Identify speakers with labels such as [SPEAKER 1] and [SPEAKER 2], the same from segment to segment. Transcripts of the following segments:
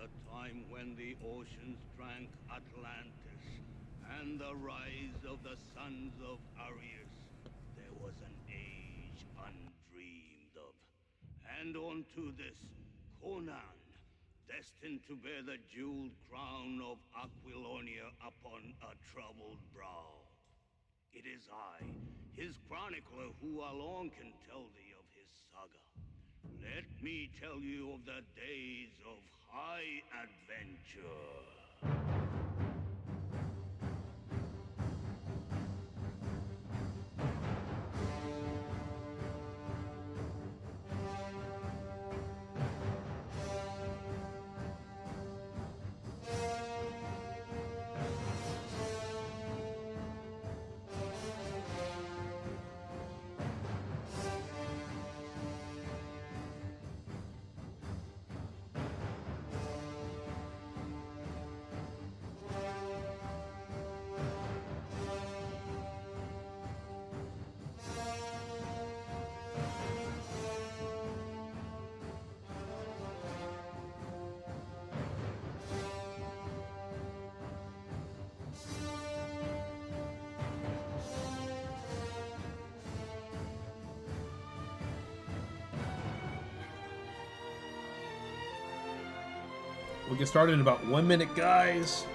[SPEAKER 1] the time when the oceans drank Atlantis and the rise of the sons of Arius, there was an age undreamed of. And onto this, Conan, destined to bear the jeweled crown of Aquilonia upon a troubled brow. It is I, his chronicler, who alone can tell thee of his saga. Let me tell you of the days of high adventure.
[SPEAKER 2] We'll get started in about 1 minute, guys.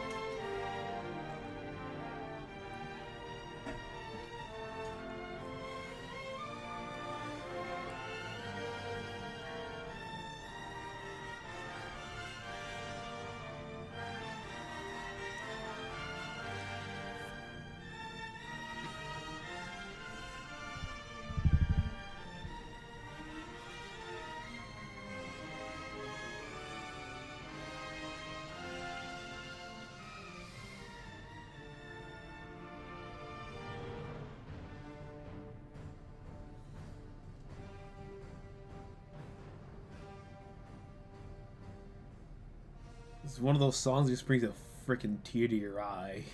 [SPEAKER 2] It's one of those songs that just brings a freaking tear to your eye.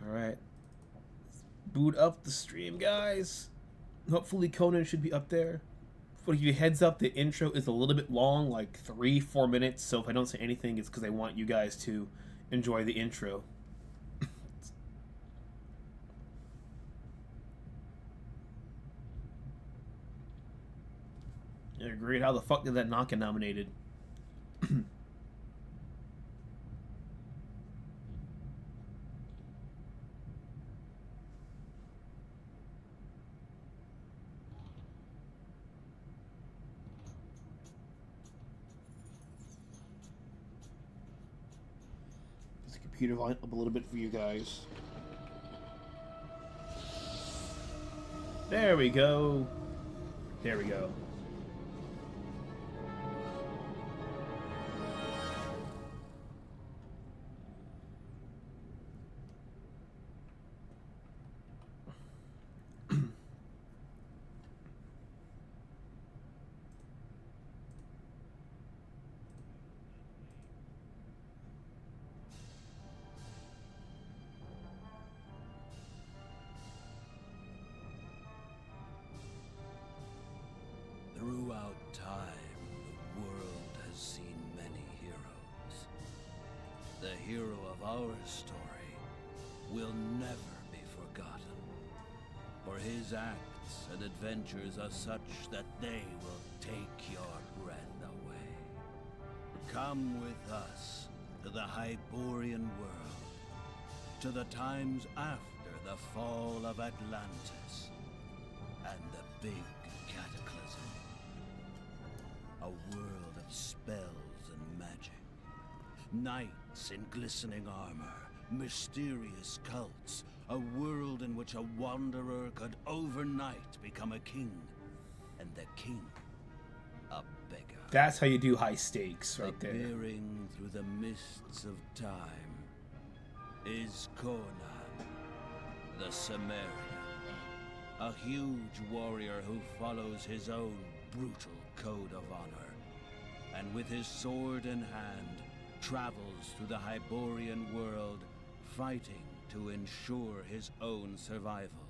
[SPEAKER 2] Alright. Boot up the stream, guys. Hopefully Conan should be up there. But if you heads up, the intro is a little bit long, like 3-4 minutes. So if I don't say anything, it's because I want you guys to enjoy the intro. Yeah, great. How the fuck did that not get nominated? This computer volume up a little bit for you guys. There we go. There we go.
[SPEAKER 3] Throughout time, the world has seen many heroes. The hero of our story will never be forgotten, for his acts and adventures are such that they will take your breath away. Come with us to the Hyborian world, to the times after the fall of Atlantis and the big cataclysm. A world of spells and magic. Knights in glistening armor, mysterious cults. A world in which a wanderer could overnight become a king, and the king a beggar.
[SPEAKER 2] That's how you do high stakes, right there.
[SPEAKER 3] Appearing through the mists of time is Conan, the Cimmerian. A huge warrior who follows his own brutal code of honor, and with his sword in hand, travels through the Hyborian world, fighting to ensure his own survival.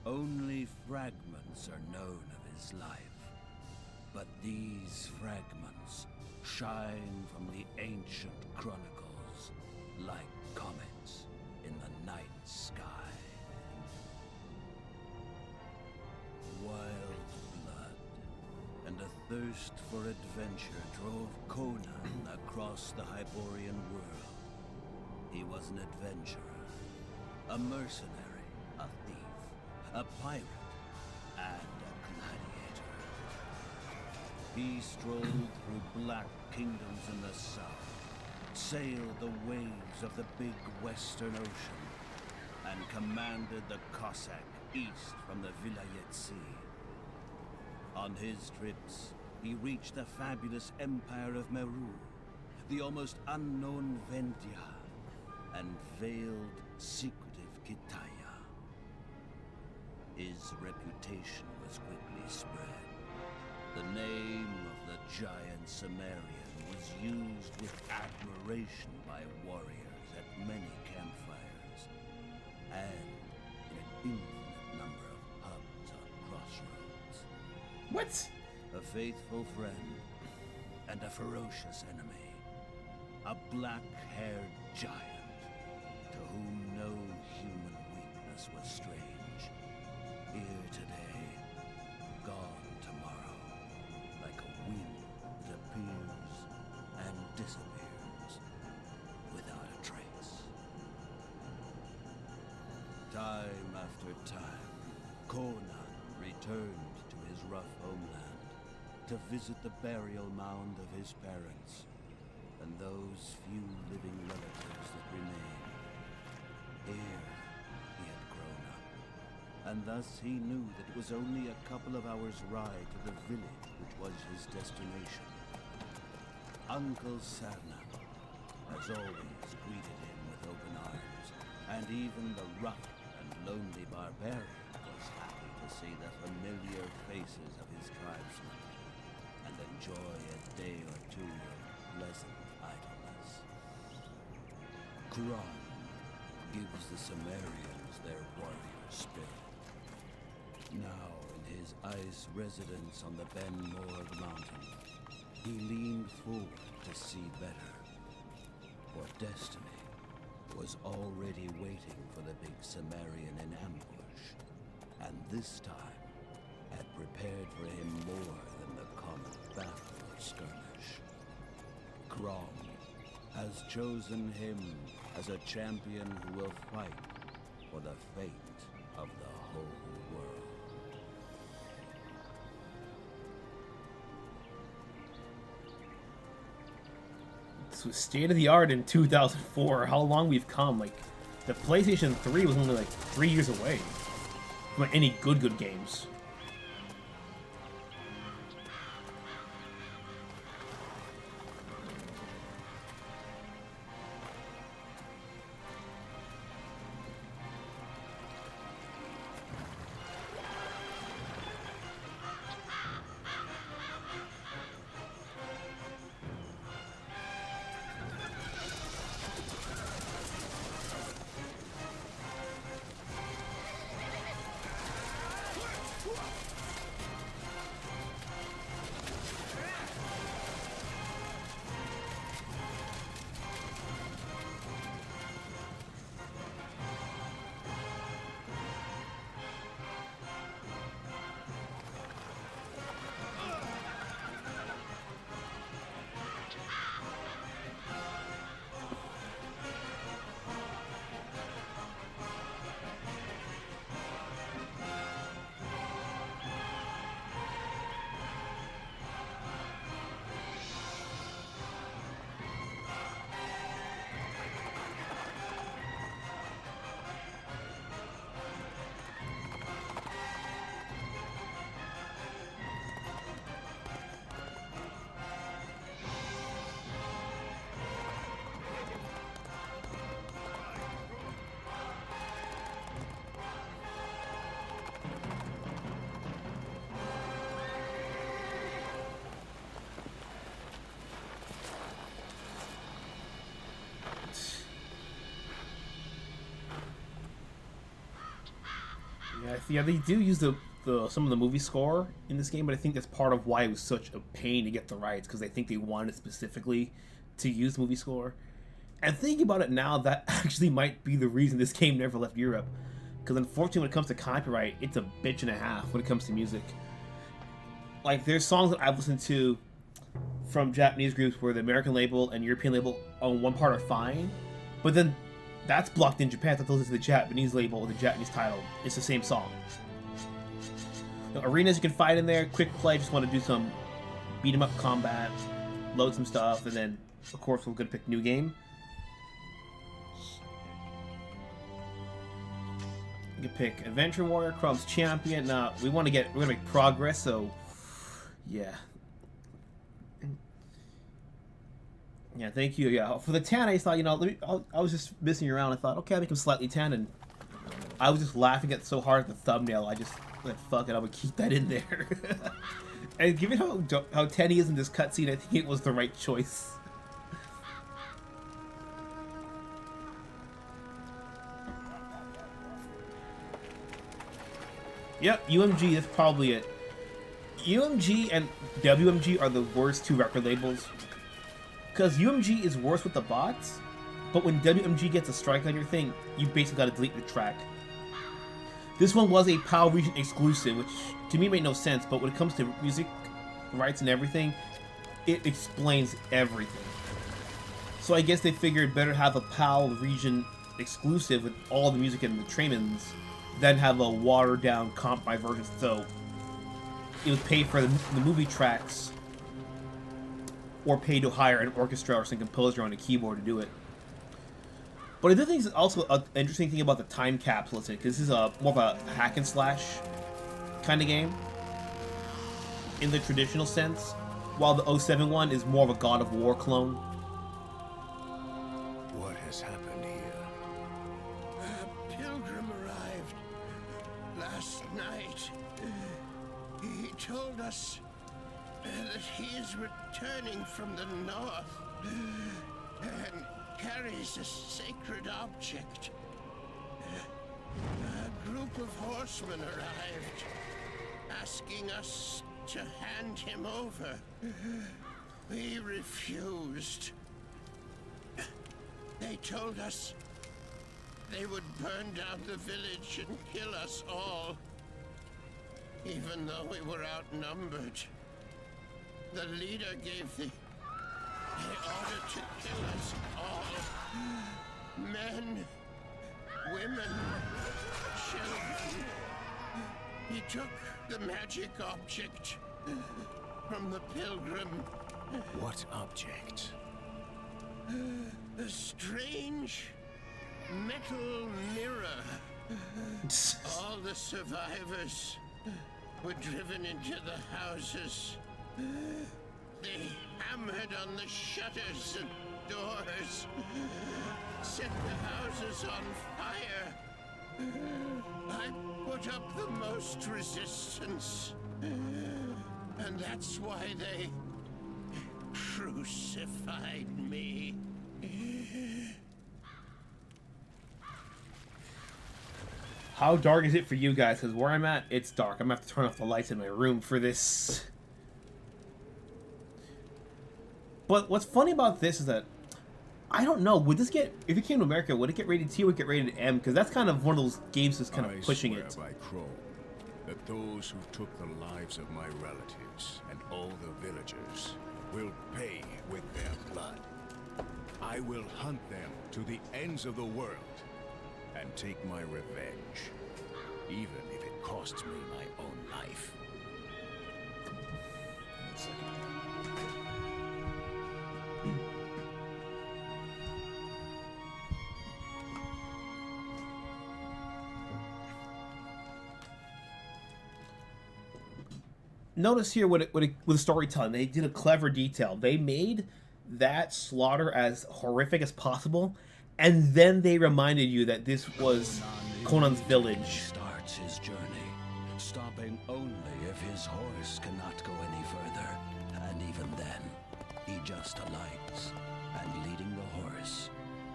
[SPEAKER 3] Only fragments are known of his life, But these fragments shine from the ancient chronicles like comets in the night sky. Wild blood and a thirst for adventure drove Conan across the Hyborian world. He was an adventurer, a mercenary, a thief, a pirate, and a gladiator. He strolled through black kingdoms in the south, sailed the waves of the big western ocean, and commanded the Cossack east from the Vilayet Sea. On his trips, he reached the fabulous empire of Meru, the almost unknown Ventia, and veiled, secretive Kitaya. His reputation was quickly spread. The name of the giant Sumerian was used with admiration by warriors at many campfires, and in an infinite number of hubs on crossroads.
[SPEAKER 2] What?
[SPEAKER 3] A faithful friend and a ferocious enemy. A black-haired giant to whom no human weakness was strange. Here today, gone tomorrow, like a wind that appears and disappears without a trace. Time after time, Conan returned to his rough homeland to visit the burial mound of his parents and those few living relatives that remained. Here, he had grown up, and thus he knew that it was only a couple of hours' ride to the village which was his destination. Uncle Sarna, as always, greeted him with open arms, and even the rough and lonely barbarian was happy to see the familiar faces of his tribesmen and enjoy a day or two of pleasant idleness. Conan gives the Sumerians their warrior spirit. Now, in his ice residence on the Ben Morg mountain, he leaned forward to see better. For destiny was already waiting for the big Sumerian in ambush, and this time had prepared for him more than the common battle or skirmish. Grom has chosen him as a champion who will fight for the fate of the whole world.
[SPEAKER 2] This was state of the art in 2004. How long we've come. Like, the PlayStation 3 was only like 3 years away from any good games. Yeah, they do use the some of the movie score in this game, but I think that's part of why it was such a pain to get the rights, because I think they wanted specifically to use movie score. And thinking about it now, that actually might be the reason this game never left Europe, because unfortunately when it comes to copyright, it's a bitch and a half when it comes to music. Like, there's songs that I've listened to from Japanese groups where the American label and European label on one part are fine, but then that's blocked in Japan. That goes to the Japanese label or the Japanese title. It's the same song. Arenas you can fight in there, quick play, just want to do some beat 'em up combat, load some stuff, and then of course we're gonna pick new game. You can pick Adventure Warrior, Chrome's Champion. We're gonna make progress, so yeah. Yeah, thank you. Yeah, for the tan, I thought, I was just messing around. I thought, okay, I'll make him slightly tan, and I was just laughing at so hard at the thumbnail. I just like, fuck it, I would keep that in there. And given how tan he is in this cutscene, I think it was the right choice. Yep, UMG, that's probably it. UMG and WMG are the worst two record labels. Because UMG is worse with the bots, but when WMG gets a strike on your thing, you basically gotta delete the track. This one was a PAL region exclusive, which to me made no sense, but when it comes to music rights and everything, it explains everything. So I guess they figured better have a PAL region exclusive with all the music and the Traymans than have a watered down comp by version. So it was paid for the movie tracks, or paid to hire an orchestra or some composer on a keyboard to do it. But I do think it's also an interesting thing about the time capsule, because this is more of a hack and slash kind of game in the traditional sense, while the 07 one is more of a God of War clone.
[SPEAKER 3] What has happened here?
[SPEAKER 4] A pilgrim arrived last night. He told us that he is returning from the north and carries a sacred object. A group of horsemen arrived, asking us to hand him over. We refused. They told us they would burn down the village and kill us all, even though we were outnumbered. The leader gave the order to kill us all. Men, women, children. He took the magic object from the pilgrim.
[SPEAKER 3] What object?
[SPEAKER 4] A strange metal mirror. All the survivors were driven into the houses. They hammered on the shutters and doors, set the houses on fire. I put up the most resistance, and that's why they crucified me.
[SPEAKER 2] How dark is it for you guys? Because where I'm at, it's dark. I'm gonna have to turn off the lights in my room for this. But what's funny about this is that I don't know, would this get, if it came to America, would it get rated T or would it get rated M? Because that's kind of one of those games that's kind of pushing it.
[SPEAKER 3] I swear by Crow that those who took the lives of my relatives and all the villagers will pay with their blood. I will hunt them to the ends of the world and take my revenge, even if it costs me my own life.
[SPEAKER 2] Notice here with storytelling, they did a clever detail. They made that slaughter as horrific as possible, and then they reminded you that this was Conan's village.
[SPEAKER 3] Starts his journey, stopping only if his horse cannot go any further, and even then, he just alights, and leading the horse,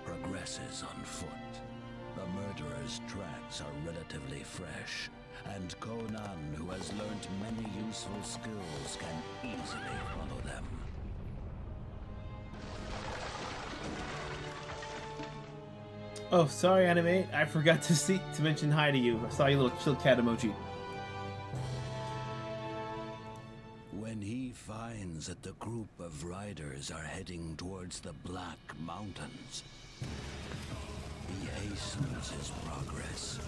[SPEAKER 3] progresses on foot. The murderer's tracks are relatively fresh, and Conan, who has learnt many useful skills, can easily follow them.
[SPEAKER 2] Oh, sorry, anime. I forgot to mention hi to you. I saw your little chill cat emoji.
[SPEAKER 3] When he finds that the group of riders are heading towards the Black Mountains, he hastens his progress.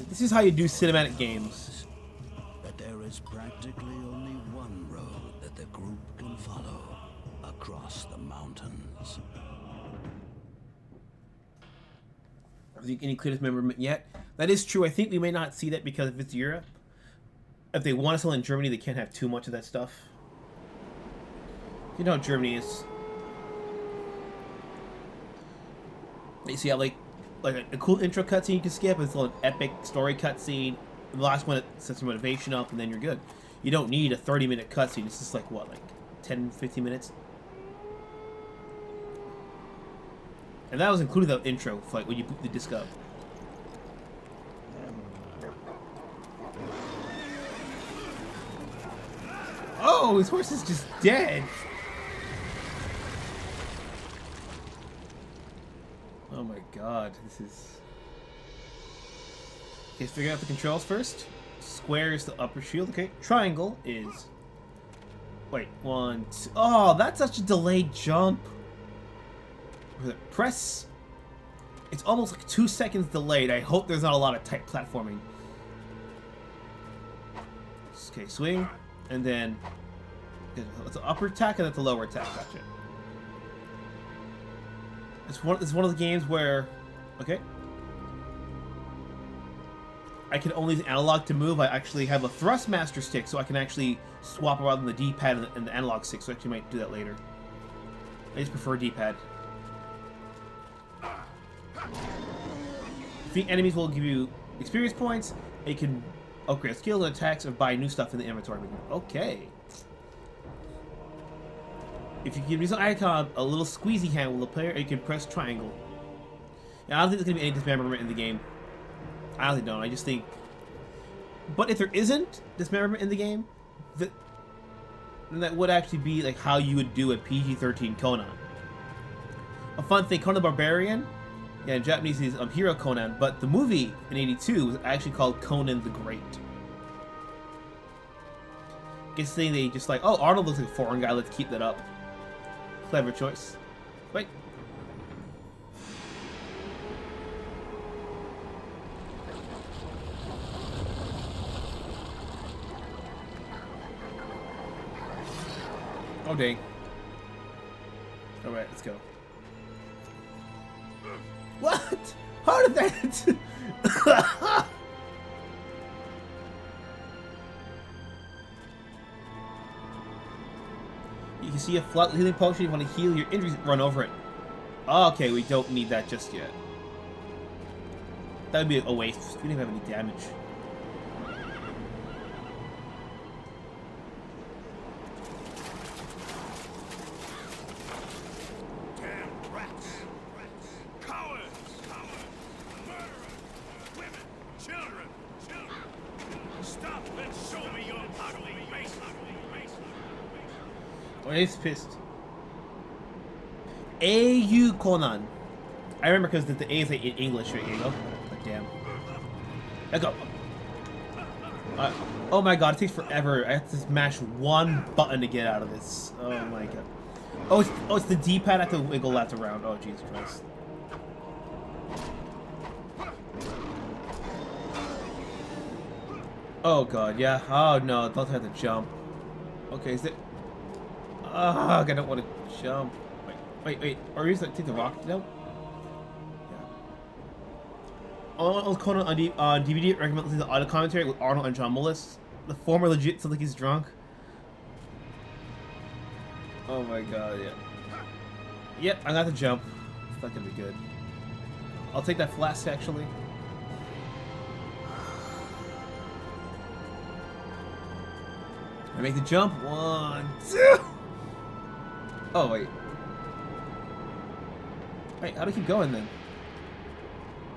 [SPEAKER 2] This is how you do cinematic games.
[SPEAKER 3] That there is practically only one road that the group can follow across the mountains.
[SPEAKER 2] Any clear dismemberment yet? That is true. I think we may not see that because if it's Europe, if they want to sell in Germany, they can't have too much of that stuff. You know how Germany is. You see how like a cool intro cutscene you can skip. It's an epic story cutscene. The last one, it sets your motivation up, and then you're good. You don't need a 30-minute cutscene. It's just like what, like 10, 15 minutes. And that was included the intro, like when you boot the disc up. Oh, his horse is just dead. Oh my god, this is... Okay, figure out the controls first. Square is the upper shield, okay. Triangle is... Wait, 1, 2... Oh, that's such a delayed jump. Press. It's almost like 2 seconds delayed. I hope there's not a lot of tight platforming. Okay, swing, and then it's the upper attack and that's the lower attack. Gotcha. It's one of the games where, okay, I can only use analog to move. I actually have a Thrustmaster stick, so I can actually swap around the D-pad and the analog stick. So I actually might do that later. I just prefer D-pad. Defeat enemies will give you experience points. You can upgrade skills and attacks or buy new stuff in the inventory. Okay. If you can use an icon, a little squeezy hand will appear, or you can press triangle. Yeah, I don't think there's going to be any dismemberment in the game. I honestly don't. I just think... But if there isn't dismemberment in the game, then that would actually be like how you would do a PG-13 Conan. A fun thing, Conan the Barbarian, yeah, in Japanese is Hero Conan, but the movie in '82 was actually called Conan the Great. Guess they just like, oh, Arnold looks like a foreign guy, let's keep that up. Clever choice. Wait. Oh dang. Alright, let's go. What? How did that? You can see a flat healing potion. You want to heal your injuries, run over it. Oh, okay, we don't need that just yet. That would be a waste. We didn't have any damage.
[SPEAKER 4] Damn rats! Cowards! Murderers! Women! Children! Stop and show me your ugly face!
[SPEAKER 2] Oh, he's pissed. A.U. Conan. I remember because the A is like in English, right? Here you go. But damn. Let go. Oh my god, it takes forever. I have to smash one button to get out of this. Oh my god. Oh, it's the D-pad. I have to wiggle that around. Oh, Jesus Christ. Oh god, yeah. Oh no, don't have to jump. Okay, is it? Ugh, I don't want to jump. Wait. Or use take the rocket down? Yeah. All Conan on DVD recommend listening to audio commentary with Arnold and John Mullis. The former legit sounds like he's drunk. Oh my god, yeah. Yep, I got the jump. It's not gonna be good. I'll take that flask actually. I make the jump. 1, 2. Oh wait. Wait, how do I keep going then?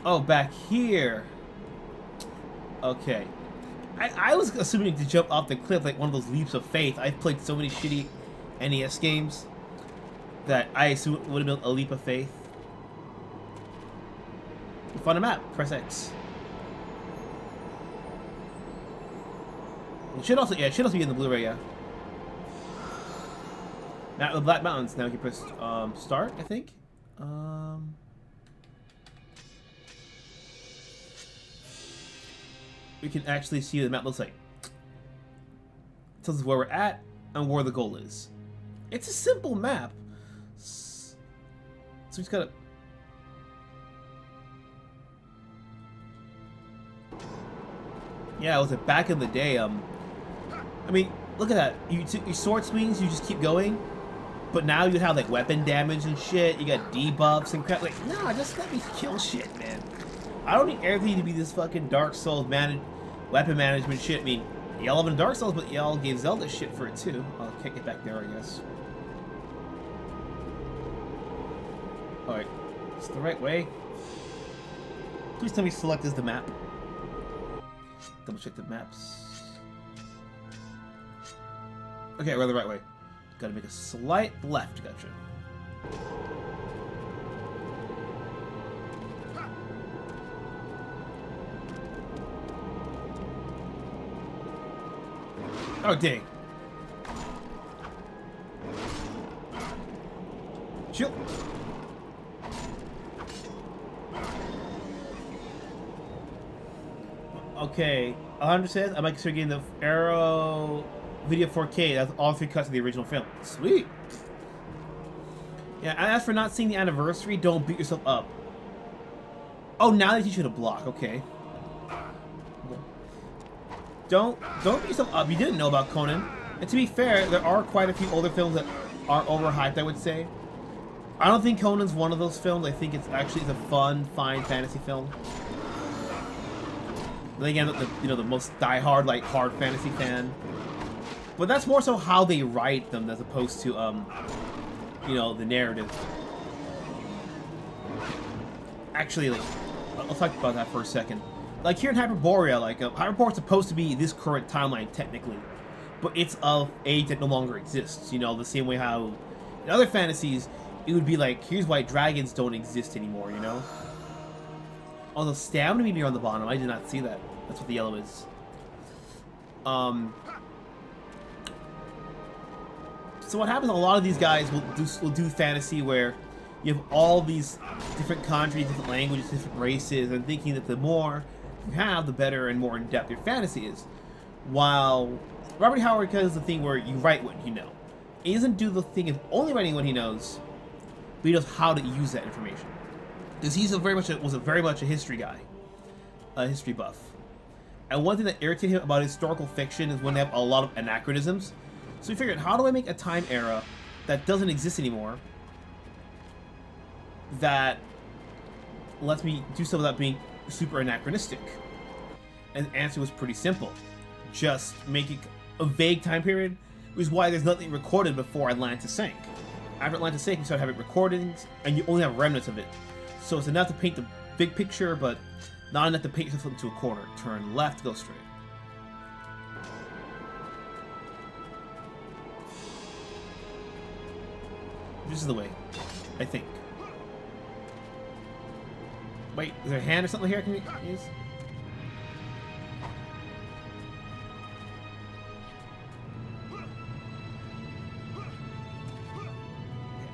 [SPEAKER 2] Oh, back here. Okay. I was assuming to jump off the cliff like one of those leaps of faith. I've played so many shitty NES games that I assume it would have been a leap of faith. Find a map. Press X. It should also, be in the Blu-ray, yeah. Map of the Black Mountains. Now we can press start, I think. We can actually see what the map looks like. It tells us where we're at and where the goal is. It's a simple map. So we just gotta... Yeah, was it back in the day? I mean, look at that. Your sword swings, you just keep going. But now you have like weapon damage and shit. You got debuffs and crap. Like, nah, just let me kill shit, man. I don't need everything to be this fucking Dark Souls weapon management shit. I mean, y'all love in Dark Souls, but y'all gave Zelda shit for it too. I can't get back there, I guess. Alright, it's the right way. Please tell me select is the map. Double check the maps. Okay, we're the right way. Gotta make a slight left, gotcha. Oh, dang. Chill. Okay, 100 says I might consider getting the Arrow Video 4K. That's all 3 cuts of the original film. Sweet. Yeah, and as for not seeing the anniversary, don't beat yourself up. Oh, now they teach you to block. Okay. Don't beat yourself up. You didn't know about Conan. And to be fair, there are quite a few older films that are overhyped, I would say. I don't think Conan's one of those films. I think it's actually a fun, fine fantasy film. Then again, the most diehard, like, hard fantasy fan. But that's more so how they write them as opposed to, the narrative. Actually, like, I'll talk about that for a second. Like, here in Hyperborea, like, Hyperborea's supposed to be this current timeline, technically. But it's of age that no longer exists, the same way how in other fantasies, it would be like, here's why dragons don't exist anymore, Although stamina meter on the bottom, I did not see that. That's what the yellow is. So what happens, a lot of these guys will do fantasy where you have all these different countries, different languages, different races, and thinking that the more you have, the better and more in-depth your fantasy is. While Robert Howard does the thing where you write what you know. He doesn't do the thing of only writing what he knows, but he knows how to use that information. Because he's was very much a history guy, a history buff. And one thing that irritated him about historical fiction is when they have a lot of anachronisms. So he figured, how do I make a time era that doesn't exist anymore that lets me do stuff without being super anachronistic? And the answer was pretty simple. Just make it a vague time period, which is why there's nothing recorded before Atlantis sank. After Atlantis sank, you start having recordings, and you only have remnants of it. So it's enough to paint the big picture, but not enough to paint yourself into a corner. Turn left, go straight. This is the way, I think. Wait, is there a hand or something here I can use?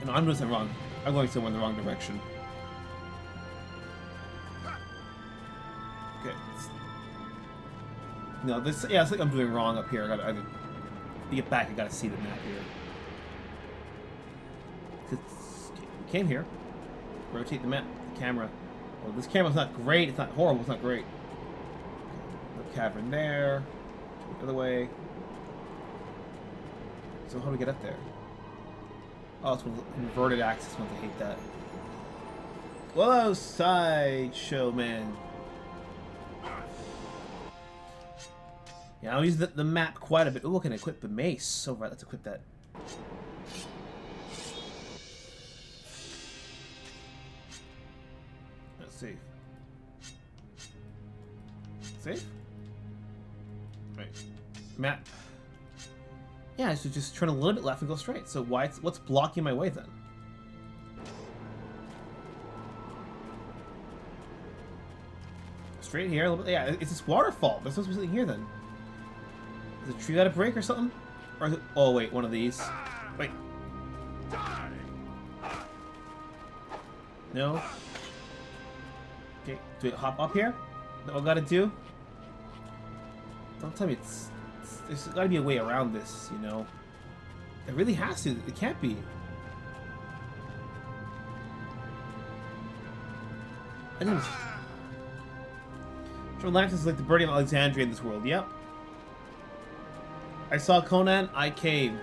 [SPEAKER 2] No, I'm doing something wrong. I'm going somewhere in the wrong direction. Okay. No, this, yeah, it's like I'm doing wrong up here. To get back, I gotta see the map here. We came here. Rotate the map, the camera. Well, this camera's not great. It's not horrible. It's not great. No cavern there. The other way. So how do we get up there? Oh, it's with inverted axis ones. I hate that. Whoa, sideshow man. Yeah, I'll use the map quite a bit. Ooh, I can equip the mace. So right, let's equip that. Let's see. Safe? Right. Map. Yeah, I should just turn a little bit left and go straight. So what's blocking my way then? Straight here, a little bit. Yeah, it's this waterfall. There's supposed to be something here then. Is the tree got to break or something? Or is it, oh wait, one of these. Wait. No. Okay, do we hop up here? That what I gotta do? Don't tell me there's gotta be a way around this, you know. It really has to. It can't be. I think Atlantis is like the birdie of Alexandria in this world. Yep. I saw Conan. I came.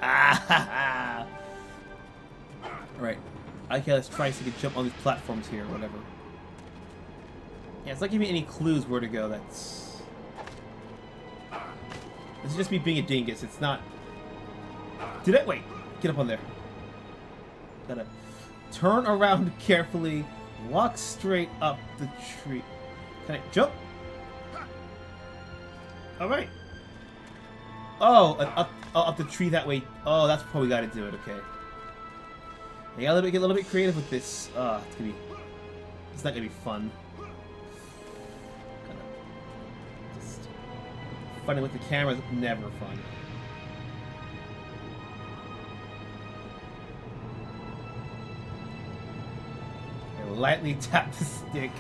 [SPEAKER 2] Ah ha ha. Alright. Okay, let's try so we can jump on these platforms here or whatever. Yeah, it's not giving me any clues where to go. This is just me being a dingus. It's not... Did I... Wait. Get up on there. Gotta turn around carefully. Walk straight up the tree. Can I jump? Alright. Oh, up the tree that way. Oh, that's probably gotta do it. Okay. I gotta get a little bit creative with this. It's not gonna be fun. Just funny with the camera is never fun. I lightly tap the stick.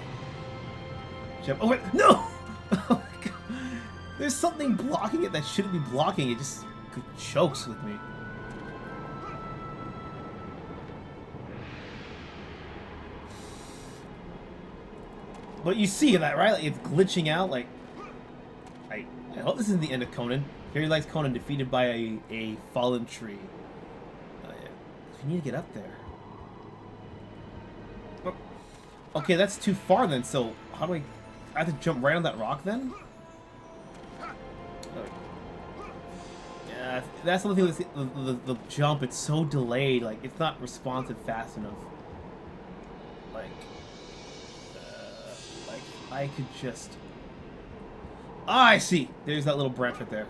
[SPEAKER 2] Jump. Oh wait, no! Oh my god. There's something blocking it that shouldn't be blocking it. Just chokes with me. But you see that, right? Like, it's glitching out. Like, I hope this isn't the end of Conan. Here lies Conan defeated by a fallen tree. Oh yeah. You need to get up there. Oh. Okay, that's too far then. So how do I have to jump right on that rock then? Yeah, that's the thing with the jump. It's so delayed. Like, it's not responsive fast enough. Like I could just... Ah, I see! There's that little branch right there.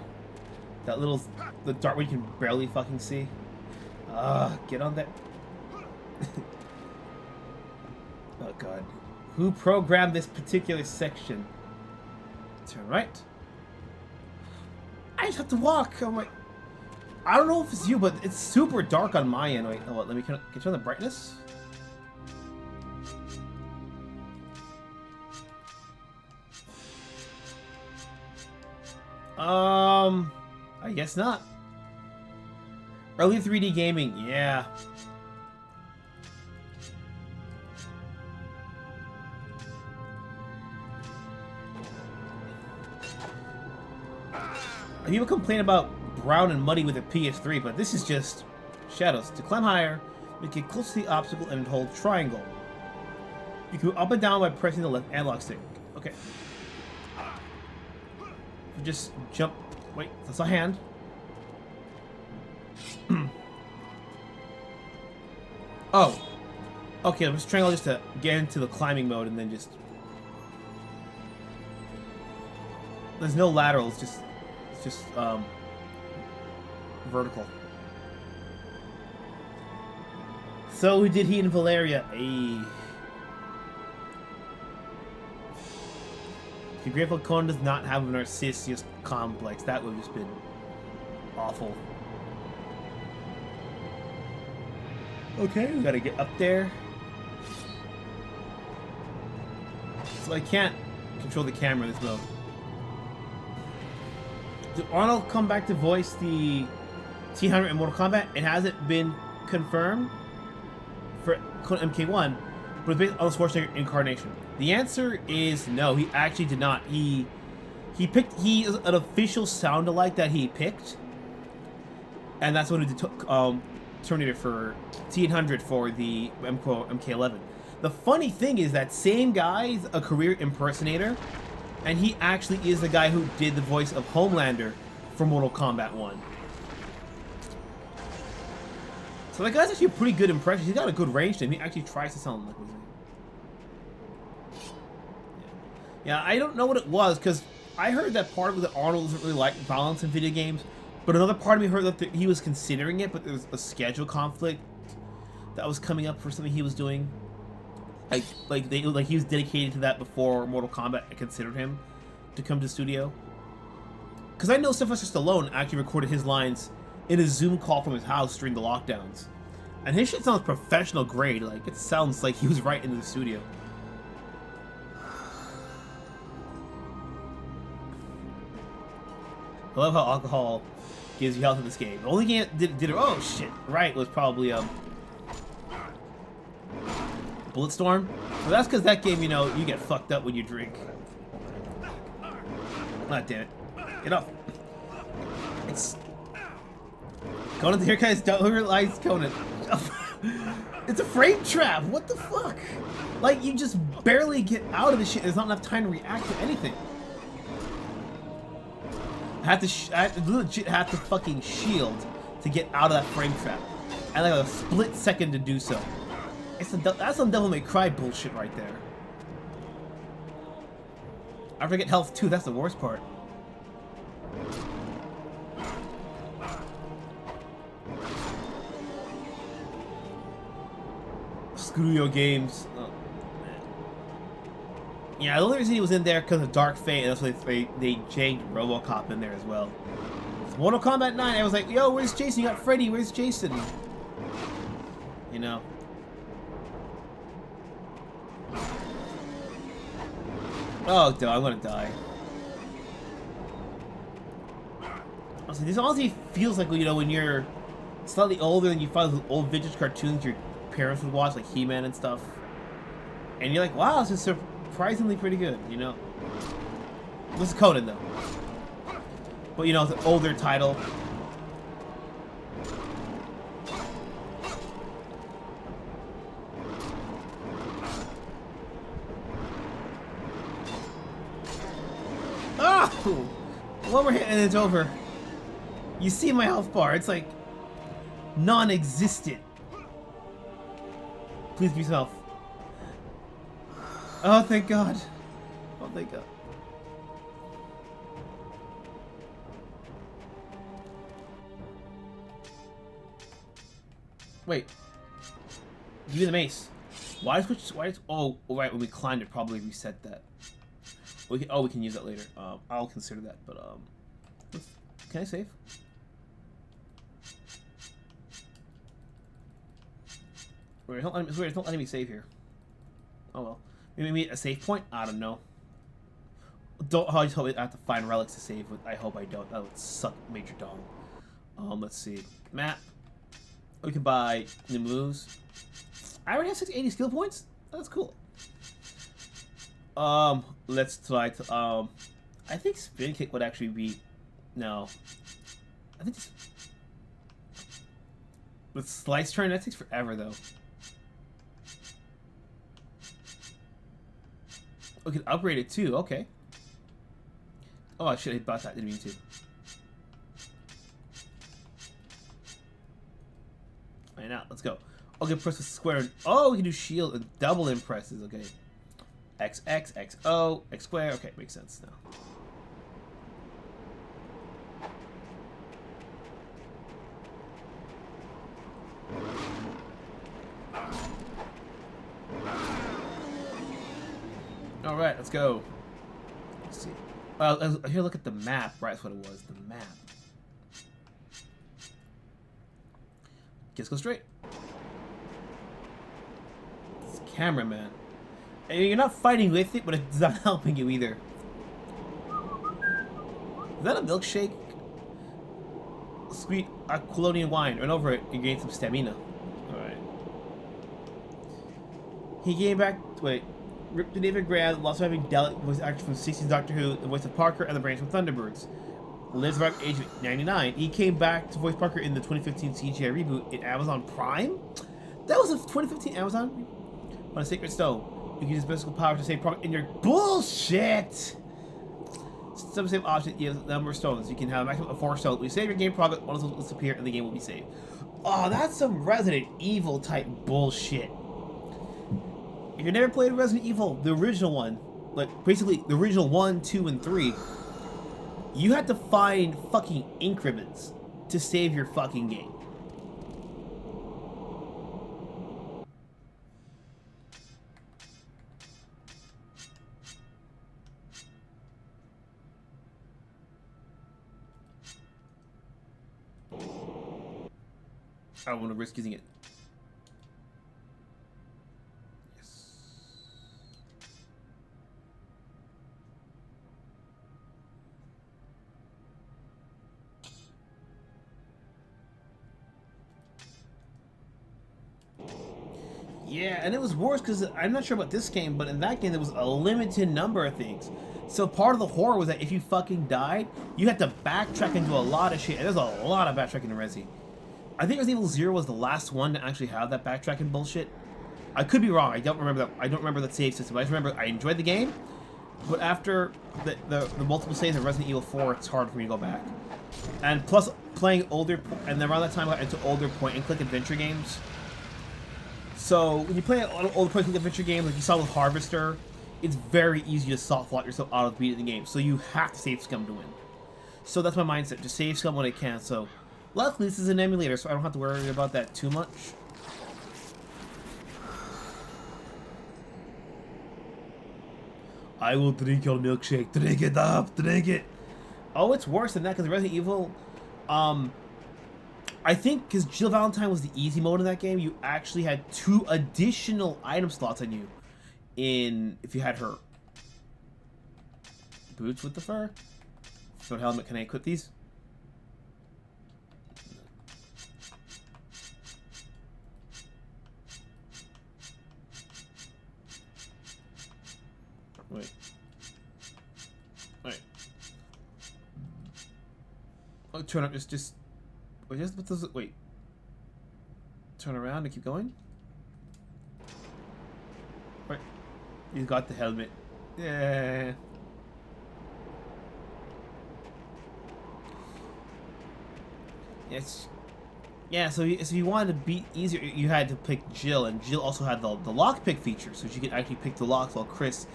[SPEAKER 2] That little... The dart where you can barely fucking see. Get on that. Oh god. Who programmed this particular section? Turn right. I just have to walk! I'm like... I don't know if it's you, but it's super dark on my end. Wait, oh, let me... Can you turn the brightness? I guess not. Early 3D gaming, yeah. People complain about brown and muddy with a PS3, but this is just shadows. To climb higher, you get close to the obstacle and hold triangle. You can go up and down by pressing the left analog stick. Okay. Just jump. Wait, that's a hand. Oh. Okay, I'm just trying just to get into the climbing mode and then just... There's no lateral, it's just vertical. So did he in Valeria. Ayy. If you're grateful Conan does not have a Narcissus complex, that would have just been awful. Okay, we gotta get up there. So I can't control the camera in this mode. Did Arnold come back to voice the T-100 in Mortal Kombat? It hasn't been confirmed for MK1, but it's based on the Schwarzenegger incarnation. The answer is no, he actually did not. He is an official sound-alike that he picked, and that's what he took Terminator for T-100 for the MK11. The funny thing is that same guy is a career impersonator, and he actually is the guy who did the voice of Homelander for Mortal Kombat 1. So that guy's actually a pretty good impression. He's got a good range to him. He actually tries to sound like him. Yeah, I don't know what it was, because I heard that part of it that Arnold doesn't really like violence in video games, but another part of me heard that he was considering it, but there was a schedule conflict that was coming up for something he was doing. Like he was dedicated to that before Mortal Kombat considered him to come to the studio. Because I know Sylvester Stallone actually recorded his lines in a Zoom call from his house during the lockdowns. And his shit sounds professional grade. Like, it sounds like he was right in the studio. I love how alcohol gives you health in this game. The only game that did it, oh shit, right, was probably, Bulletstorm. Well, that's because that game, you know, you get fucked up when you drink. God damn it. Get off. It's... Conan, here guys, don't realize Conan. It's a frame trap! What the fuck? Like, you just barely get out of the shit. There's not enough time to react to anything. I legit have to fucking shield to get out of that frame trap. And like a split second to do so. That's some Devil May Cry bullshit right there. After I get health too, that's the worst part. Screw your games. Oh, man. Yeah, the only reason he was in there because of Dark Fate, and that's why they changed RoboCop in there as well. Mortal Kombat 9, I was like, yo, where's Jason? You got Freddy, where's Jason? You know. Oh, dude, I'm gonna die. Honestly, this honestly feels like, you know, when you're slightly older and you find those old vintage cartoons your parents would watch, like He-Man and stuff. And you're like, wow, this is surprisingly pretty good, you know? This is Conan, though. But, you know, it's an older title. Oh! One more hit and it's over. You see my health bar. It's like non-existent. Please be self. Oh, thank God. Oh, thank God. Wait. Give me the mace. Why is oh, right, when we climbed it, probably reset that. We can use that later. I'll consider that, but can I save? Wait, don't let me save here. Oh well. Maybe a save point? I don't know. I just hope I have to find relics to save with. I hope I don't. That would suck major dong. Let's see. Map. We can buy new moves. I already have 680 skill points? That's cool. Let's try to, I think spin kick would actually be, no. I think with slice turn, that takes forever though. We can upgrade it too, okay. Oh, I should have bought that, didn't mean to. Alright, now, let's go. Okay, press the square. Oh, we can do shield and double impresses, okay. X, X, X, O, X square. Okay, makes sense now. All right, let's go. Let's see. Here, look at the map. Right, that's what it was. The map. Let's go straight. It's cameraman. You're not fighting with it, but it's not helping you either. Is that a milkshake? Sweet Colonian wine. Run over it, you gain some stamina. Alright. He came back. Wait. Ripped to David Graham, lost having Dalek, voice actor from 60s Doctor Who, the voice of Parker, and the branch from Thunderbirds. Lives around age 99. He came back to voice Parker in the 2015 CGI reboot in Amazon Prime? That was a 2015 Amazon? On a Sacred Stone. You can use mystical power to save progress in your bullshit. Some save option, you have a number of stones. You can have a maximum of 4 stones. When you save your game progress, one of those will disappear and the game will be saved. Oh, that's some Resident Evil type bullshit. If you never played Resident Evil, the original one, like basically the original 1, 2, and 3, you had to find fucking ink ribbons to save your fucking game. I don't want to risk using it. Yes. Yeah, and it was worse because I'm not sure about this game, but in that game there was a limited number of things. So part of the horror was that if you fucking died, you had to backtrack and do a lot of shit. And there's a lot of backtracking in Resi. I think Resident Evil 0 was the last one to actually have that backtracking bullshit. I could be wrong. I don't remember that. I don't remember that save system. I just remember I enjoyed the game, but after the multiple saves of Resident Evil 4, it's hard for me to go back. And plus, playing older, and then around that time I got into older point-and-click adventure games. So when you play a lot of older point-and-click adventure games, like you saw with Harvester, it's very easy to soft lock yourself out of the beat of the game. So you have to save scum to win. So that's my mindset. Just save scum when I can. So. Luckily, this is an emulator, so I don't have to worry about that too much. I will drink your milkshake. Drink it up. Drink it. Oh, it's worse than that, because Resident Evil... I think, because Jill Valentine was the easy mode in that game, you actually had 2 additional item slots on you. If you had her. Boots with the fur? Foot helmet, can I equip these? Wait. Wait. Oh, turn up. Just. Wait, what does it? Wait. Turn around and keep going. Right. You got the helmet. Yeah. Yes. Yeah. So if you wanted to beat easier, you had to pick Jill, and Jill also had the lockpick feature, so she could actually pick the locks, while Chris.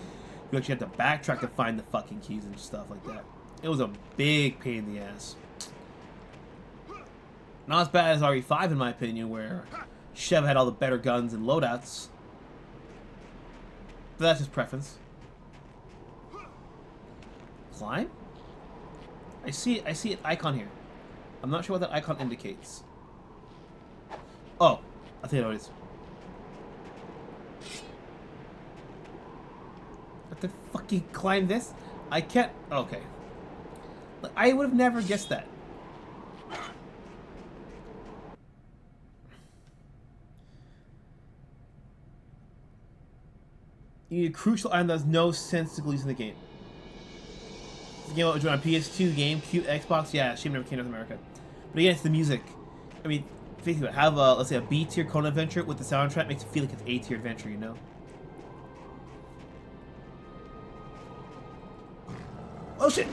[SPEAKER 2] You actually have to backtrack to find the fucking keys and stuff like that. It was a big pain in the ass. Not as bad as RE5 in my opinion, where Chev had all the better guns and loadouts. But that's just preference. Climb? I see an icon here. I'm not sure what that icon indicates. Oh, I think I know what it is. To fucking climb this? I can't. Okay. I would have never guessed that. You need a crucial item that has no sensible use in the game. This game was on PS2, GameCube, Xbox. Yeah, Shimo never came to North America. But again, it's the music. I mean, think about it. Have a, let's say, a B tier Conan adventure with the soundtrack makes it feel like it's A tier adventure, you know? Oh shit!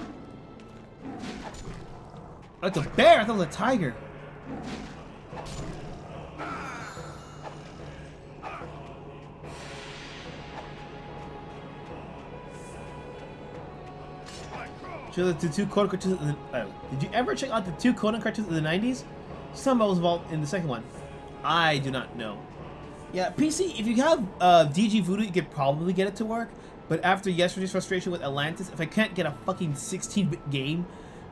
[SPEAKER 2] Oh, it's a bear! I thought it was a tiger. The 2 Conan cartoons. Did you ever check out the 2 Conan cartoons in the 90s? Some was involved in the second one. I do not know. Yeah, PC. If you have DG Voodoo, you could probably get it to work. But after yesterday's frustration with Atlantis, if I can't get a fucking 16-bit game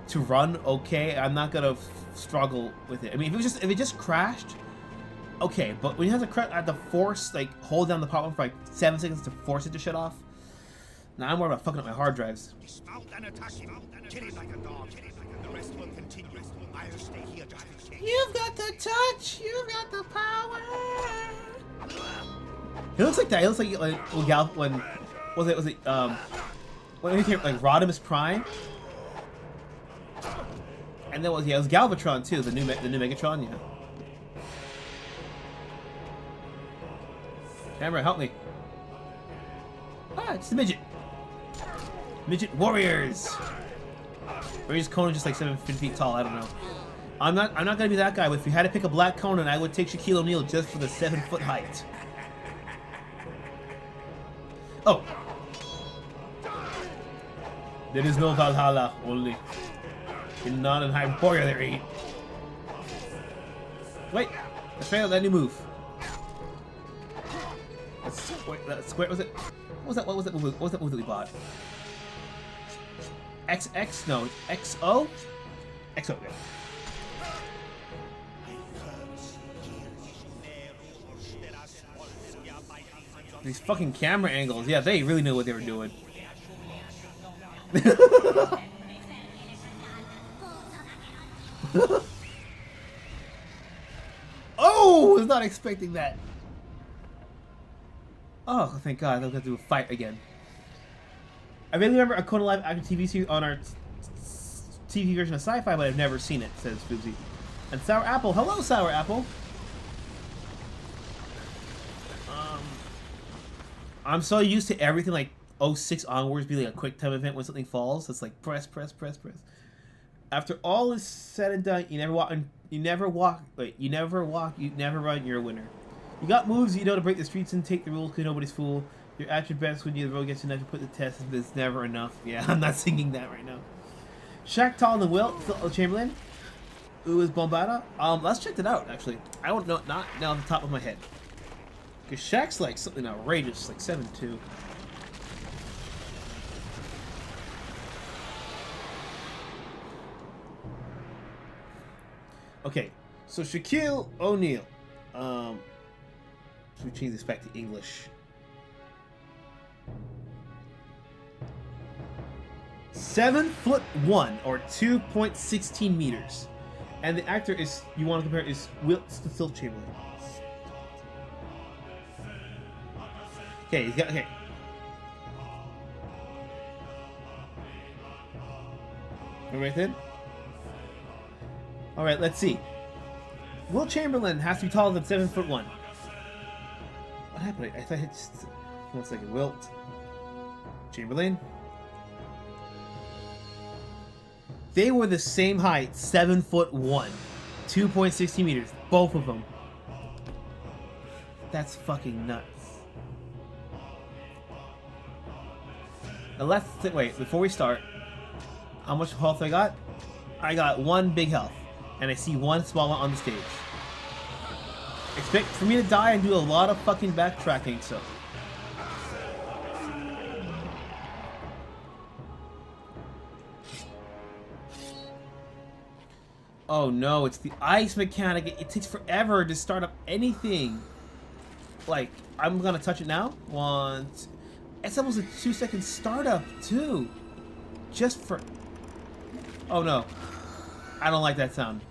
[SPEAKER 2] to run okay, I'm not gonna struggle with it. I mean, if it just crashed, okay. But when you have to crash, I have to force hold down the power button for 7 seconds to force it to shut off. Now I'm worried about fucking up my hard drives. You've got the touch. You've got the power. He looks like that. He looks like when. Was it when he came Rodimus Prime, and then it was Galvatron too, the new Megatron, yeah. Camera, help me! Ah, it's the midget warriors. Or is Conan just like 7 feet tall? I don't know. I'm not gonna be that guy. But if you had to pick a black Conan, I would take Shaquille O'Neal just for the 7-foot height. Oh. There is no Valhalla, only You're not in Hyborian there, Eat. Wait, let's try out that new move. Wait, that square was it? What was that? What was that move? What was that move that we bought? XX? No, XO? XO. Yeah. These fucking camera angles. Yeah, they really knew what they were doing. Oh, I was not expecting that. Oh, thank God. They'll have to do a fight again. I really remember a Conan live action TV series on our TV version of Sci-Fi, but I've never seen it, says Foobsy. And Sour Apple. Hello, Sour Apple. I'm so used to everything like 06 onwards be like a quick time event when something falls. It's like press, press, press, press. After all is said and done, you never run, you're a winner. You got moves you know to break the streets and take the rules because nobody's fool. You're at your best when the road gets enough to put the test, and it's never enough. Yeah, I'm not singing that right now. Shaq, Tall, and Wilt, Phil Chamberlain. Who is Bombada? Let's check it out, actually. I don't know, not now off the top of my head. Because Shaq's like something outrageous, like 7'2". Okay, so Shaquille O'Neal. Should we change this back to English? 7'1" or 2.16 meters. And the actor is, you want to compare, is Wilt Chamberlain. Okay, he's got, okay. Right then? Alright, let's see. Wilt Chamberlain has to be taller than 7'1". What happened? I thought it just... 1 second. Wilt Chamberlain. They were the same height, 7'1", 2.60 meters, both of them. That's fucking nuts. Now let's wait before we start. How much health I got? I got 1 big health, and I see 1 small one on the stage. Expect for me to die and do a lot of fucking backtracking, so. Oh no, it's the ice mechanic. It takes forever to start up anything. Like, I'm gonna touch it now. It's almost a 2-second startup, too. Just for... Oh no. I don't like that sound.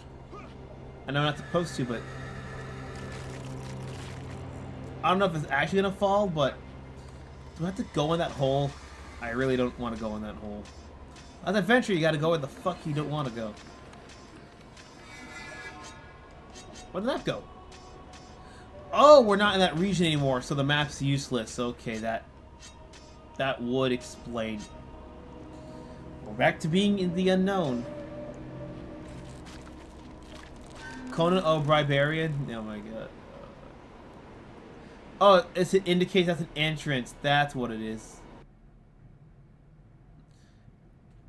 [SPEAKER 2] I know I'm not supposed to, but... I don't know if it's actually gonna fall, but... Do I have to go in that hole? I really don't want to go in that hole. On adventure, you gotta go where the fuck you don't want to go. Where did that go? Oh, we're not in that region anymore, so the map's useless. Okay, that would explain. We're back to being in the unknown. Conan, oh, Hyborian. Oh my god. Oh, it indicates that's an entrance. That's what it is.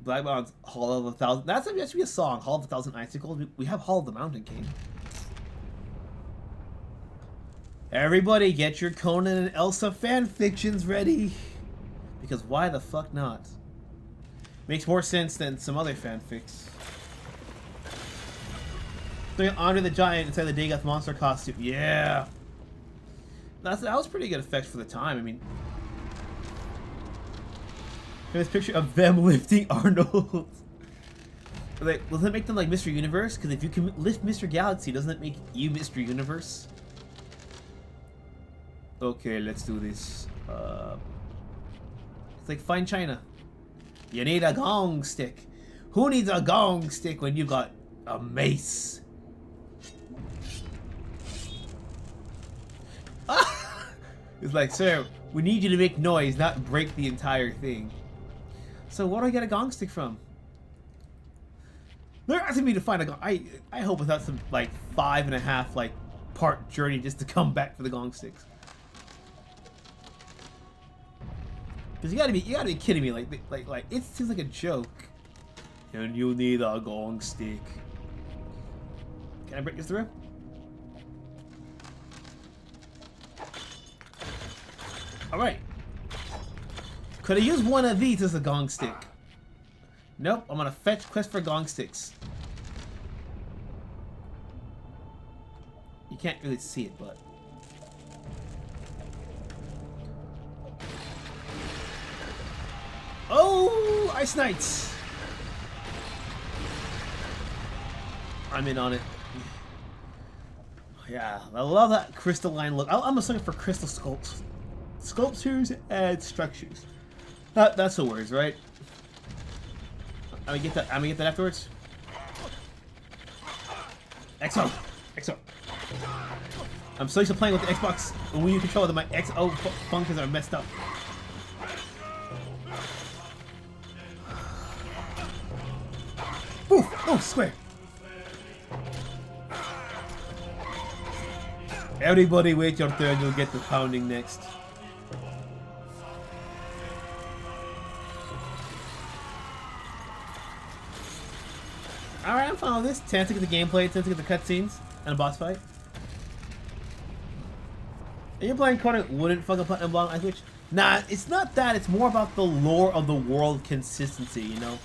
[SPEAKER 2] Black Mountain's Hall of 1,000. That should be a song. Hall of 1,000 Icicles. We have Hall of the Mountain King. Everybody, get your Conan and Elsa fanfictions ready. Because why the fuck not? Makes more sense than some other fanfics. Doing Andre the Giant inside the Dagoth monster costume. Yeah. That was pretty good effect for the time. I mean, this picture of them lifting Arnold. Like, doesn't it make them like Mr. Universe? Because if you can lift Mr. Galaxy, doesn't it make you Mr. Universe? Okay, let's do this. It's like Fine China. You need a gong stick. Who needs a gong stick when you got a mace? It's like, sir, we need you to make noise, not break the entire thing. So where do I get a gong stick from? They're asking me to find a gong. I hope without some like 5.5 like part journey just to come back for the gong sticks. Because you gotta be kidding me, like it seems like a joke. And you need a gong stick. Can I break this through? Alright. Could I use one of these as a gong stick? Nope, I'm gonna fetch quest for gong sticks. You can't really see it, but... Oh! Ice Knights! I'm in on it. Yeah, I love that crystalline look. I'm just looking for crystal sculptures and structures. That's the words, right? I'm gonna get that afterwards. XO! XO! I'm so used to playing with the Xbox Wii U controller that my XO functions are messed up. Ooh! Oh, square! Everybody wait your turn, you'll get the pounding next. Alright, I'm fine with this. Chance to get the gameplay, chance to get the cutscenes, and a boss fight. Are you playing Conan wouldn't fucking put block on Twitch? Nah, it's not that, it's more about the lore of the world consistency, you know?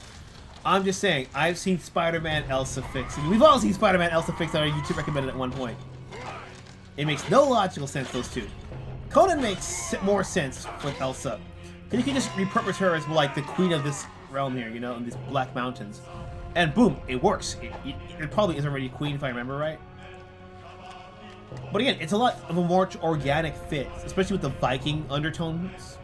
[SPEAKER 2] I'm just saying, I've seen Spider-Man Elsa fix, and we've all seen Spider-Man Elsa fix that our YouTube recommended at one point. It makes no logical sense, those two. Conan makes more sense with Elsa. You can just repurpose her as like the queen of this realm here, you know, in these Black Mountains. And boom, it works. It probably is already a queen if I remember right. But again, it's a lot of a more organic fit, especially with the Viking undertones.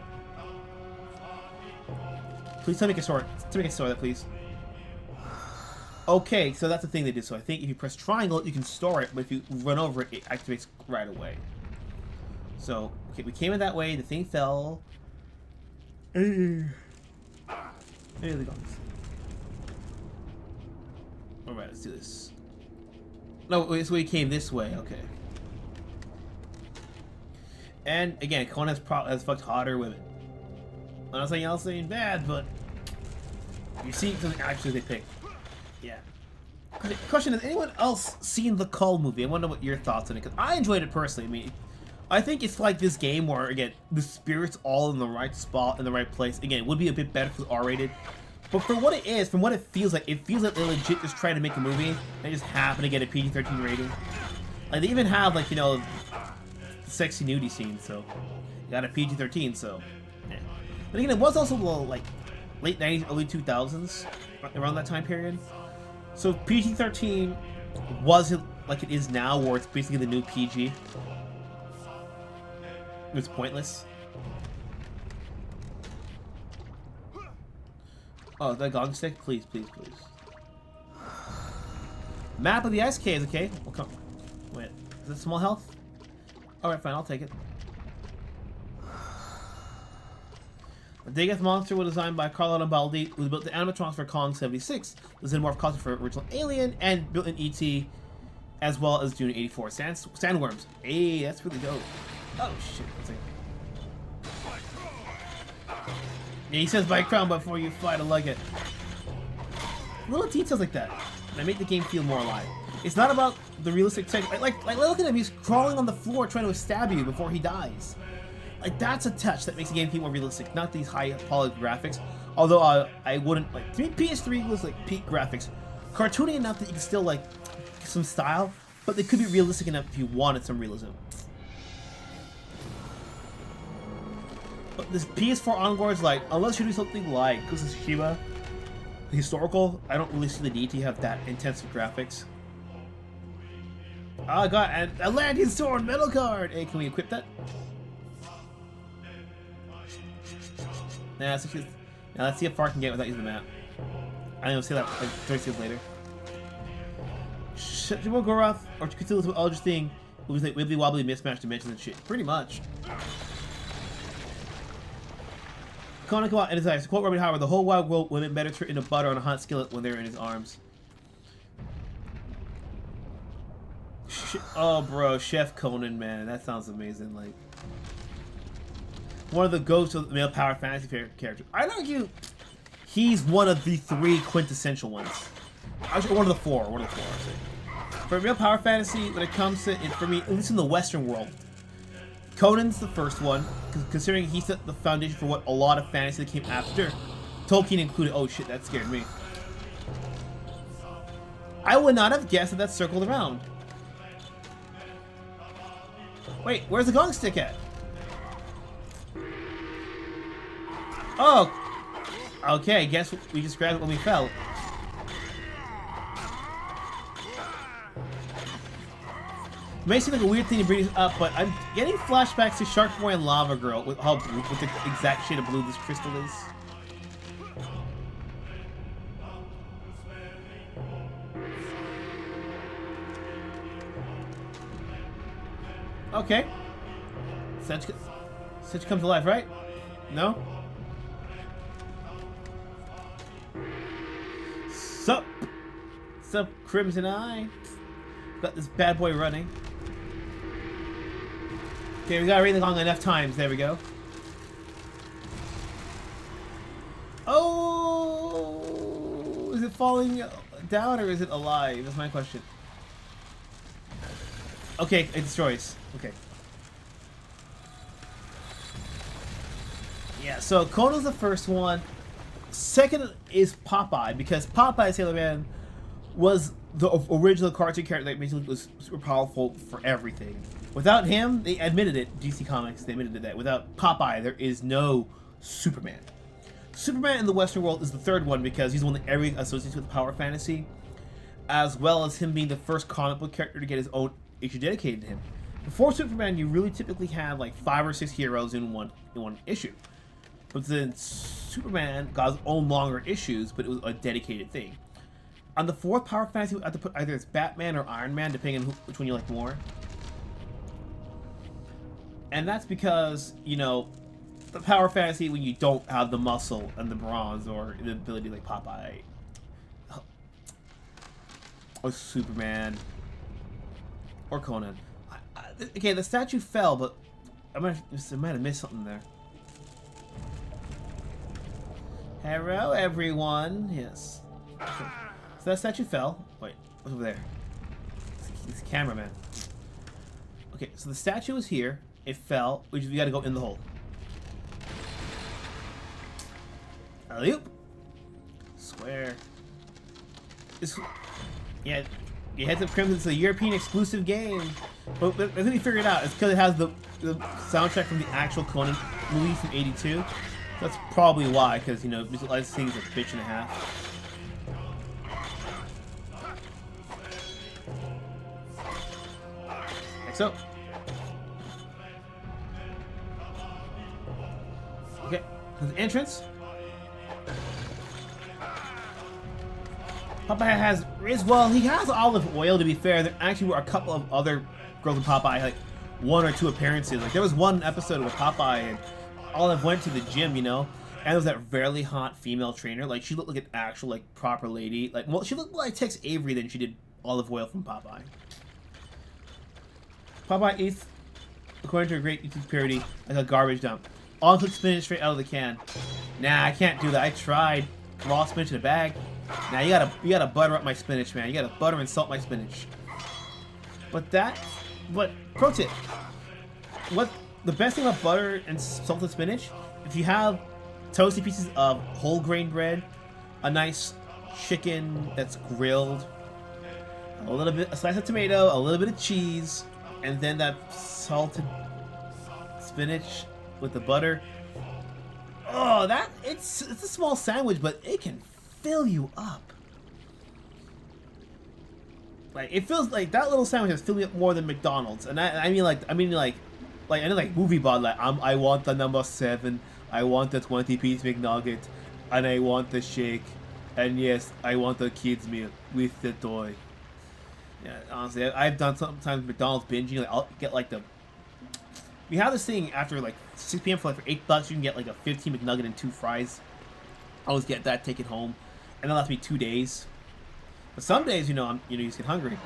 [SPEAKER 2] Please tell me a sword. Tell me a sword, please. Okay, so that's the thing they did. So I think if you press triangle, you can store it, but if you run over it, it activates right away. So, okay, we came in that way, the thing fell. There they go. Alright, let's do this. No, so we came this way, okay. And again, Conan has fucked hotter women. I'm not saying else saying bad, but you see something actually they picked. Yeah. Question, has anyone else seen the Cull movie? I wonder what your thoughts on it, because I enjoyed it personally. I mean, I think it's like this game where, again, the spirit's all in the right spot, in the right place. Again, it would be a bit better if it was R-rated. But for what it is, from what it feels like they're legit just trying to make a movie, and they just happen to get a PG-13 rating. Like, they even have, like, you know, sexy nudie scenes, so you got a PG-13, so yeah. But again, it was also, like, late 90s, early 2000s, around that time period. So PG-13 wasn't like it is now, where it's basically the new PG. It was pointless. Oh, the gong stick? Please, please, please. Map of the ice caves, okay. We'll come. Wait, is it small health? Alright, fine, I'll take it. The Dagoth monster was designed by Carlo Baldi, who built the animatronics for Kong 76, the Xenomorph costume for original Alien, and built in ET, as well as Dune 84. Sandworms. Hey, that's really dope. Oh shit, let's see. Yeah, he says by crown before you fly to like it. Little details like that make the game feel more alive. It's not about the realistic tech. Like look at him, he's crawling on the floor trying to stab you before he dies. Like, that's a touch that makes the game feel more realistic, not these high poly graphics. Although I wouldn't, like, to me PS3 was like peak graphics. Cartoony enough that you can still like some style, but they could be realistic enough if you wanted some realism. But this PS4 onwards, like, unless you do something like Ghost of Tsushima, historical, I don't really see the need to have that intensive graphics. Oh, I got an Atlantean Sword metal card! Hey, can we equip that? Nah, let's see how far I can get without using the map. I think I'll see that like 30 seconds later. Shimo Goroth, or to consider this Eldritch thing, it was like wibbly wobbly mismatched dimensions and shit. Pretty much. Conan come out and decides to quote Robert Howard, the whole wide world women better turn into butter on a hot skillet when they're in his arms. Oh bro, Chef Conan, man, that sounds amazing. Like, one of the ghosts of the male power fantasy character. I'd argue he's one of the 3 quintessential ones. Actually, one of the 4. One of the 4, actually. For real power fantasy, when it comes to it, for me, at least in the Western world, Conan's the first one, considering he set the foundation for what a lot of fantasy that came after, Tolkien included. Oh shit, that scared me. I would not have guessed that that circled around. Wait, where's the gong stick at? Oh! Okay, I guess we just grabbed it when we fell. It may seem like a weird thing to bring up, but I'm getting flashbacks to Shark Boy and Lava Girl with the exact shade of blue this crystal is. Okay. Such comes alive, right? No? Sup, Crimson Eye? Got this bad boy running. Okay, we gotta ring the gong enough times. There we go. Oh! Is it falling down or is it alive? That's my question. Okay, it destroys. Okay. Yeah, so Conan's the first one. Second is Popeye, because Popeye Sailor Man was the original cartoon character that basically was super powerful for everything. Without him, they admitted it, DC Comics, they admitted that without Popeye, there is no Superman. Superman in the Western world is the third one because he's the one that everyone associates with power fantasy, as well as him being the first comic book character to get his own issue dedicated to him. Before Superman, you really typically had like 5 or 6 heroes in one issue. But then Superman got his own longer issues, but it was a dedicated thing. On the 4th Power Fantasy, we have to put either it's Batman or Iron Man, depending on which one you like more. And that's because, you know, the Power Fantasy when you don't have the muscle and the bronze or the ability like Popeye or Superman or Conan. Okay, the statue fell, but I might have missed something there. Hello, everyone. Yes. Okay. So that statue fell. Wait, what's over there? It's the cameraman. Okay, so the statue is here. It fell. We gotta go in the hole. Alley-oop. Square. Yeah, your Heads Up Crimson. It's a European exclusive game. But I think we figured it out. It's because it has the soundtrack from the actual Conan movie from '82. That's probably why, because, you know, music licensing is a bitch and a half. Like so. Okay, so the entrance. Popeye well, he has olive oil, to be fair. There actually were a couple of other girls in Popeye, like 1 or 2 appearances. Like, there was one episode with Popeye and Olive went to the gym, you know, and there was that very hot female trainer. Like, she looked like an actual, like, proper lady. Like, well, she looked more like Tex Avery than she did Olive Oil from Popeye. Popeye eats, according to a great YouTube parody, like a garbage dump. All cooked spinach straight out of the can. Nah, I can't do that. I tried. Raw spinach in a bag. Nah, you gotta butter up my spinach, man. You gotta butter and salt my spinach. But pro tip. The best thing about butter and salted spinach, if you have toasty pieces of whole grain bread, a nice chicken that's grilled, a slice of tomato, a little bit of cheese, and then that salted spinach with the butter. Oh, it's a small sandwich, but it can fill you up. Like, it feels like that little sandwich has filled me up more than McDonald's, and I mean like I know, like, movie bot, like, I want the number 7, I want the 20-piece McNugget, and I want the shake, and yes, I want the kids meal with the toy. Yeah, honestly, I've done sometimes McDonald's binging. Like, I'll get like we have this thing after like 6 p.m. for $8. You can get like a 15 McNugget and 2 fries. I always get that, take it home, and that lasts me 2 days. But some days, you just get hungry.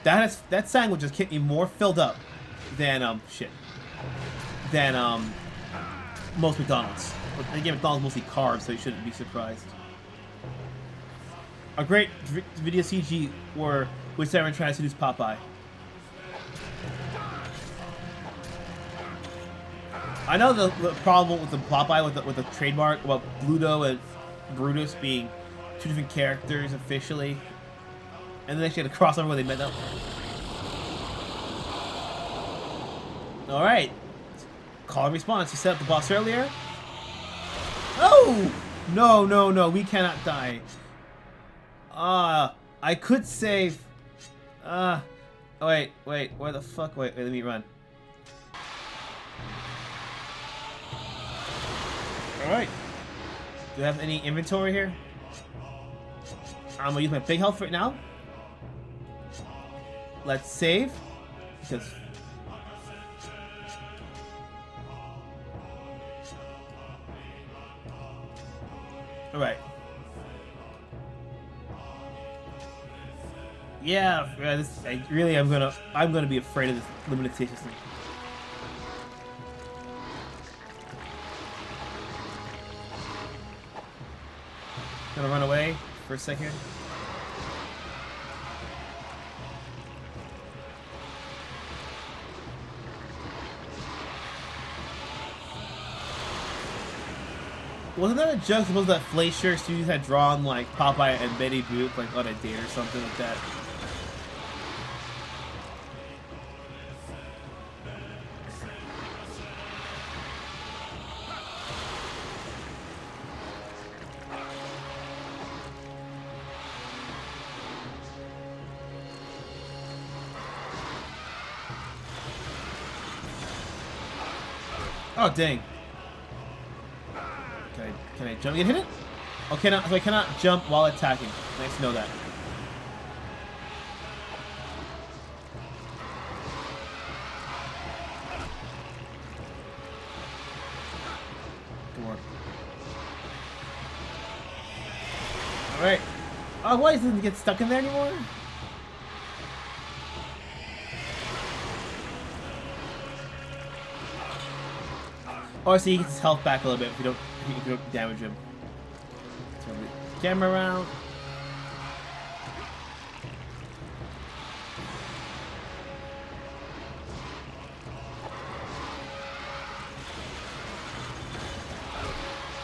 [SPEAKER 2] That sandwich just kept me more filled up than most McDonald's. But again, McDonald's mostly carbs, so you shouldn't be surprised. A great video CG where Sarah trying to seduce Popeye. I know the problem with the Popeye with the trademark about Bluto and Brutus being two different characters officially, and then they actually had a crossover where they met up. All right, call and response. You set up the boss earlier. Oh no! We cannot die. I could save. Wait. Where the fuck? Wait. Let me run. All right. Do I have any inventory here? I'm gonna use my big health right now. Let's save. Because. All right. Yeah, I'm gonna be afraid of this limitation thing. Gonna run away for a second. Wasn't that a joke? Suppose that Fleischer Studios had drawn like Popeye and Betty Boop like on a date or something like that. Oh dang. Can I jump and hit it? Oh, so I cannot jump while attacking. Nice to know that. Come on. Alright. Oh, why doesn't it get stuck in there anymore? Oh, so he gets his health back a little bit if you don't damage him. Turn the camera around.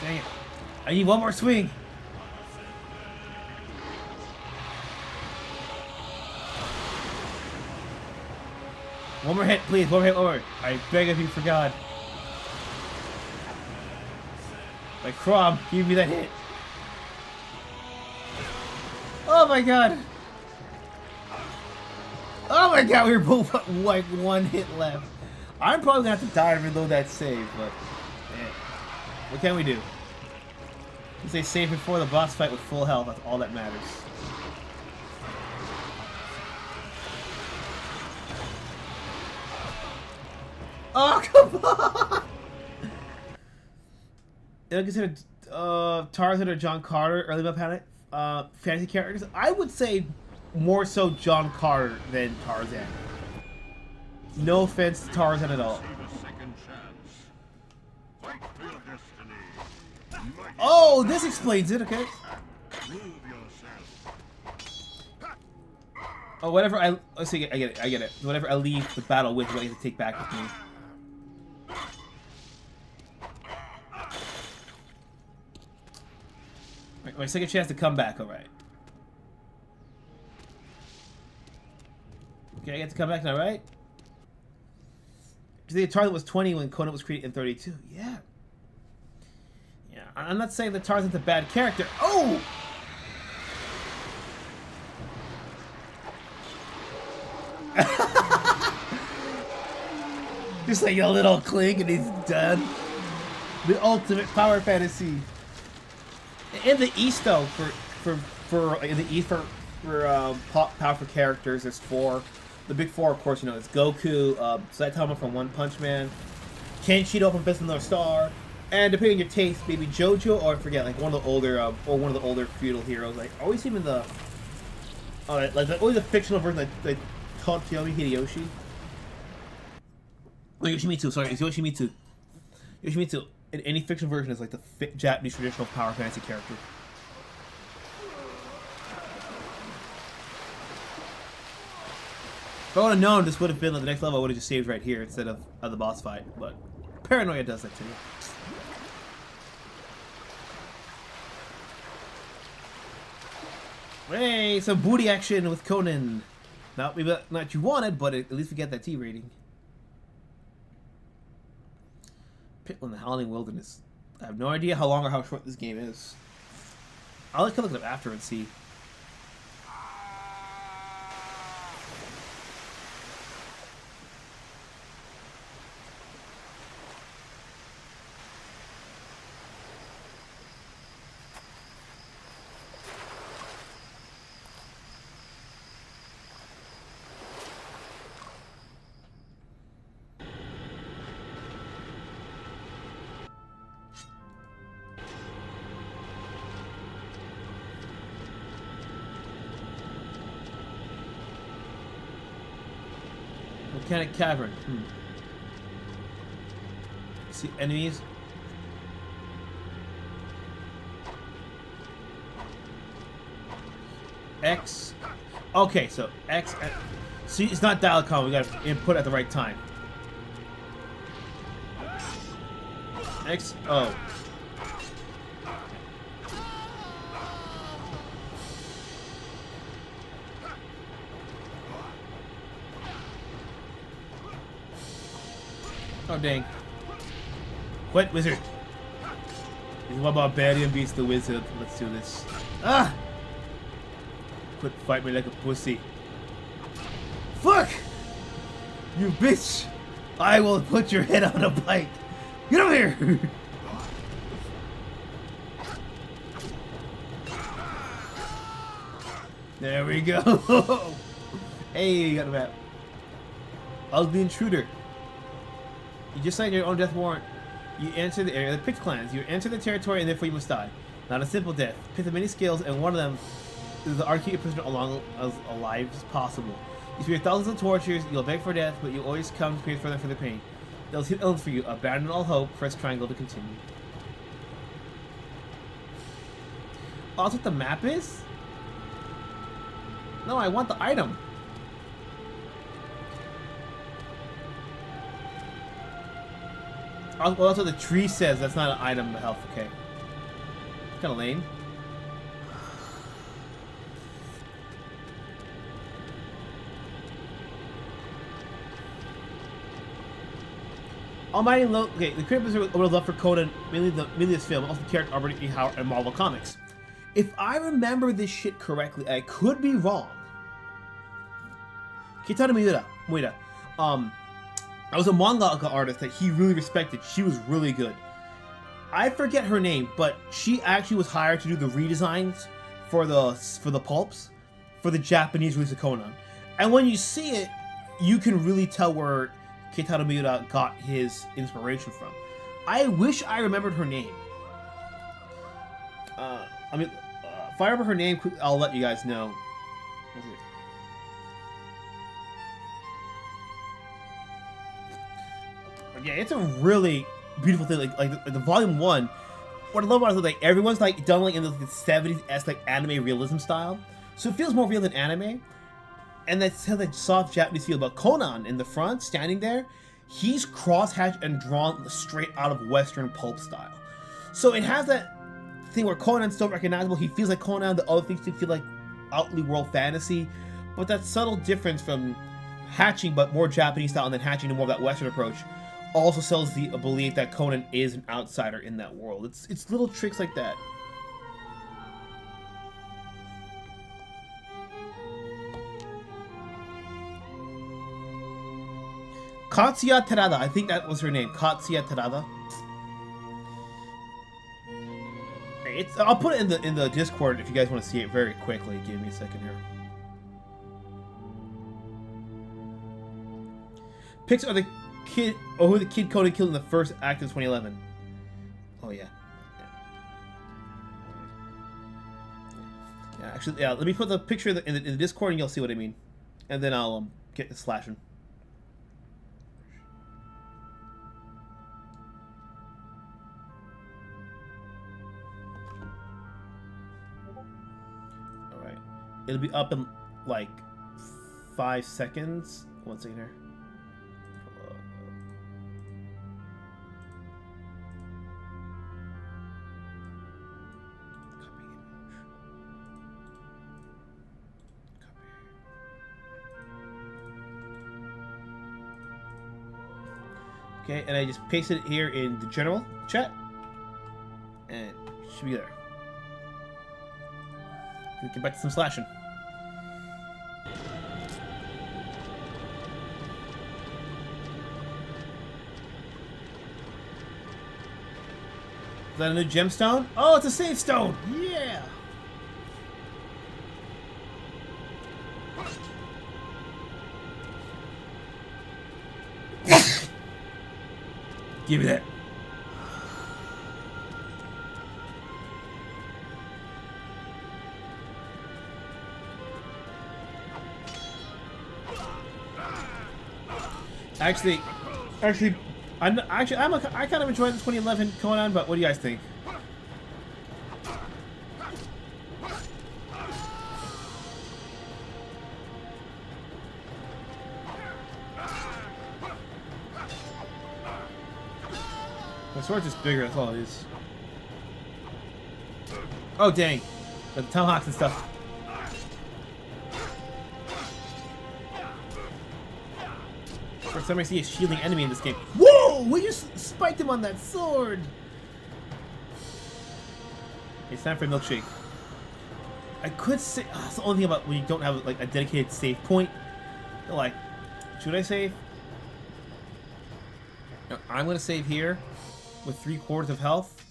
[SPEAKER 2] Dang it. I need one more swing. One more hit, please. One more hit, over. I beg of you for God. Like, Crom, give me that hit. Oh my God. Oh my God, we were both like one hit left. I'm probably gonna have to die to reload that save, but man, what can we do? You say save before the boss fight with full health. That's all that matters. Oh, come on! Is considered Tarzan or John Carter early map fantasy characters? I would say more so John Carter than Tarzan. No offense to Tarzan at all. Oh, this explains it. Okay. Oh, whatever I get it. Whatever I leave the battle with, I get to take back with me. My second chance to come back, alright. Okay, I get to come back now, right? The Tarzan was 20 when Conan was created in 32. Yeah. Yeah, I'm not saying that Tarzan's a bad character. Oh! Just like a little clink and he's done. The ultimate power fantasy. In the East, though, in the East for powerful characters, there's four. The big four, of course, you know, it's Goku, Saitama from One Punch Man, Kenshiro from Fist of the North Star, and depending on your taste, maybe JoJo or I forget, like one of the older feudal heroes. Like always even the, always the fictional version that taught Toyomi Hideyoshi. Oh, Yoshimitsu, sorry, it's Yoshimitsu. Yoshimitsu. in any fictional version is like the Japanese traditional power fantasy character. If I would have known this would have been like the next level, I would have just saved right here instead of the boss fight. But paranoia does that to me. Hey, some booty action with Conan. Not what you wanted, but at least we get that T rating. Pitbull in the Howling Wilderness. I have no idea how long or how short this game is. I'll look it up after and see. Volcanic cavern. See enemies. X. Okay, so X. See, it's not dial com. We got to input at the right time. X. O. Oh dang. What wizard? This is what barbarian beats the wizard. Let's do this. Ah! Quit fighting me like a pussy. Fuck! You bitch! I will put your head on a bike. Get over here! There we go. Hey, you got the map. Ugly intruder. You just signed your own death warrant. You enter the area of the Pict clans. You enter the territory and therefore you must die. Not a simple death. Pict have many skills and one of them is to keep your prisoner along as alive as possible. You fear thousands of tortures, you'll beg for death, but you always come to pay further for the pain. They'll hit ill for you. Abandon all hope. Press triangle to continue. Oh, that's what the map is? No, I want the item. Well, that's what the tree says. That's not an item of health. Okay. Kind of lame. Almighty Low. Okay, the critics would have loved for Conan, mainly this film, also the character Robert E. Howard and Marvel Comics. If I remember this shit correctly, I could be wrong. Kitana Miura. I was a manga artist that he really respected. She was really good. I forget her name, but she actually was hired to do the redesigns for the pulps for the Japanese release of Conan. And when you see it, you can really tell where Keitaro Miura got his inspiration from. I wish I remembered her name. If I remember her name, I'll let you guys know. Yeah, it's a really beautiful thing. Like the volume 1. What I love about it is like everyone's like done like in the 70s like anime realism style, so it feels more real than anime. And that's how that soft Japanese feel about Conan in the front, standing there. He's cross-hatched and drawn straight out of Western pulp style. So it has that thing where Conan's still recognizable. He feels like Conan. The other things feel like outly world fantasy, but that subtle difference from hatching, but more Japanese style, and then hatching to more of that Western approach, also sells the belief that Conan is an outsider in that world. It's little tricks like that. Katsuya Terada, I think that was her name. Katsuya Terada. I'll put it in the Discord if you guys want to see it very quickly. Give me a second here. Pics are the kid, or who the kid Conan killed in the first act of 2011. Oh yeah. Yeah, actually, yeah. Let me put the picture in the Discord, and you'll see what I mean. And then I'll get the slashing. It'll be up in like 5 seconds. 1 second here. Okay, and I just pasted it here in the general chat, and it should be there. We can get back to some slashing. Is that a new gemstone? Oh, it's a safe stone! Yeah! Give me that. Actually, I kind of enjoyed the 2011 Conan, but what do you guys think? My sword's just bigger, that's all it is. Oh dang! The tomahawks and stuff. First time I see a shielding enemy in this game. Whoa! We just spiked him on that sword! It's time for a milkshake. I could say... that's the only thing about when you don't have like a dedicated save point. Like, should I save? No, I'm gonna save here with 3/4 of health,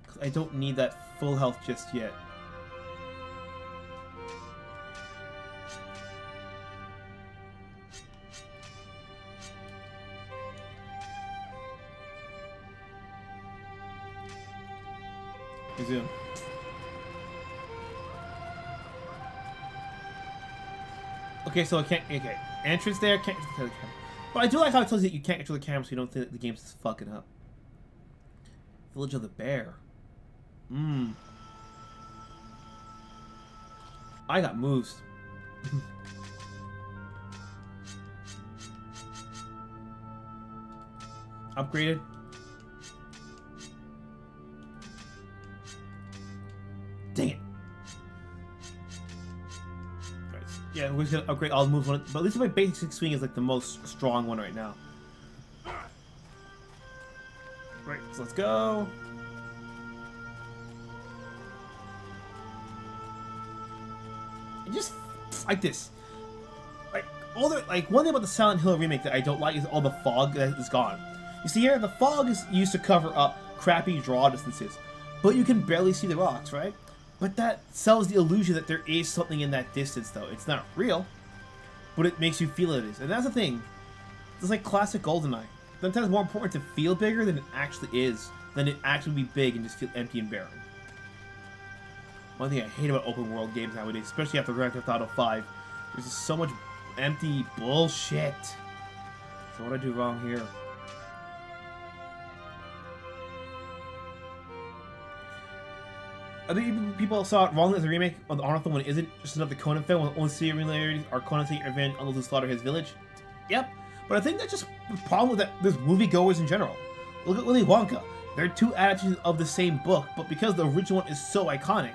[SPEAKER 2] because I don't need that full health just yet. Resume. Okay, so I can't... okay, entrance there, can't control the camera. But I do like how it tells you that you can't control the camera so you don't think that the game's just fucking up. Village of the Bear. I got moves. Upgraded. Dang it. Right. Yeah, we're just gonna upgrade all the moves, but at least my basic swing is like the most strong one right now. Right, so let's go. And just like this. Like all the one thing about the Silent Hill remake that I don't like is all the fog that is gone. You see here, the fog is used to cover up crappy draw distances, but you can barely see the rocks, right? But that sells the illusion that there is something in that distance, though. It's not real, but it makes you feel it is. And that's the thing. It's like classic GoldenEye. Sometimes it's more important to feel bigger than it actually is, than it actually be big and just feel empty and barren. One thing I hate about open world games nowadays, especially after Grand Theft Auto 5, there's just so much empty bullshit. So what did I do wrong here? I think people saw it wrongly as a remake of the Arnold film when it isn't just another Conan film when the only similarities are Conan taking revenge on those who slaughter his village. Yep, but I think that's just the problem with that. There's moviegoers in general. Look at Willy Wonka. They're two adaptations of the same book, but because the original one is so iconic,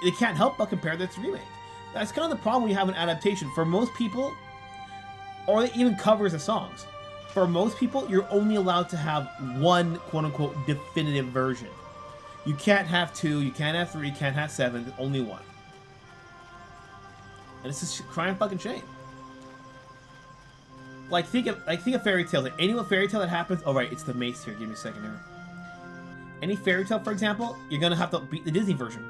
[SPEAKER 2] they can't help but compare that to the remake. That's kind of the problem when you have an adaptation. For most people, or even covers of songs, for most people, you're only allowed to have one quote-unquote definitive version. You can't have 2, you can't have 3, you can't have 7, only one. And it's just a crying fucking shame. Like think of fairy tales. Like any fairy tale that happens, oh right, it's the mace here. Give me a second here. Any fairy tale, for example, you're gonna have to beat the Disney version.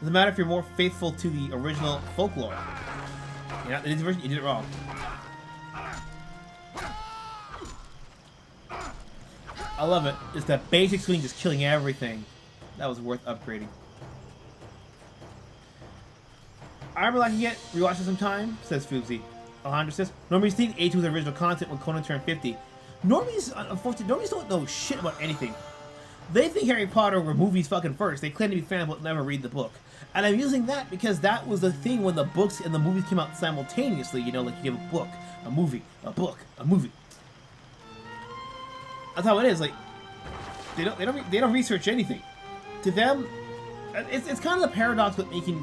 [SPEAKER 2] Doesn't matter if you're more faithful to the original folklore. Yeah, the Disney version, you did it wrong. I love it. It's that basic swing just killing everything. That was worth upgrading. I remember liking it. Rewatch it sometime, says Foobsy. Alejandro says, Normies think age was original content when Conan turned 50. Normies, unfortunately, Normies don't know shit about anything. They think Harry Potter were movies fucking first. They claim to be fans but never read the book. And I'm using that because that was the thing when the books and the movies came out simultaneously. You know, like you give a book, a movie, a book, a movie. That's how it is. Like they don't research anything. To them, it's kind of the paradox with making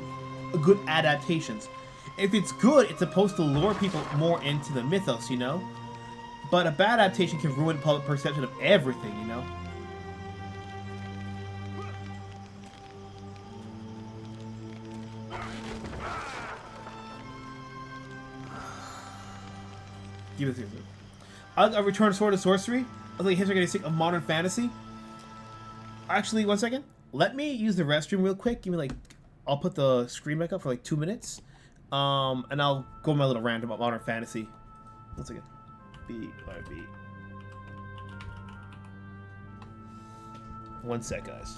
[SPEAKER 2] good adaptations. If it's good, it's supposed to lure people more into the mythos, you know? But a bad adaptation can ruin public perception of everything, you know? Give it to me. I'll return Sword and Sorcery. I think history getting sick of modern fantasy. Actually, 1 second. Let me use the restroom real quick. Give me like, I'll put the screen back up for like 2 minutes. And I'll go on my little rant about modern fantasy. 1 second. BRB. 1 sec, guys.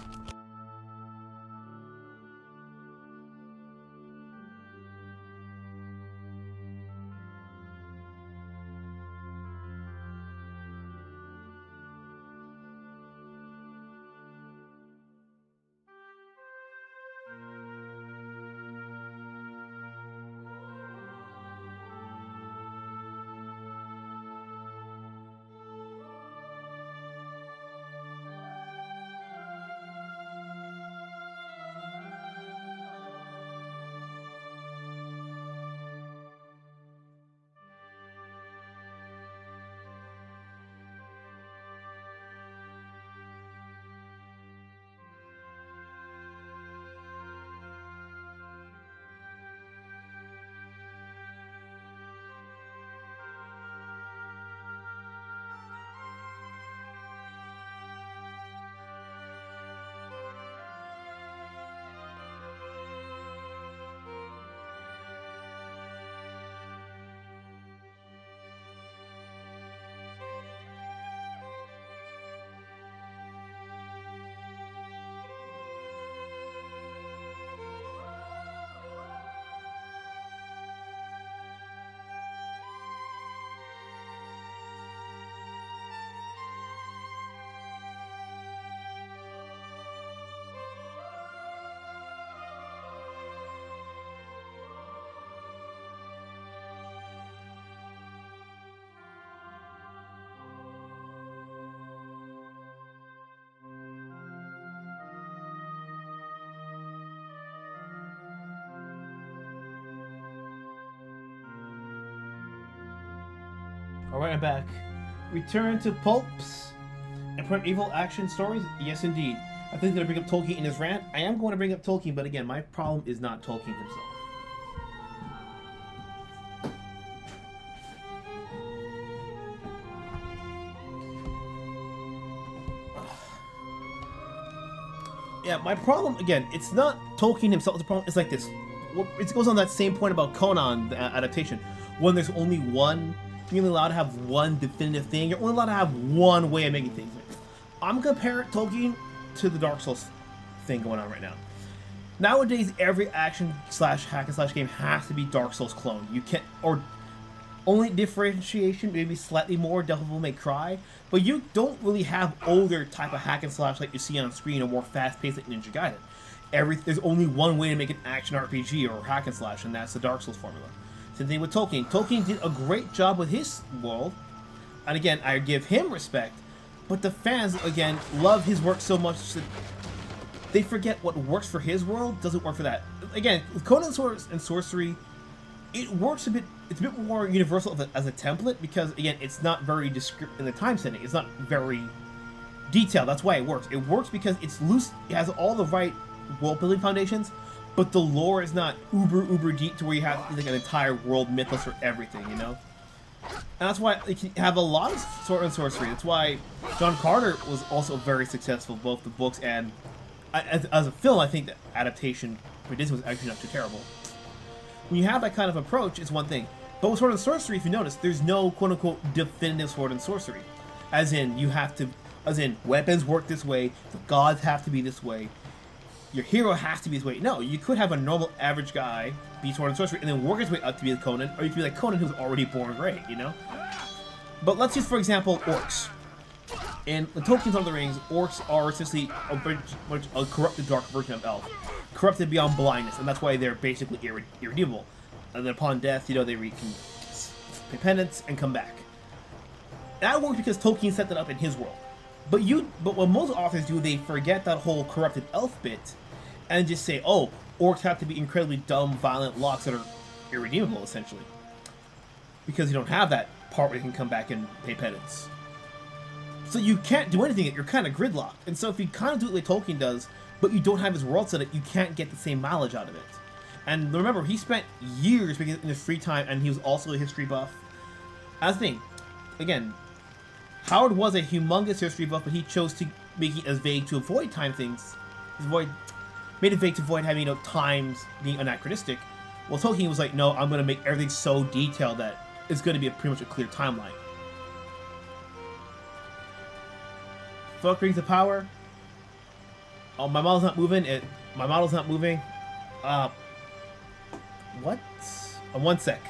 [SPEAKER 2] Alright, I'm back. Return to pulps and put evil action stories? Yes, indeed. I think that I bring up Tolkien in his rant. I am going to bring up Tolkien, but again, my problem is not Tolkien himself. Yeah, my problem, again, it's not Tolkien himself. The problem is like this. It goes on that same point about Conan, the adaptation. When there's only one, you're only allowed to have one definitive thing. You're only allowed to have one way of making things. I'm comparing Tolkien to the Dark Souls thing going on right now. Nowadays, every action slash hack and slash game has to be Dark Souls clone. You can't, or only differentiation, maybe slightly more Devil May Cry, but you don't really have older type of hack and slash like you see on screen or more fast-paced like Ninja Gaiden. There's only one way to make an action RPG or hack and slash, and that's the Dark Souls formula. Same thing with Tolkien. Tolkien did a great job with his world, and again, I give him respect, but the fans, again, love his work so much that they forget what works for his world doesn't work for that. Again, with Conan Sword and Sorcery, it works a bit, it's a bit more universal as a template, because, again, it's not very descriptive in the time setting. It's not very detailed. That's why it works. It works because it's loose, it has all the right world-building foundations, but the lore is not uber deep to where you have like an entire world mythos for everything, you know? And that's why you can have a lot of Sword and Sorcery. That's why John Carter was also very successful, both the books and as a film. I think the adaptation for Disney was actually not too terrible. When you have that kind of approach, it's one thing. But with Sword and Sorcery, if you notice, there's no quote-unquote definitive Sword and Sorcery. As in, you have to, as in, weapons work this way, the gods have to be this way, your hero has to be this way. No, you could have a normal average guy be Sword and Sorcery and then work his way up to be Conan, or you could be like Conan who's already born great, you know? But let's use, for example, orcs. In the Tolkien's Lord of the Rings, orcs are essentially a corrupted dark version of elf, corrupted beyond blindness, and that's why they're basically irredeemable. And then upon death, you know, they can pay penance and come back. That works because Tolkien set that up in his world. But what most authors do, they forget that whole corrupted elf bit, and just say, oh, orcs have to be incredibly dumb, violent locks that are irredeemable, essentially. Because you don't have that part where you can come back and pay penance. So you can't do anything, you're kind of gridlocked. And so if you kind of do it like Tolkien does, but you don't have his world set up, you can't get the same mileage out of it. And remember, he spent years in his free time, and he was also a history buff. That's the thing. Again, Howard was a humongous history buff, but he chose to make it as vague to avoid time things. Made it vague to avoid having, you know, times being anachronistic. Well, Tolkien was like, no, I'm going to make everything so detailed that it's going to be pretty much a clear timeline. Fuck rings of power. Oh, my model's not moving. My model's not moving. What? 1 sec.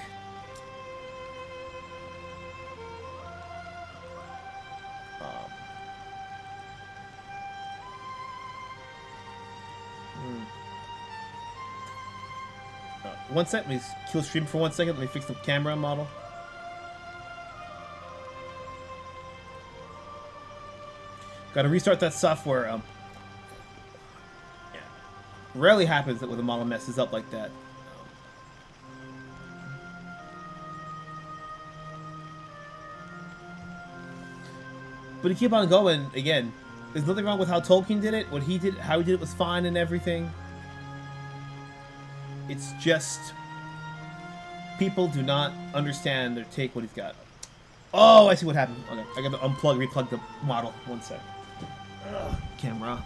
[SPEAKER 2] One sec. Let me kill stream for 1 second. Let me fix the camera model. Gotta restart that software. Yeah. Rarely happens that when the model messes up like that. But to keep on going, again, there's nothing wrong with how Tolkien did it. What he did, how he did it was fine and everything. It's just people do not understand or take what he's got. Oh, I see what happened. Okay, I gotta unplug, replug the model. 1 sec. Camera.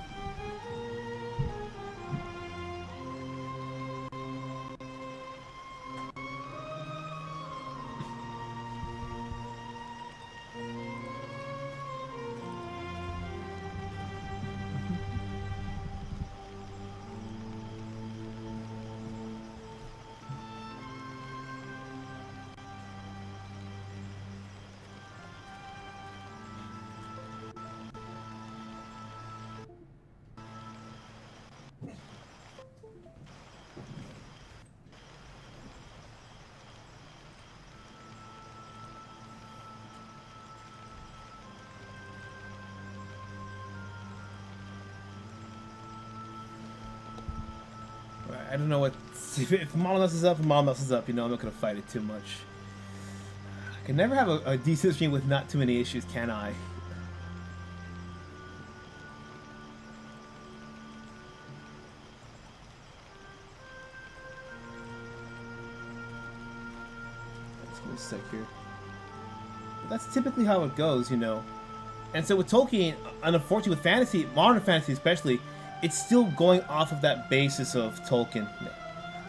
[SPEAKER 2] I don't know what... If the model messes up, the model messes up. You know, I'm not going to fight it too much. I can never have a decent stream with not too many issues, can I? Let's go a sec here. But that's typically how it goes, you know. And so with Tolkien, and unfortunately with fantasy, modern fantasy especially, it's still going off of that basis of Tolkien.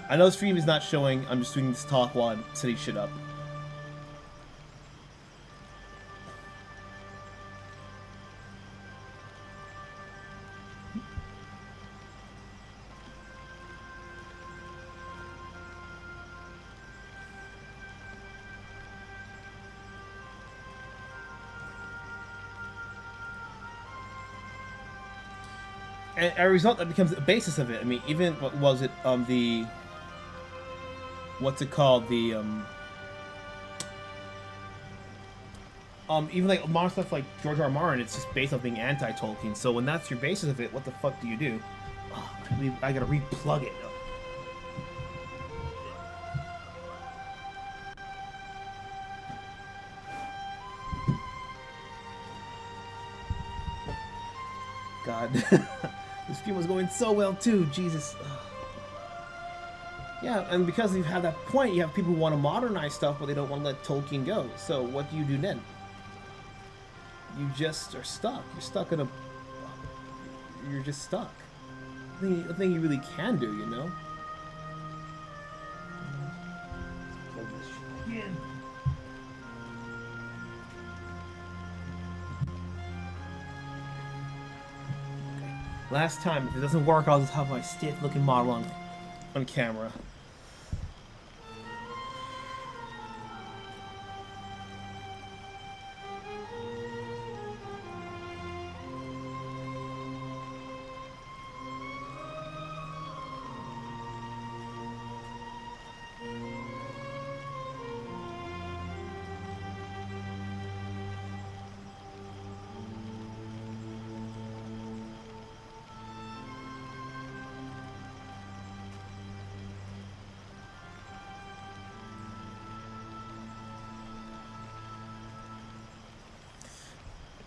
[SPEAKER 2] I know the stream is not showing, I'm just doing this talk while I'm setting shit up. And as a result, that becomes the basis of it. I mean, even, what was it, the... What's it called? The, even like modern stuff like George R. Martin, it's just based on being anti-Tolkien. So when that's your basis of it, what the fuck do you do? Oh, I gotta replug it. God. This stream was going so well too, Jesus. Yeah, and because you have that point, you have people who want to modernize stuff, but they don't want to let Tolkien go. So what do you do then? You just are stuck. You're stuck in a... You're just stuck. Nothing you really can do, you know? Plug this shit in. Okay. Last time, if it doesn't work, I'll just have my stiff-looking model on camera.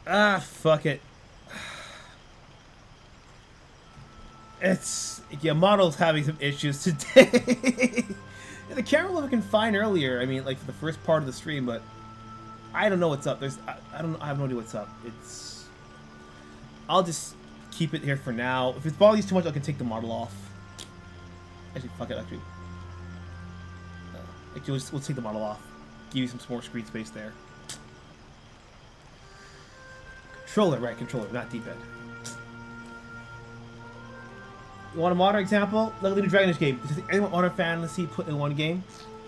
[SPEAKER 2] Ah, fuck it. It's... Yeah, model's having some issues today. The camera was looking fine earlier. I mean, like, for the first part of the stream, but... I don't know what's up. I have no idea what's up. It's... I'll just keep it here for now. If it's bothering you too much, I can take the model off. Actually, fuck it, actually. We'll take the model off. Give you some more screen space there. Controller, right, controller, not D-pad. You want a modern example? Look at the new Dragon Age game. Does anyone Modern Fantasy put in one game?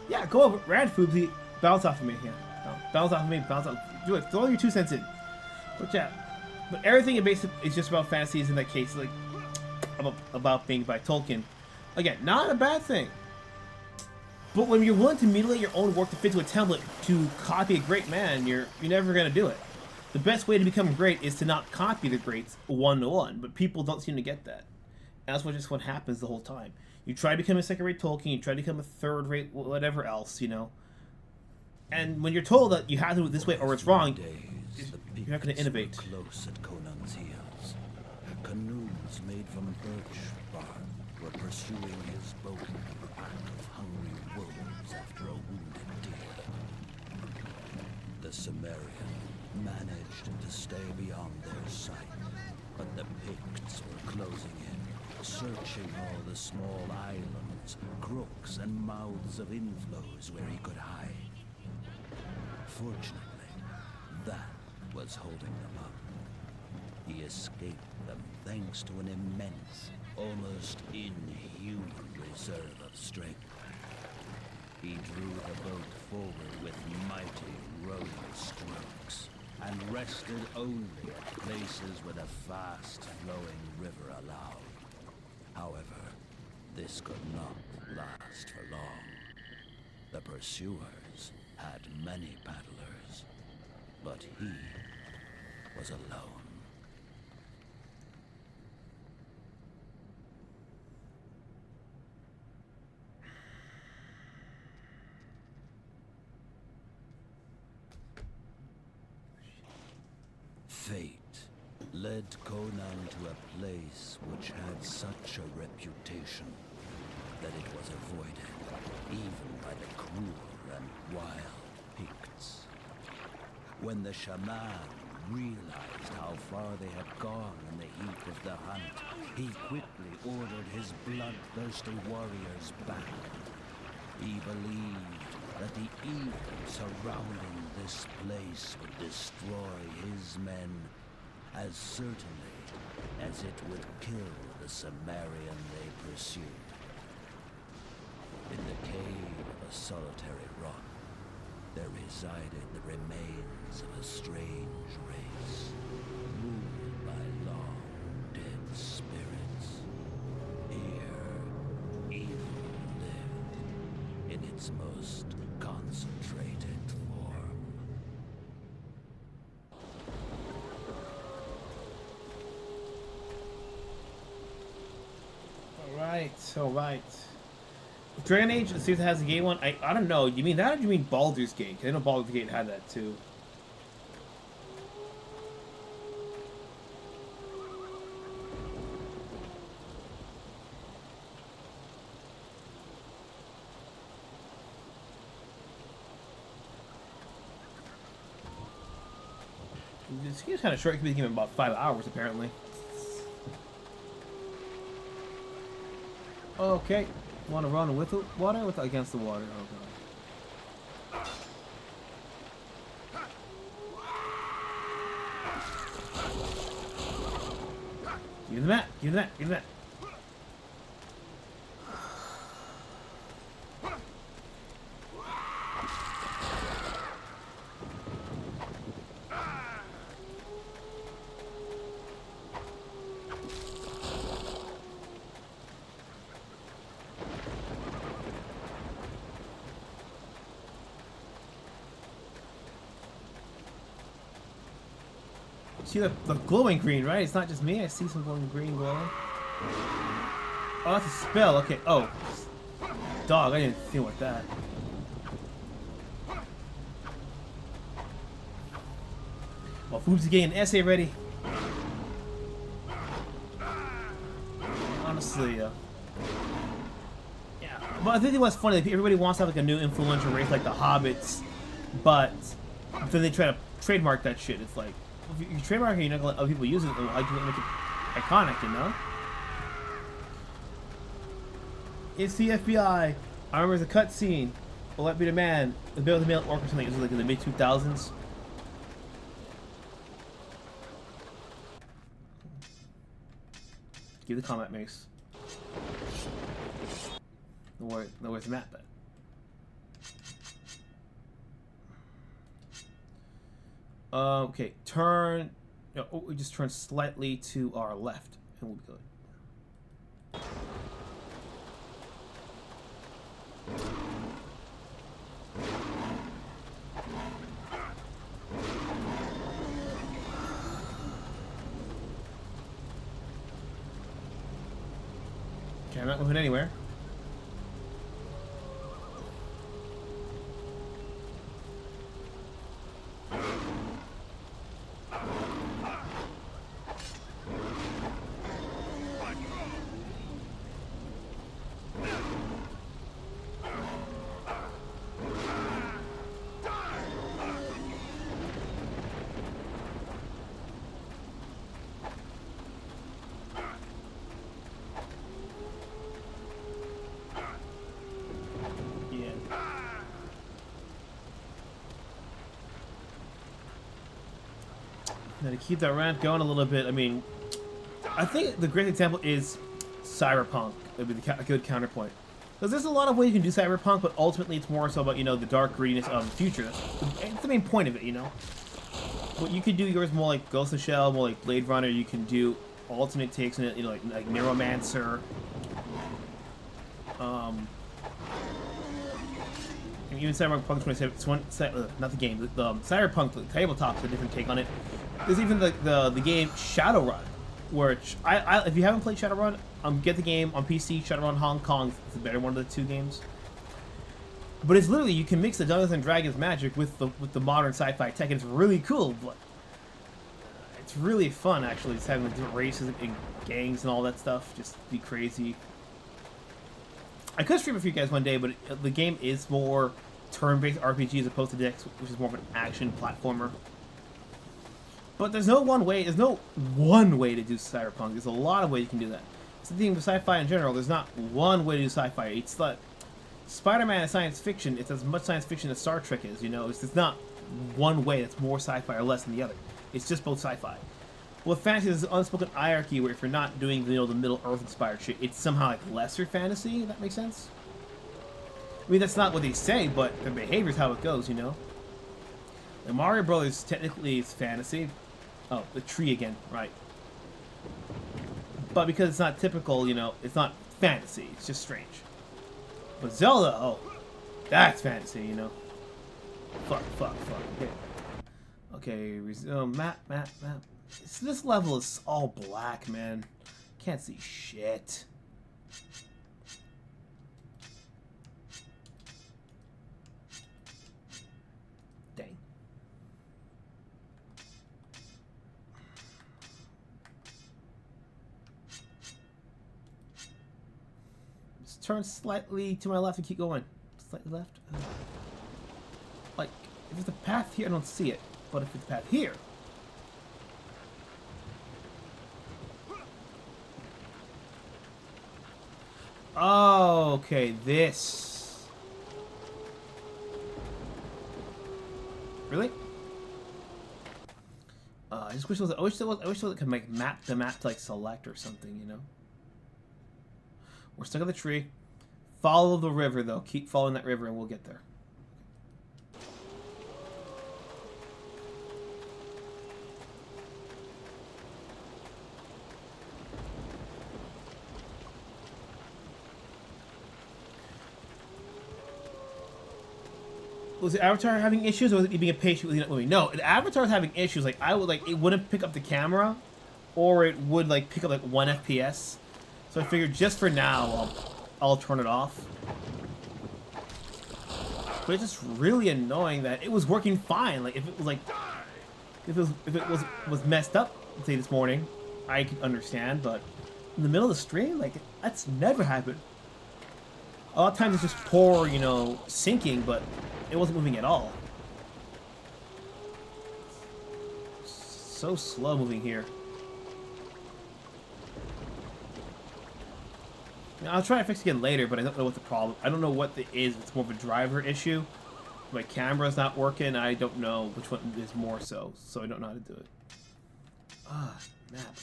[SPEAKER 2] Yeah, go over. Radfoobs, bounce off of me. Yeah, no, bounce off of me, bounce off. Do it. Throw your 2 cents in. But yeah, but everything in basic is just about fantasies in that case, like about things by Tolkien. Again, not a bad thing. But when you're willing to mutilate your own work to fit to a template to copy a great man, you're never gonna do it. The best way to become great is to not copy the greats one-to-one, but people don't seem to get that. And that's what happens the whole time. You try to become a second-rate Tolkien, you try to become a third-rate whatever else, you know. And when you're told that you have to do it this way or it's wrong, you're not going to innovate.
[SPEAKER 3] Close at Conan's heels. Canoes made from birch bark were pursuing his boat like a pack of hungry wolves after a wounded deer. The Cimmerian managed to stay beyond their sight, but the Picts were closing in, searching all the small islands, crooks and mouths of inflows where he could hide. Fortunately, that was holding them up. He escaped them thanks to an immense, almost inhuman reserve of strength. He drew the boat forward with mighty rowing strokes and rested only at places where the fast-flowing river allowed. However, this could not last for long. The pursuers had many paddlers, but he was alone. Fate led Conan to a place which had such a reputation that it was avoided even by the cruel and wild Picts. When the shaman realized how far they had gone in the heat of the hunt, he quickly ordered his bloodthirsty warriors back. He believed that the evil surrounding this place would destroy his men as certainly as it would kill the Cimmerian they pursued. In the cave of a solitary rock, there resided the remains of a strange race, ruled by long-dead spirits. Here, evil lived in its most concentrated form.
[SPEAKER 2] All right. Dragon Age, let's see if it has a gay one. I don't know. You mean that or do you mean Baldur's Gate? 'Cause I know Baldur's Gate had that too. This game's kind of short. It could be given about 5 hours apparently. Okay. Want to run with the water or against the water? Oh god. Give me the map. Give me that. Give me that. See the glowing green, right? It's not just me. I see some glowing green glowing. Oh, that's a spell. Okay. Oh, dog. I didn't think about that. Well, Foob's getting an essay ready. Honestly, yeah. But I think what's funny, like, everybody wants to have like a new influential race like the Hobbits, but then they try to trademark that shit. It's like, if you trademark it, you're not gonna let other people use it, then why do you make it iconic, you know? It's the FBI. I remember the cutscene. Will that be the man? The male orc or something. It was like in the mid 2000s. Give the combat mace. Where's the map at? Okay, turn. No, we just turn slightly to our left, and we'll be good. Okay, I'm not moving anywhere. Now to keep that rant going a little bit, I mean, I think the great example is Cyberpunk. It would be a good counterpoint. Because there's a lot of ways you can do Cyberpunk, but ultimately it's more so about, you know, the dark greediness of the future. It's the main point of it, you know? But you could do yours more like Ghost in the Shell, more like Blade Runner. You can do alternate takes in it, you know, like Neuromancer. And even Cyberpunk 2077, not the game, the Cyberpunk, the tabletop's a different take on it. There's even the game Shadowrun, which if you haven't played Shadowrun, get the game on PC. Shadowrun Hong Kong is the better one of the two games. But it's literally, you can mix the Dungeons and Dragons magic with the modern sci-fi tech, and it's really cool. But it's really fun actually, just having the different races and gangs and all that stuff, just be crazy. I could stream it for you guys one day, but the game is more turn-based RPG as opposed to Dex, which is more of an action platformer. But there's no one way to do Cyberpunk. There's a lot of ways you can do that. It's the thing with sci-fi in general. There's not one way to do sci-fi. It's like Spider-Man is science fiction. It's as much science fiction as Star Trek is. You know, it's not one way that's more sci-fi or less than the other. It's just both sci-fi. Well, fantasy is an unspoken hierarchy where if you're not doing, you know, the Middle Earth inspired shit, it's somehow like lesser fantasy. If that makes sense. I mean, that's not what they say, but their behavior is how it goes. You know. The Mario Brothers technically is fantasy. Oh, the tree again, right. But because it's not typical, you know, it's not fantasy, it's just strange. But Zelda, oh, that's fantasy, you know. Fuck. Okay, resume, map. This level is all black, man. Can't see shit. Dang. Turn slightly to my left and keep going. Slightly left. Like, if there's a path here, I don't see it. But if it's a path here... Oh, okay, this. Really? I just wish it was. I wish there could like map the map to like select or something, you know. We're stuck on the tree. Follow the river, though. Keep following that river, and we'll get there. Was the Avatar having issues, or was it being impatient with me? No, the Avatar's having issues. Like, it wouldn't pick up the camera, or it would, like, pick up, like, 1 FPS. So I figured just for now, I'll turn it off. But it's just really annoying that it was working fine. Like, if it was, like, If it was messed up, say this morning, I could understand, but in the middle of the stream, like, that's never happened. A lot of times it's just poor, you know, syncing, but it wasn't moving at all. So slow moving here. Now, I'll try to fix it again later, but I don't know what the problem. I don't know what it is. It's more of a driver issue. My camera's not working. I don't know which one is more so I don't know how to do it. Ah, map.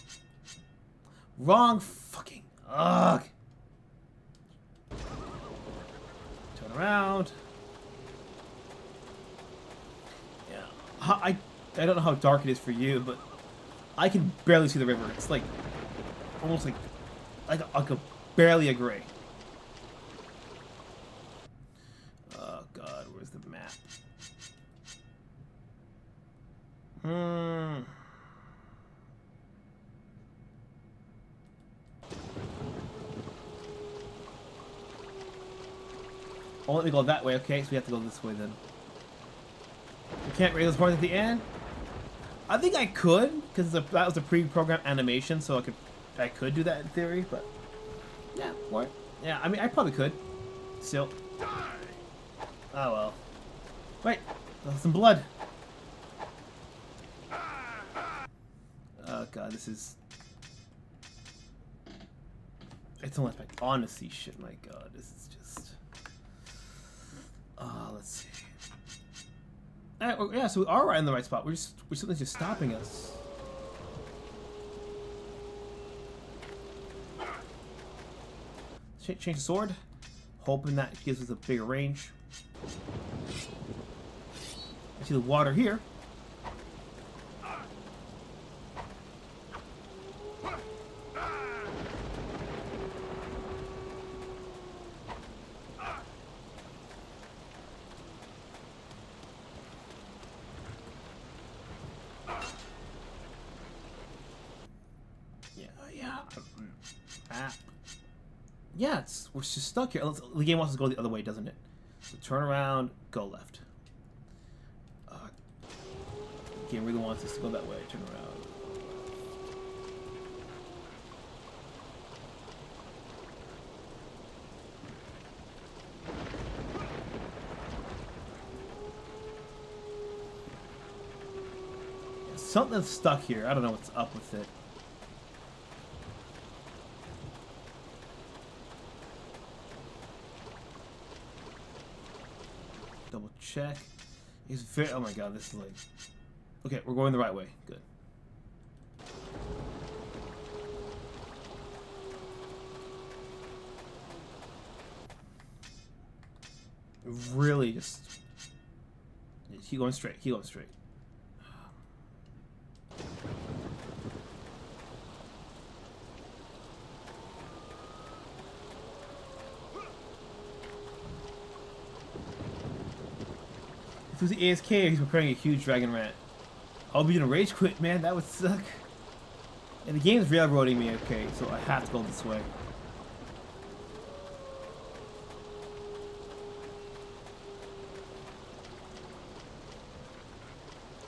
[SPEAKER 2] Wrong fucking. Ugh. Turn around. Yeah. I don't know how dark it is for you, but I can barely see the river. It's like almost like a barely a gray. Oh God, where's the map? Oh, let me go that way. Okay, so we have to go this way then. We can't raise those points at the end. I think I could, because that was a pre-programmed animation, so I could do that in theory. But yeah, what? Yeah, I mean, I probably could. Still. Oh well. Wait, some blood. Oh God, this is. It's almost like honesty shit. My God, this is just. Let's see. Yeah, so we are right in the right spot. Something's just stopping us. Change the sword, hoping that gives us a bigger range. I see the water here. Yeah, we're just stuck here. The game wants us to go the other way, doesn't it? So turn around, go left. The game really wants us to go that way. Turn around. Yeah, something's stuck here. I don't know what's up with it. Double check. He's very. Oh my God, this is like. Okay, we're going the right way. Good. Really, just. Keep going straight. Keep going straight. If it was the ASK, he's preparing a huge dragon rant. I'll be doing a rage quit, man. That would suck. And the game's railroading me, okay, so I have to go this way.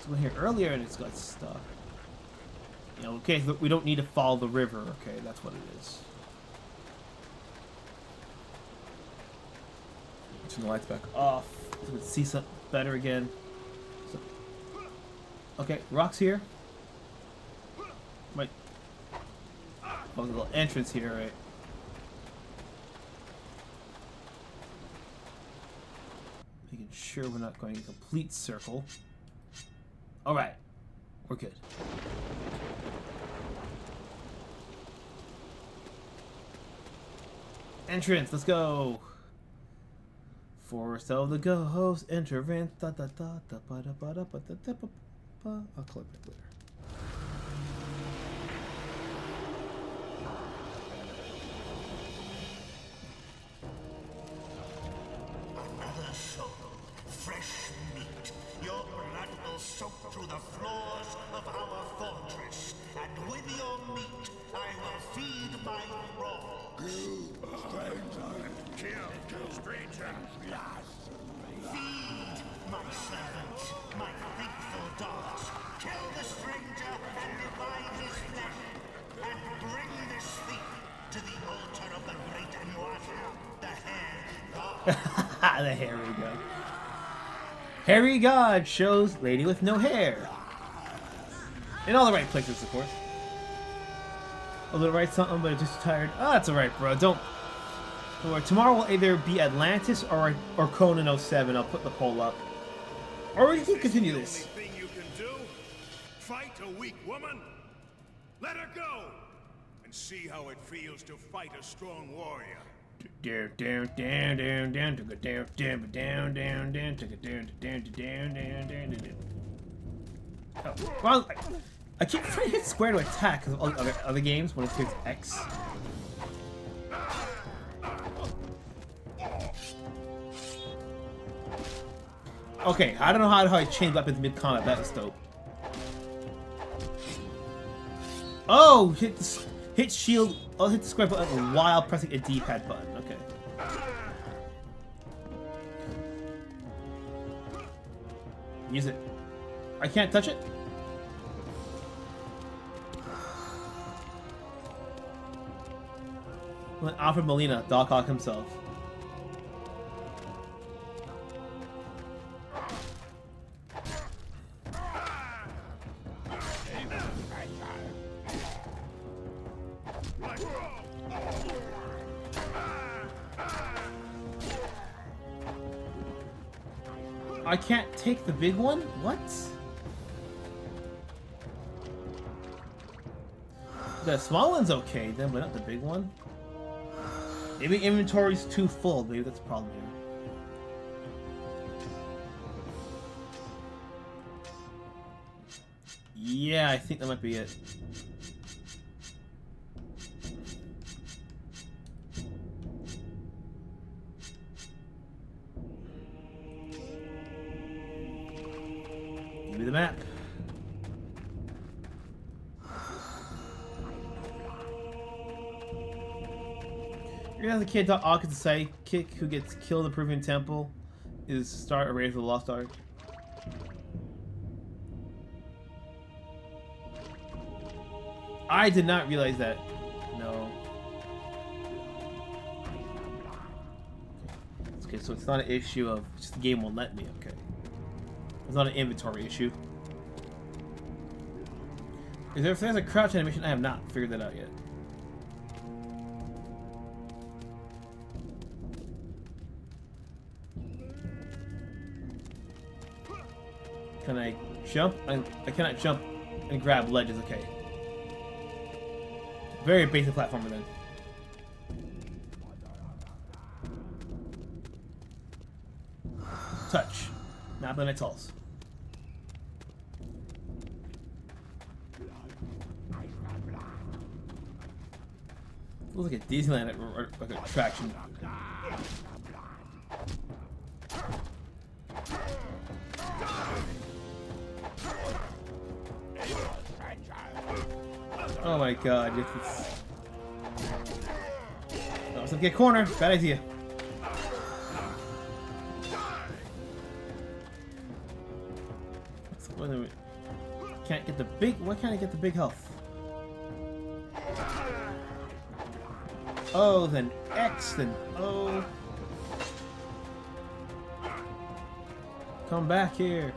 [SPEAKER 2] So we went here earlier and it's got stuck. You know, okay, so we don't need to follow the river, okay, that's what it is. Turn the lights back off so we can see something better again. So, okay, rocks here. Might. Oh, there's a little entrance here, right? Making sure we're not going a complete circle. Alright, we're good. Entrance, let's go. Forest of the Ghost, intervent, I'll clip it later.
[SPEAKER 4] Another soul, fresh meat. Your blood will soak through the floors of our fortress, and with your meat, I will feed my thralls. Kill, stranger. Feed my servants, my faithful dogs. Kill
[SPEAKER 2] The hairy god. Hairy god shows lady with no hair. In all the right places, of course. A little write something, but I'm just tired. Oh, that's alright, bro. Don't worry. Tomorrow will either be Atlantis or Conan 07. I'll put the poll up. Or we can continue this.
[SPEAKER 4] The only thing you can do? Fight a weak woman? Let her go! And see how it feels to fight a strong warrior.
[SPEAKER 2] Oh, well, I keep trying to hit square to attack because of other games when it hits X. Okay, I don't know how I change weapons mid-combat. That is dope. Oh, hit shield. I'll hit the square button while pressing a D-pad button. Okay. Use it. I can't touch it. Well, Alfred Molina, Doc Ock himself. I can't take the big one? What? The small one's okay then, but not the big one. Maybe inventory's too full. Maybe that's a problem here. Yeah, I think that might be it. Give me the map. You're gonna have the kid Doc Ock is the sidekick who gets killed in the Peruvian temple. Is start a raid for the Lost Ark. I did not realize that. No. Okay, so it's not an issue of just the game won't let me. Okay. It's not an inventory issue. If there's a crouch animation, I have not figured that out yet. Can I jump? I cannot jump and grab ledges. Okay. Very basic platformer then. Touch. Map the Nightals. Looks like a Disneyland like an attraction. Oh my god, it's... Oh, so get corner. Bad idea. Can't get the big... Why can't I get the big health? Oh, then X, then O. Come back here.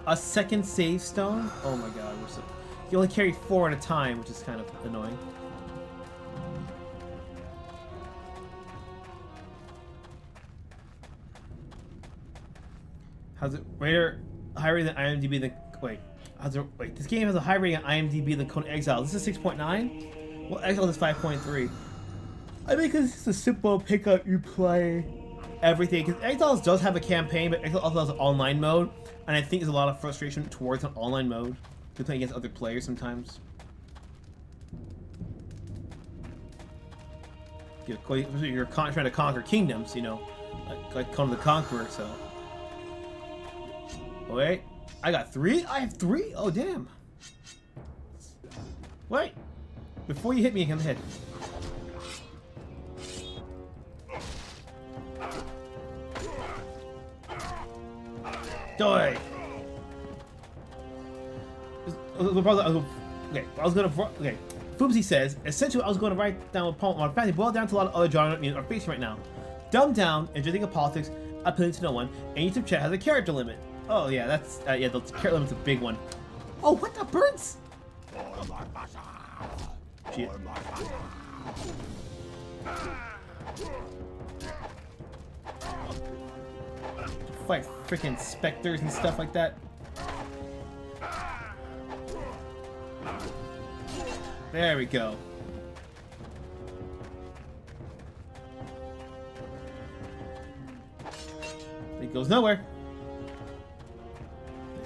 [SPEAKER 2] A second save stone? Oh my god, we're so... You only carry 4 at a time, which is kind of annoying. How's it rated higher than IMDb than wait, this game has a high rating on IMDb than Conan Exile. This is 6.9? Well, Exile is 5.3. I mean, because it's a simple pick up, you play everything. Because Exile does have a campaign, but Exile also has an online mode. And I think there's a lot of frustration towards an online mode. To play against other players sometimes. You're trying to conquer kingdoms, you know, like Conan the Conqueror. So, oh, wait, I got 3. I have 3. Oh damn! Wait, before you hit me in the head. Die! Okay, Foobsy says, essentially I was going to write down a poem on fact, it boiled down to a lot of other genre I'm facing right now. dumbed down, interesting of politics, appealing to no one, and YouTube chat has a character limit. Oh yeah, that's yeah, the character limit's a big one. Oh, what the birds? Shit. Fight freaking specters and stuff like that. There we go. It goes nowhere.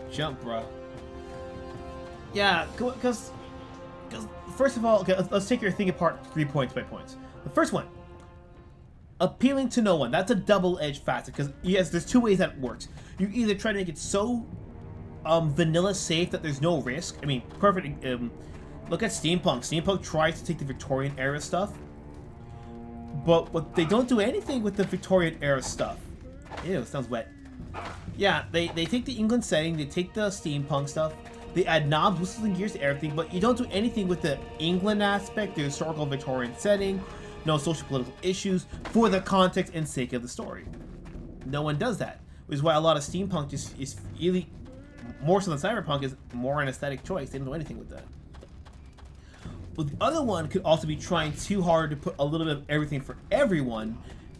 [SPEAKER 2] Jump, bro. Yeah, because first of all, okay, let's take your thing apart 3 points by points. The first one, appealing to no one. That's a double-edged facet because yes, there's two ways that works. You either try to make it so vanilla safe that there's no risk. I mean, perfect. Look at steampunk. Steampunk tries to take the Victorian era stuff, but what they don't do anything with the Victorian era stuff. Ew, sounds wet. Yeah, they take the England setting, they take the steampunk stuff, they add knobs, whistles, and gears to everything, but you don't do anything with the England aspect, the historical Victorian setting, no social political issues, for the context and sake of the story. No one does that, which is why a lot of steampunk just is really, more so than cyberpunk, is more an aesthetic choice. They don't do anything with that. But the other one could also be trying too hard to put a little bit of everything for everyone,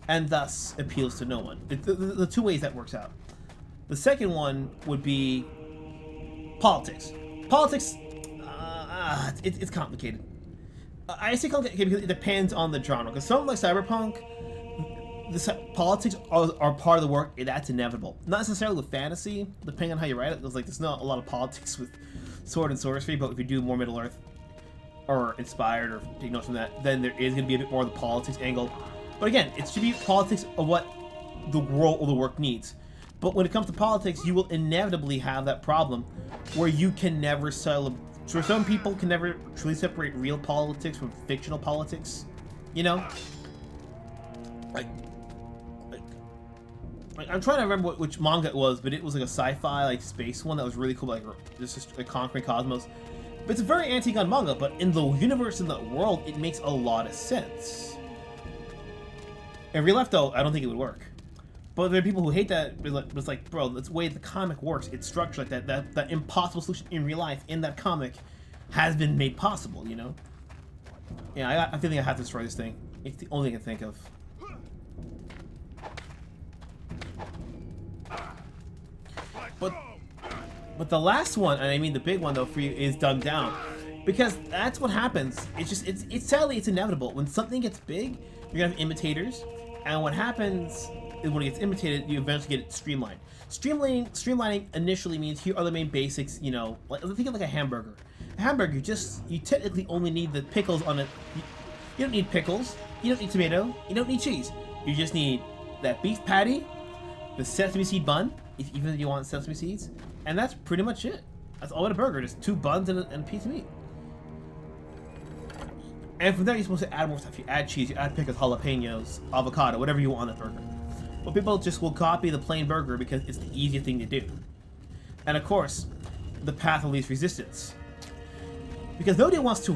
[SPEAKER 2] and thus appeals to no one. The two ways that works out. The second one would be politics. Politics, it's complicated. I say complicated because it depends on the genre. Because something like cyberpunk, politics are part of the work, and that's inevitable. Not necessarily with fantasy, depending on how you write it. There's not a lot of politics with sword and sorcery, but if you do more Middle Earth, or inspired, or take notes from that, then there is going to be a bit more of the politics angle. But again, it should be politics of what the world or the work needs. But when it comes to politics, you will inevitably have that problem where you can never so some people can never truly separate real politics from fictional politics. You know? I'm trying to remember which manga it was, but it was like a sci-fi, like space one that was really cool, like just like conquering cosmos. But it's a very anti-gun manga, but in the universe, in the world, it makes a lot of sense. In real life, though, I don't think it would work. But there are people who hate that. It's like, bro, that's the way the comic works. It's structured like that. That impossible solution in real life, in that comic, has been made possible, you know? Yeah, I feel like I have to destroy this thing. It's the only thing I can think of. But the last one, and I mean the big one though for you, is dumbed down, because that's what happens. It's sadly it's inevitable. When something gets big, you're gonna have imitators, and what happens is when it gets imitated, you eventually get it streamlined. Streamlining initially means here are the main basics. You know, like think of like a hamburger. A hamburger, you technically only need the pickles on it. You don't need pickles. You don't need tomato. You don't need cheese. You just need that beef patty, the sesame seed bun, even if you want sesame seeds. And that's pretty much it. That's all in a burger. Just 2 buns and a piece of meat. And from there, you're supposed to add more stuff. You add cheese, you add pickles, jalapenos, avocado, whatever you want on that burger. But people just will copy the plain burger because it's the easiest thing to do. And of course, the path of least resistance. Because nobody wants to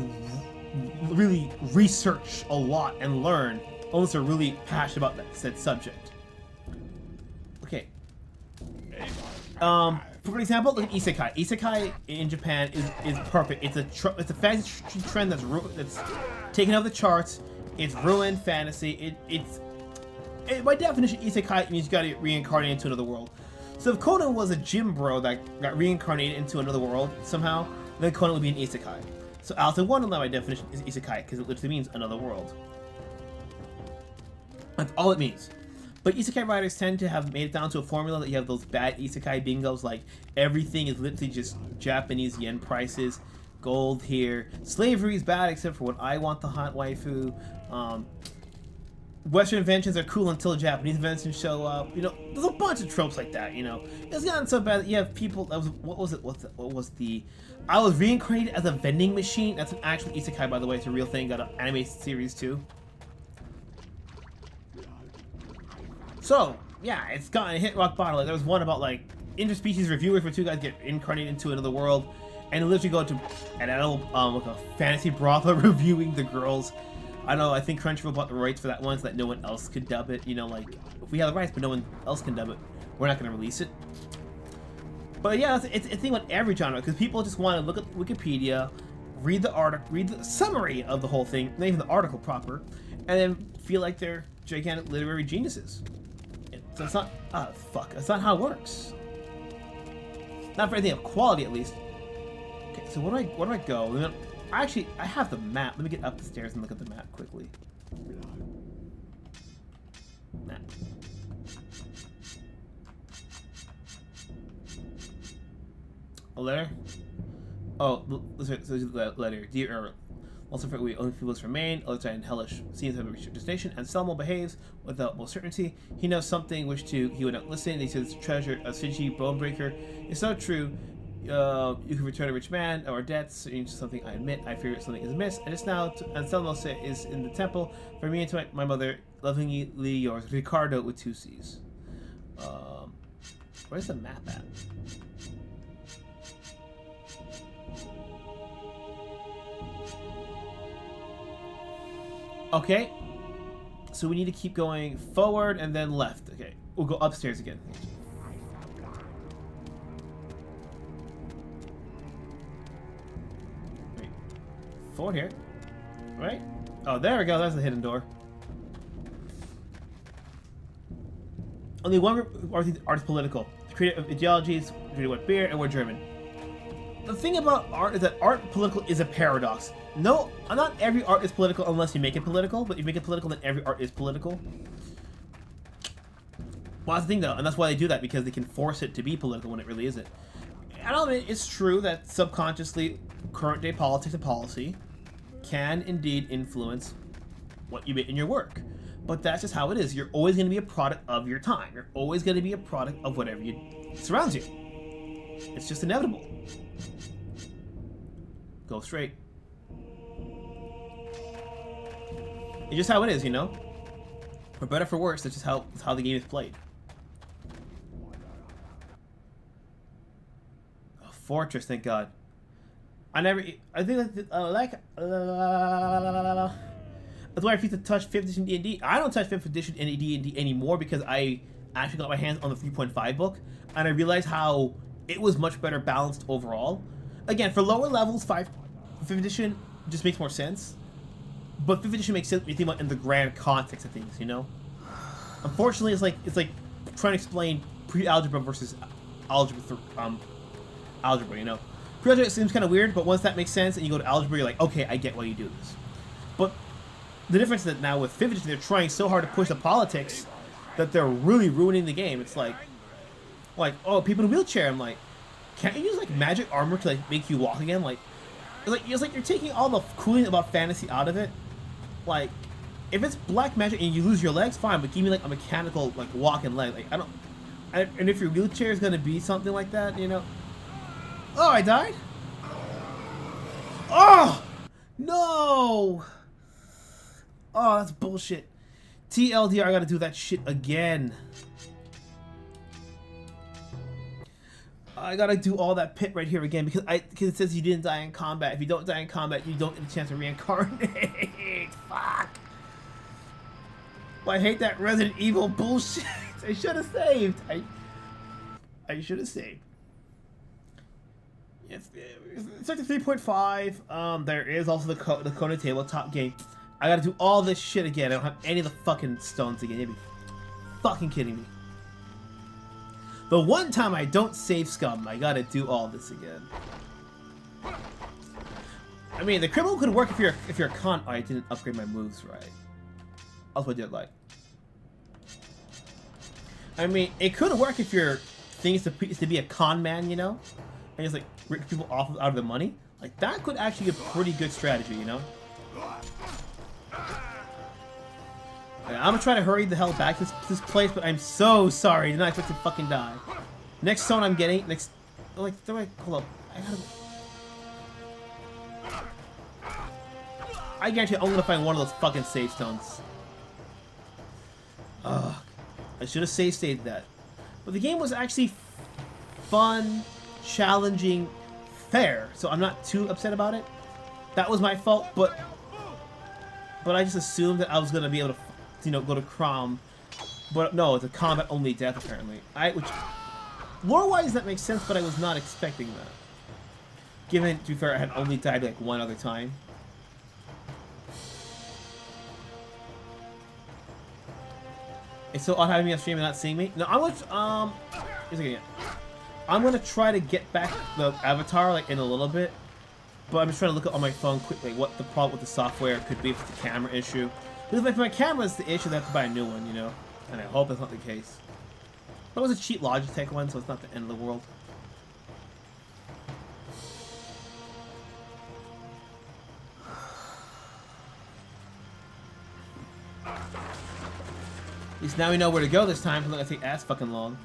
[SPEAKER 2] really research a lot and learn unless they're really passionate about that said subject. Okay. For example, look at isekai. Isekai in Japan is perfect. It's a fantasy trend that's taken off the charts. It's ruined fantasy. By definition, isekai means you got to get reincarnated into another world. So if Conan was a gym bro that got reincarnated into another world somehow, then Conan would be an isekai. So Alice in Wonderland by definition is isekai because it literally means another world. That's all it means. But isekai writers tend to have made it down to a formula that you have those bad isekai bingos, like everything is literally just Japanese yen prices, gold here, slavery is bad except for when I want the hot waifu, Western inventions are cool until Japanese inventions show up, you know, there's a bunch of tropes like that, you know. It's gotten so bad that you have people, what was the, I was reincarnated as a vending machine, that's an actual isekai by the way, it's a real thing, got an anime series too. So, yeah, it's gotten hit rock bottom. Like, there was one about, like, interspecies reviewers where 2 guys get incarnated into another world and literally go to an adult, like a fantasy brothel reviewing the girls' I know, I think Crunchyroll bought the rights for that one so that no one else could dub it. You know, like, if we have the rights but no one else can dub it, we're not going to release it. But yeah, it's a thing with every genre, because people just want to look at Wikipedia, read the article, read the summary of the whole thing, not even the article proper, and then feel like they're gigantic literary geniuses. So it's not, that's not how it works. Not for anything of quality, at least. Okay, so where do I go? Actually, I have the map. Let me get up the stairs and look at the map quickly. Map. A letter? Oh, the letter. Dear Earl, also for we only people remain, other side in hellish seems to have reached destination, and Selmo behaves without most certainty. He knows something which he would not listen. He says treasure a Sinji bonebreaker. It's so true. You can return a rich man or debts. Something I admit. I fear something is amiss. And just now, Anselmo is in the temple. For me and to my mother, lovingly yours, Ricardo with 2 C's. Where's the map at? Okay. So we need to keep going forward and then left. Okay. We'll go upstairs again. Forward here, right? Oh, there we go. That's the hidden door. Only one group of art is political. The creator of ideologies, created what beer, and we're German. The thing about art is that art political is a paradox. No, not every art is political unless you make it political. But if you make it political, then every art is political. Well, that's the thing, though, and that's why they do that, because they can force it to be political when it really isn't. I mean, it's true that subconsciously, current-day politics and policy can indeed influence what you make in your work. But that's just how it is. You're always going to be a product of your time. You're always going to be a product of whatever surrounds you. It's just inevitable. Go straight. It's just how it is, you know? For better or for worse, that's just how the game is played. Fortress, thank God. I think that that's why I refuse to touch 5th edition D&D. I don't touch 5th edition D&D anymore because I actually got my hands on the 3.5 book and I realized how it was much better balanced overall. Again, for lower levels, 5th edition just makes more sense. But 5th edition makes sense when you think about in the grand context of things, you know? Unfortunately, it's like trying to explain pre-algebra versus algebra algebra, you know. Pre-algebra seems kind of weird, but once that makes sense and you go to algebra, you're like, okay, I get why you do this. But the difference is that now with 5th edition, they're trying so hard to push the politics that they're really ruining the game. It's like, oh, people in a wheelchair. I'm like, can't you use like magic armor to like make you walk again? Like, it's like you're taking all the cooling about fantasy out of it. Like, if it's black magic and you lose your legs, fine, but give me like a mechanical like walking leg. Like, and if your wheelchair is gonna be something like that, you know. Oh, I died? Oh! No! Oh, that's bullshit. TLDR, I gotta do that shit again. I gotta do all that pit right here again because it says you didn't die in combat. If you don't die in combat, you don't get a chance to reincarnate. Fuck. Well, I hate that Resident Evil bullshit. I should have saved. I should have saved. It's like the 3.5. There is also the Conan tabletop game. I gotta do all this shit again. I don't have any of the fucking stones again. You'd be fucking kidding me. The one time I don't save scum, I gotta do all this again. I mean, the criminal could work if you're a con. Oh, I didn't upgrade my moves right. That's what I did like. I mean, it could work if your thing is to be a con man, you know, and just like rip people off out of the money. Like that could actually be a pretty good strategy, you know. Okay, I'm gonna try to hurry the hell back to this place, but I'm so sorry. I did not expect to fucking die. Next stone I'm getting, hold up. I guarantee I'm gonna find one of those fucking save stones. Ugh. I should have saved that. But the game was actually fun, challenging, fair, so I'm not too upset about it. That was my fault, but but I just assumed that I was gonna be able to, you know, go to Crom. But no, it's a combat only death apparently. Which lore-wise that makes sense, but I was not expecting that. Given, to be fair, I had only died like one other time. It's so odd having me on stream and not seeing me. No, I'm gonna try to get back the avatar like in a little bit, but I'm just trying to look at on my phone quickly what the problem with the software could be, if it's the camera issue. Because if my camera is the issue, then I have to buy a new one, you know. And I hope that's not the case. But it was a cheap Logitech one, so it's not the end of the world. At least now we know where to go this time, so it's not gonna take ass fucking long.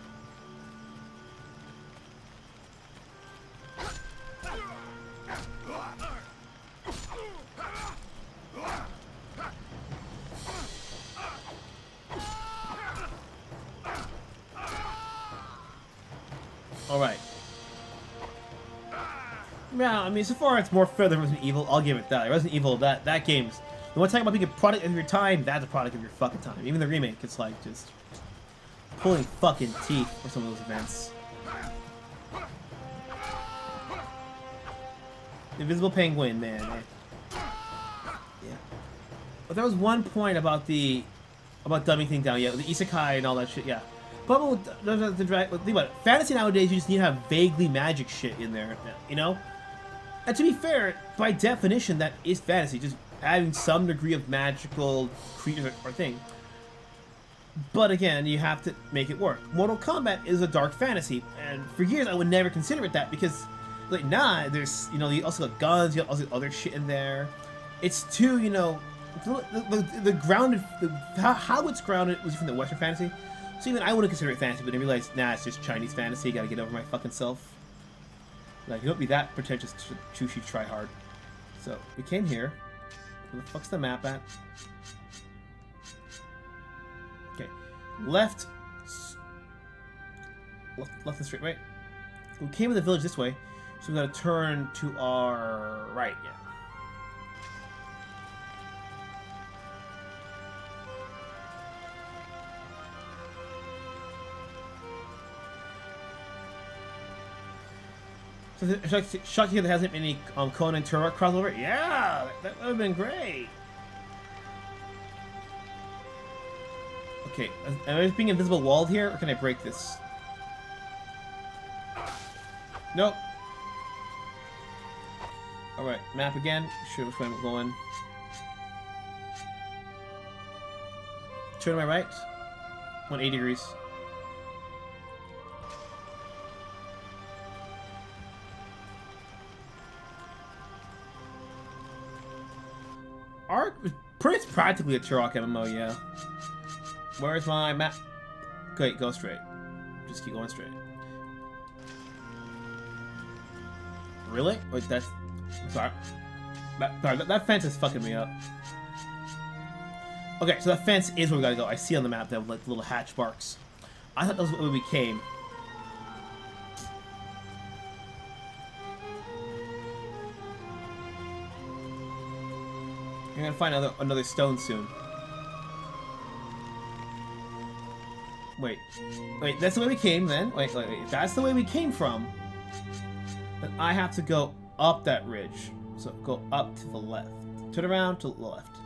[SPEAKER 2] Alright. Yeah, I mean, so far it's more fair than Resident Evil, I'll give it that. Resident Evil, that game's... You want to talk about being a product of your time? That's a product of your fucking time. Even the remake, it's like just... pulling fucking teeth for some of those events. Invisible Penguin, man. Yeah. But there was one point about the... about dumbing things down, yeah, the isekai and all that shit, yeah. But think about it. Fantasy nowadays, you just need to have vaguely magic shit in there, you know? And to be fair, by definition, that is fantasy. Just having some degree of magical creature or thing. But again, you have to make it work. Mortal Kombat is a dark fantasy, and for years I would never consider it that because, like, nah, there's, you know, you also got guns, you got all the other shit in there. It's too, you know, the grounded, how it's grounded was from the Western fantasy. So even I wouldn't consider it fantasy, but I realized, nah, it's just Chinese fantasy. Gotta get over my fucking self. Like, don't be that pretentious to try hard. So we came here. Where the fuck's the map at? Okay, left and straight, right? We came to the village this way, so we gotta turn to our right. Yeah. So shocking there hasn't been any Conan Turok crossover. Yeah, that would have been great. Okay, am I just being invisible walled here, or can I break this? Nope. All right, map again. Sure, which way I'm going. Turn to my right. 180 degrees. It's practically a Turok MMO, yeah. Where's my map? Okay, go straight. Just keep going straight. Really? Wait, that's... I'm sorry. That fence is fucking me up. Okay, so that fence is where we gotta go. I see on the map that like little hatch marks. I thought that was where we came. You're gonna find another stone soon. Wait, that's the way we came then? Wait, that's the way we came from. Then I have to go up that ridge. So go up to the left. Turn around to the left.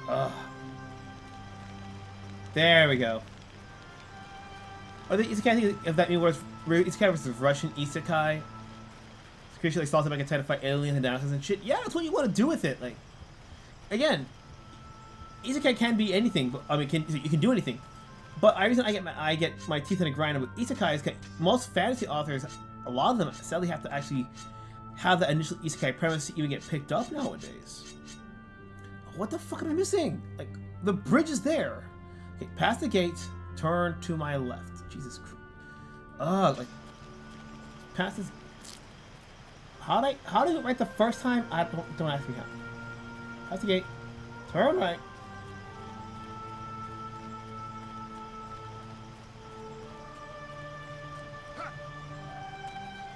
[SPEAKER 2] Ugh. There we go. Or the isekai, I think if that means where isekai versus Russian isekai. It's creature like salted back and try to fight aliens and dinosaurs and shit. Yeah, that's what you want to do with it. Like, again, isekai can be anything. But I mean, you can do anything. But the reason I get my teeth in a grind with isekai is most fantasy authors, a lot of them sadly have to actually have the initial isekai premise to even get picked up nowadays. What the fuck am I missing? Like, the bridge is there. Okay, past the gate, turn to my left. Jesus Christ. Like, past this. How did I do it right the first time? Don't ask me how. Past the gate, turn right.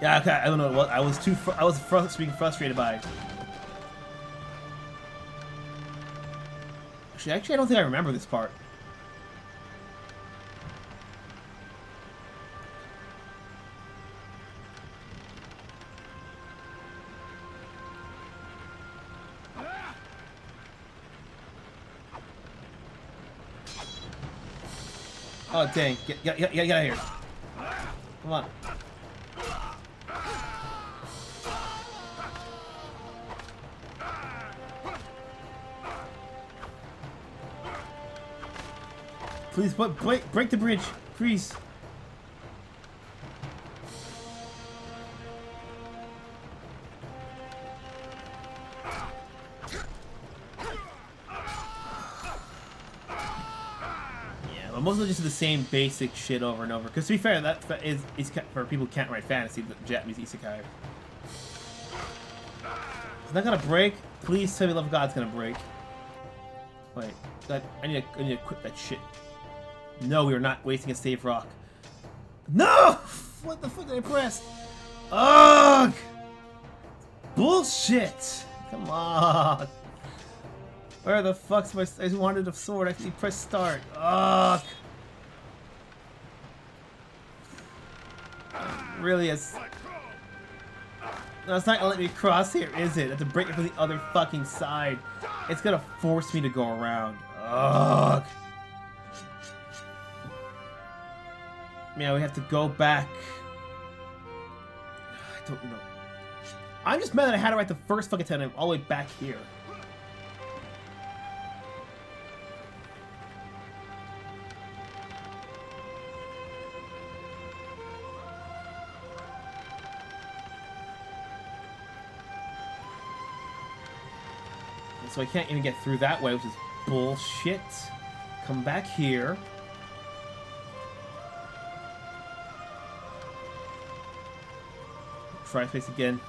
[SPEAKER 2] Yeah, okay, I don't know what I was being frustrated by. Actually, I don't think I remember this part. Oh dang! Get out of here! Come on! Please, break the bridge, please. But most of it just the same basic shit over and over. Because to be fair, that is for people who can't write fantasy, the Japanese isekai. Is that gonna break? Please tell me Love of God's gonna break. Wait, I need to quit that shit. No, we are not wasting a save rock. No! What the fuck did I press? Ugh! Bullshit! Come on! Where the fuck's my... I wanted a sword. I actually press start. Ugh! Really is... No, it's not gonna let me cross here, is it? I have to break it from the other fucking side. It's gonna force me to go around. Ugh! Yeah, we have to go back. I don't know. I'm just mad that I had it right the first fucking time. I'm all the way back here. So I can't even get through that way, which is bullshit. Come back here. Try space again.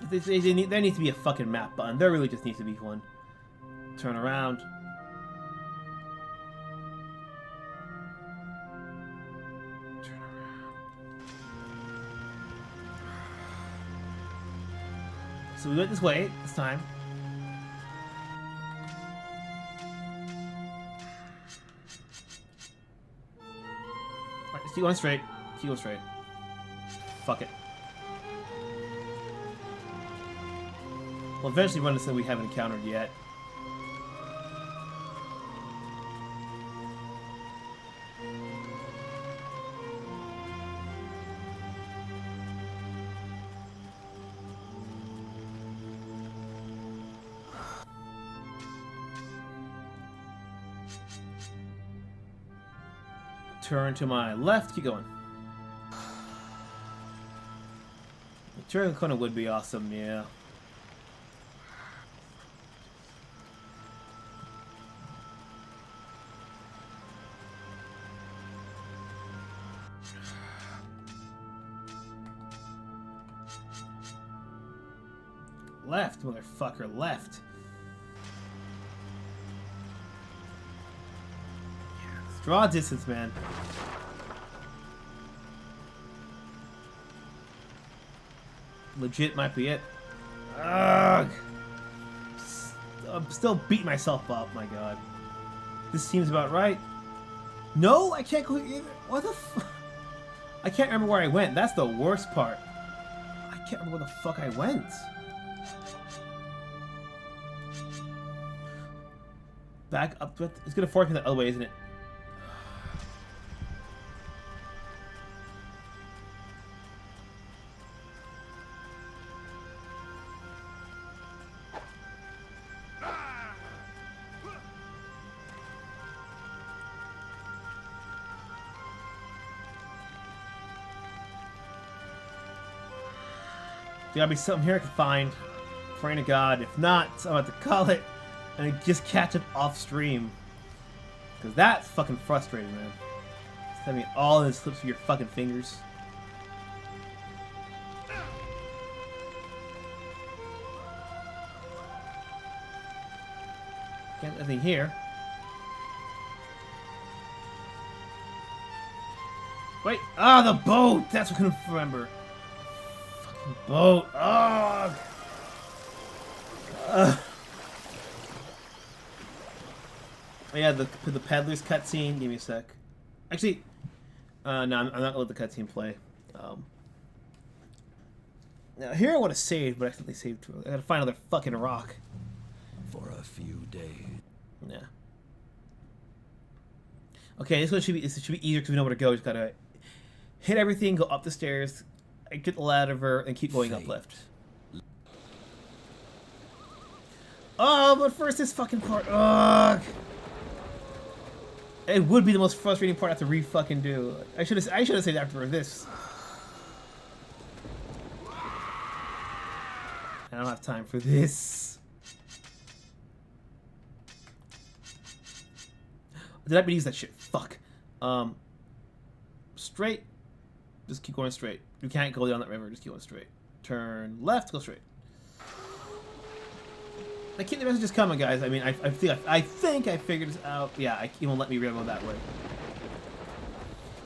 [SPEAKER 2] There needs to be a fucking map button. There really just needs to be one. Turn around. Turn around. So we went this way this time. Alright, let's keep going straight. Keep going straight. Fuck it. We'll eventually run into something we haven't encountered yet. Turn to my left, keep going. Turning Conan would be awesome, yeah. Left, motherfucker, left. Draw distance, man. Legit might be it. Ugh. I'm still beating myself up, my god. This seems about right. No, I can't go either. What the f... I can't remember where I went. That's the worst part. I can't remember where the fuck I went. Back up. It's gonna force me the other way, isn't it? There gotta be something here I can find. Praying to God. If not, I'm about to call it and just catch up off stream. Because that's fucking frustrating, man. It's having all in the slips of your fucking fingers. Can't nothing here. Wait, the boat! That's what I couldn't remember. Boat. Oh. Yeah, the peddler's cutscene. Give me a sec. Actually, no, I'm not gonna let the cutscene play. Now here I want to save, but I accidentally saved too early. I gotta find another fucking rock.
[SPEAKER 3] For a few days.
[SPEAKER 2] Yeah. Okay, this should be easier because we know where to go. Just gotta hit everything, go up the stairs, get the ladder, and keep going up left. Oh, but first this fucking part. Ugh. It would be the most frustrating part I have to re-fucking do. I should have saved after this. I don't have time for this. Did I use that shit? Fuck. Straight. Just keep going straight. You can't go down that river. Just keep going straight. Turn left. Go straight. I keep the messages coming, guys. I mean, I think I figured this out. Yeah, he won't let me go that way.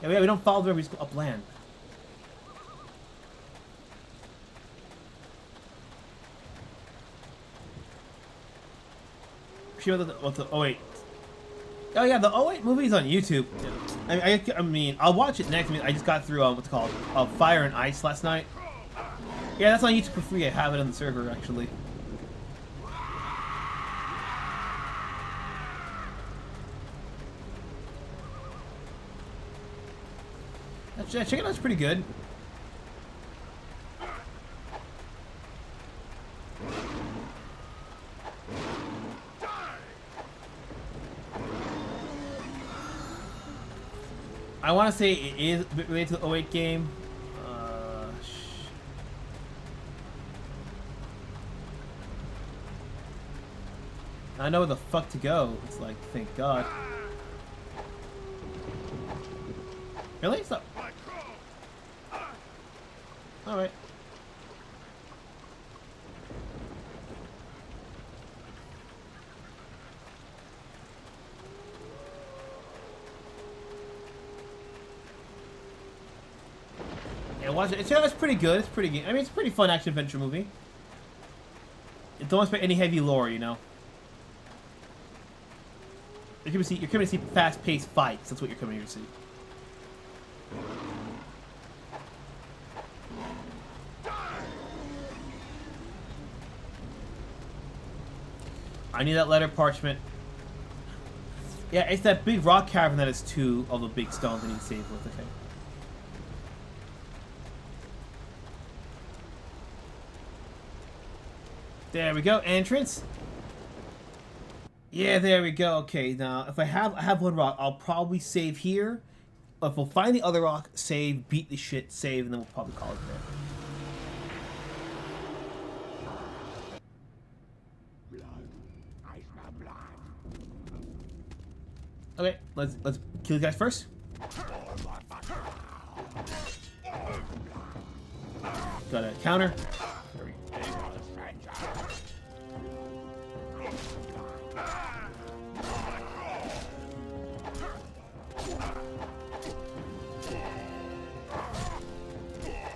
[SPEAKER 2] Yeah, we don't follow the river. We just go upland. Oh wait. Oh yeah, the 08 movie's on YouTube. I mean, I'll watch it next. I just got through what's called Fire and Ice last night. Yeah, that's on YouTube for free. I have it on the server actually. Check it out. It's pretty good. I want to say it is a bit related to the 08 game. I know where the fuck to go. It's like, thank God. Really? Stop. Alright. Yeah, watch it. It's pretty good. It's pretty good. I mean, it's a pretty fun action-adventure movie. It don't expect any heavy lore, you know? You're coming to see fast-paced fights. That's what you're coming here to see. I need that letter parchment. Yeah, it's that big rock cavern that has two of the big stones I need to save with, okay. There we go, entrance. Yeah, there we go. Okay, now if I have one rock, I'll probably save here. If we'll find the other rock, save, beat the shit, save, and then we'll probably call it there. Okay, let's kill the guys first. Got a counter. There we go.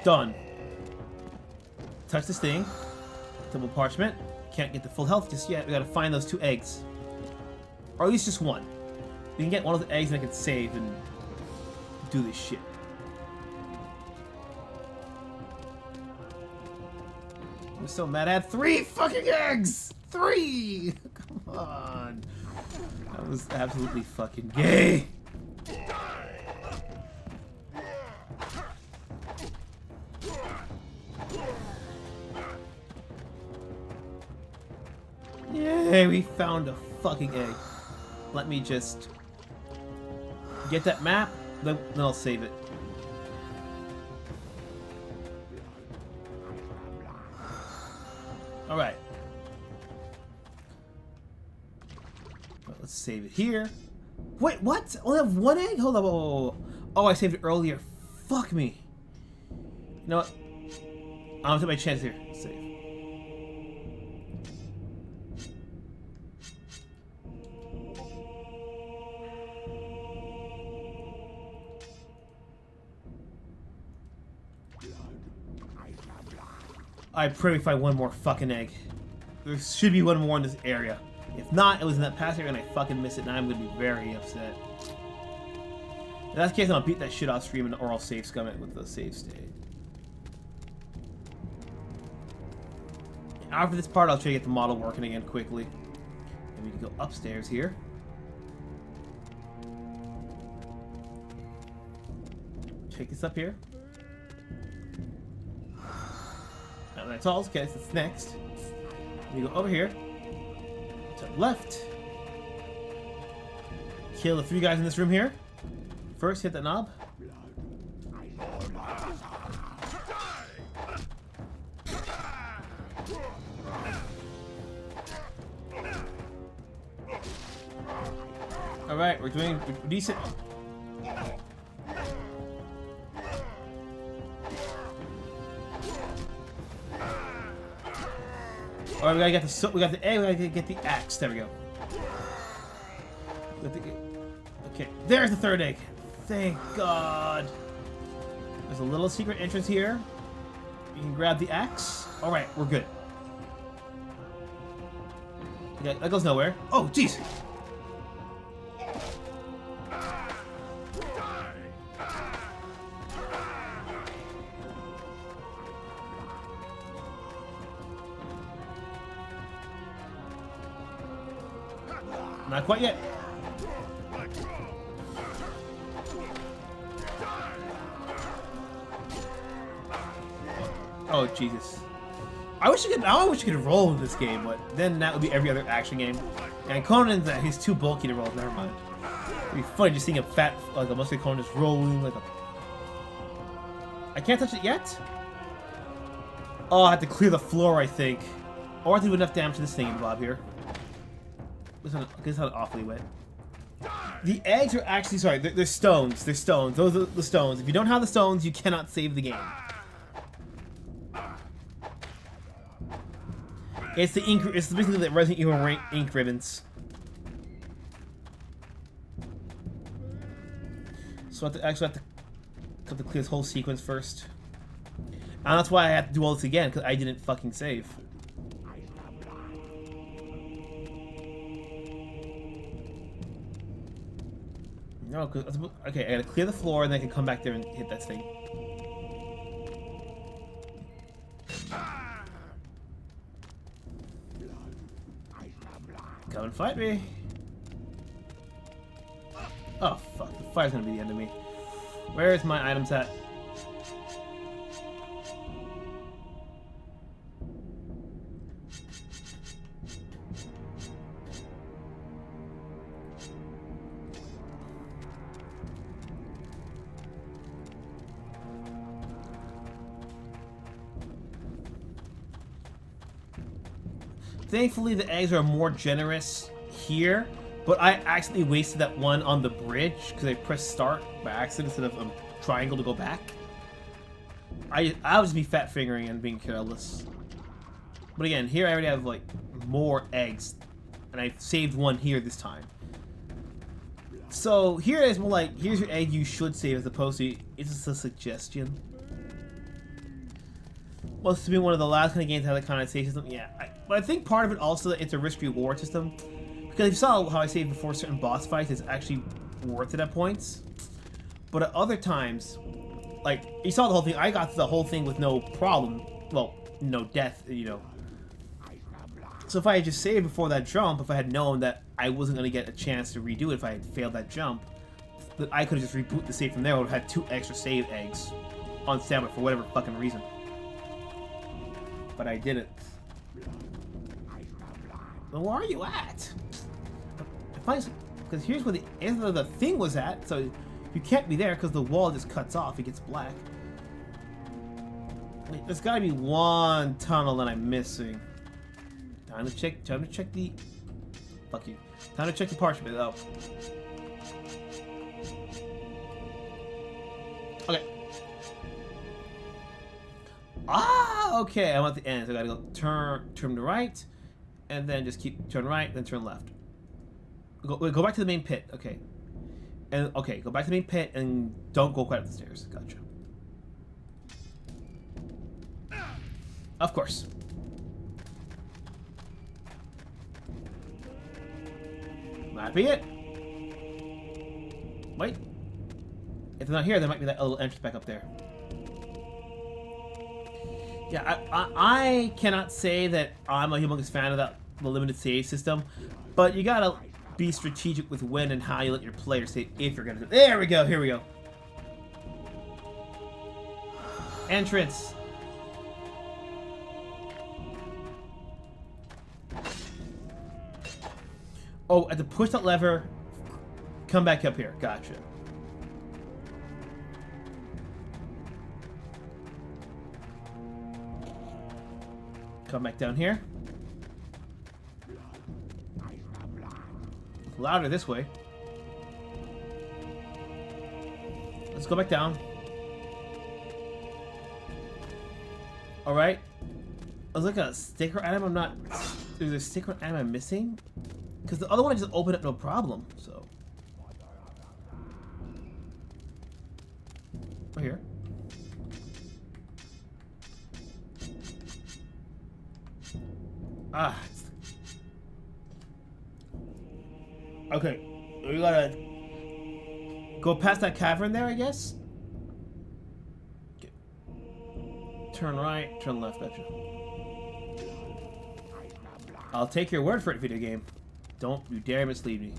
[SPEAKER 2] Done. Touch this thing. Double parchment. Can't get the full health just yet. We gotta find those 2 eggs. Or at least just one. We can get one of the eggs and I can save and do this shit. I'm so mad I had 3 fucking eggs! 3! Come on. That was absolutely fucking gay. Yay, we found a fucking egg. Let me just get that map, then I'll save it. Alright. Well, let's save it here. Wait, what? I only have 1 egg? Hold on. Whoa. Oh, I saved it earlier. Fuck me. You know what? I'm gonna take my chance here. Save. I pray we find one more fucking egg. there should be one more in this area. If not, it was in that past area and I fucking missed it, and I'm gonna be very upset. In that case, I'll beat that shit off stream or I'll save scum it with the save state. After this part, I'll try to get the model working again quickly. And we can go upstairs here. Take this up here. And that's all. Okay, that's next. We go over here. To the left. Kill the 3 guys in this room here. First, hit the knob. Alright, we're doing decent. Alright, we got the egg, we gotta get the axe. There we go. Okay, there's the 3rd egg. Thank God. There's a little secret entrance here. You can grab the axe. Alright, we're good. Okay, that goes nowhere. Oh, jeez. Not quite yet. Oh Jesus! I wish you could roll in this game, but then that would be every other action game. And Conan's he's too bulky to roll. Never mind. It'd be funny just seeing a fat, like a muscular Conan just rolling like a. I can't touch it yet. Oh, I have to clear the floor, I think. Or I have to do enough damage to this thing, Bob here. This is awfully wet. The eggs are actually, sorry, they're stones. They're stones. Those are the stones. If you don't have the stones, you cannot save the game. It's the ink. It's basically the Resident Evil ink ribbons. So I have to clear this whole sequence first. And that's why I have to do all this again, because I didn't fucking save. No, cause okay, I gotta clear the floor and then I can come back there and hit that thing. Come and fight me. Oh fuck, the fire's gonna be the end of me. Where's my items at? Thankfully, the eggs are more generous here, but I accidentally wasted that one on the bridge because I pressed start by accident instead of triangle to go back. I'll just be fat fingering and being careless. But again, here I already have like more eggs, and I saved one here this time. So here is more like, here's your egg you should save as opposed to, it's just a suggestion. Well, this has been one of the last kind of games that had that kind of save system. Yeah, but I think part of it also that it's a risk reward system. Because if you saw how I saved before certain boss fights, it's actually worth it at points. But at other times, like, you saw the whole thing, I got to the whole thing with no problem. Well, no death, you know. So if I had just saved before that jump, if I had known that I wasn't going to get a chance to redo it if I had failed that jump, that I could have just rebooted the save from there. I would have had 2 extra save eggs on standby for whatever fucking reason. But I didn't. Well, where are you at? Because here's where the end of the thing was at, so you can't be there because the wall just cuts off. It gets black. Wait, there's got to be one tunnel that I'm missing. Time to check the. Fuck you. Time to check the parchment. Oh. Okay. Ah, okay. I'm at the end. So I gotta go turn to right, and then just keep turn right, then turn left. Go back to the main pit. Okay. And okay, go back to the main pit and don't go quite up the stairs. Gotcha. Of course. Might be it. Wait. If they're not here, there might be that little entrance back up there. Yeah, I cannot say that I'm a humongous fan of the limited save system, but you gotta be strategic with when and how you let your players save if you're gonna do it. There we go, here we go. Entrance. Oh, I have to push that lever, come back up here. Gotcha. Come back down here. Louder this way. Let's go back down. Alright. There's like a sticker item I'm not... There's a sticker item I'm missing? Because the other one I just opened up no problem, so... Right here. Ah. Okay. We gotta go past that cavern there, I guess? Okay. Turn right, turn left, gotcha. I'll take your word for it, video game. Don't you dare mislead me.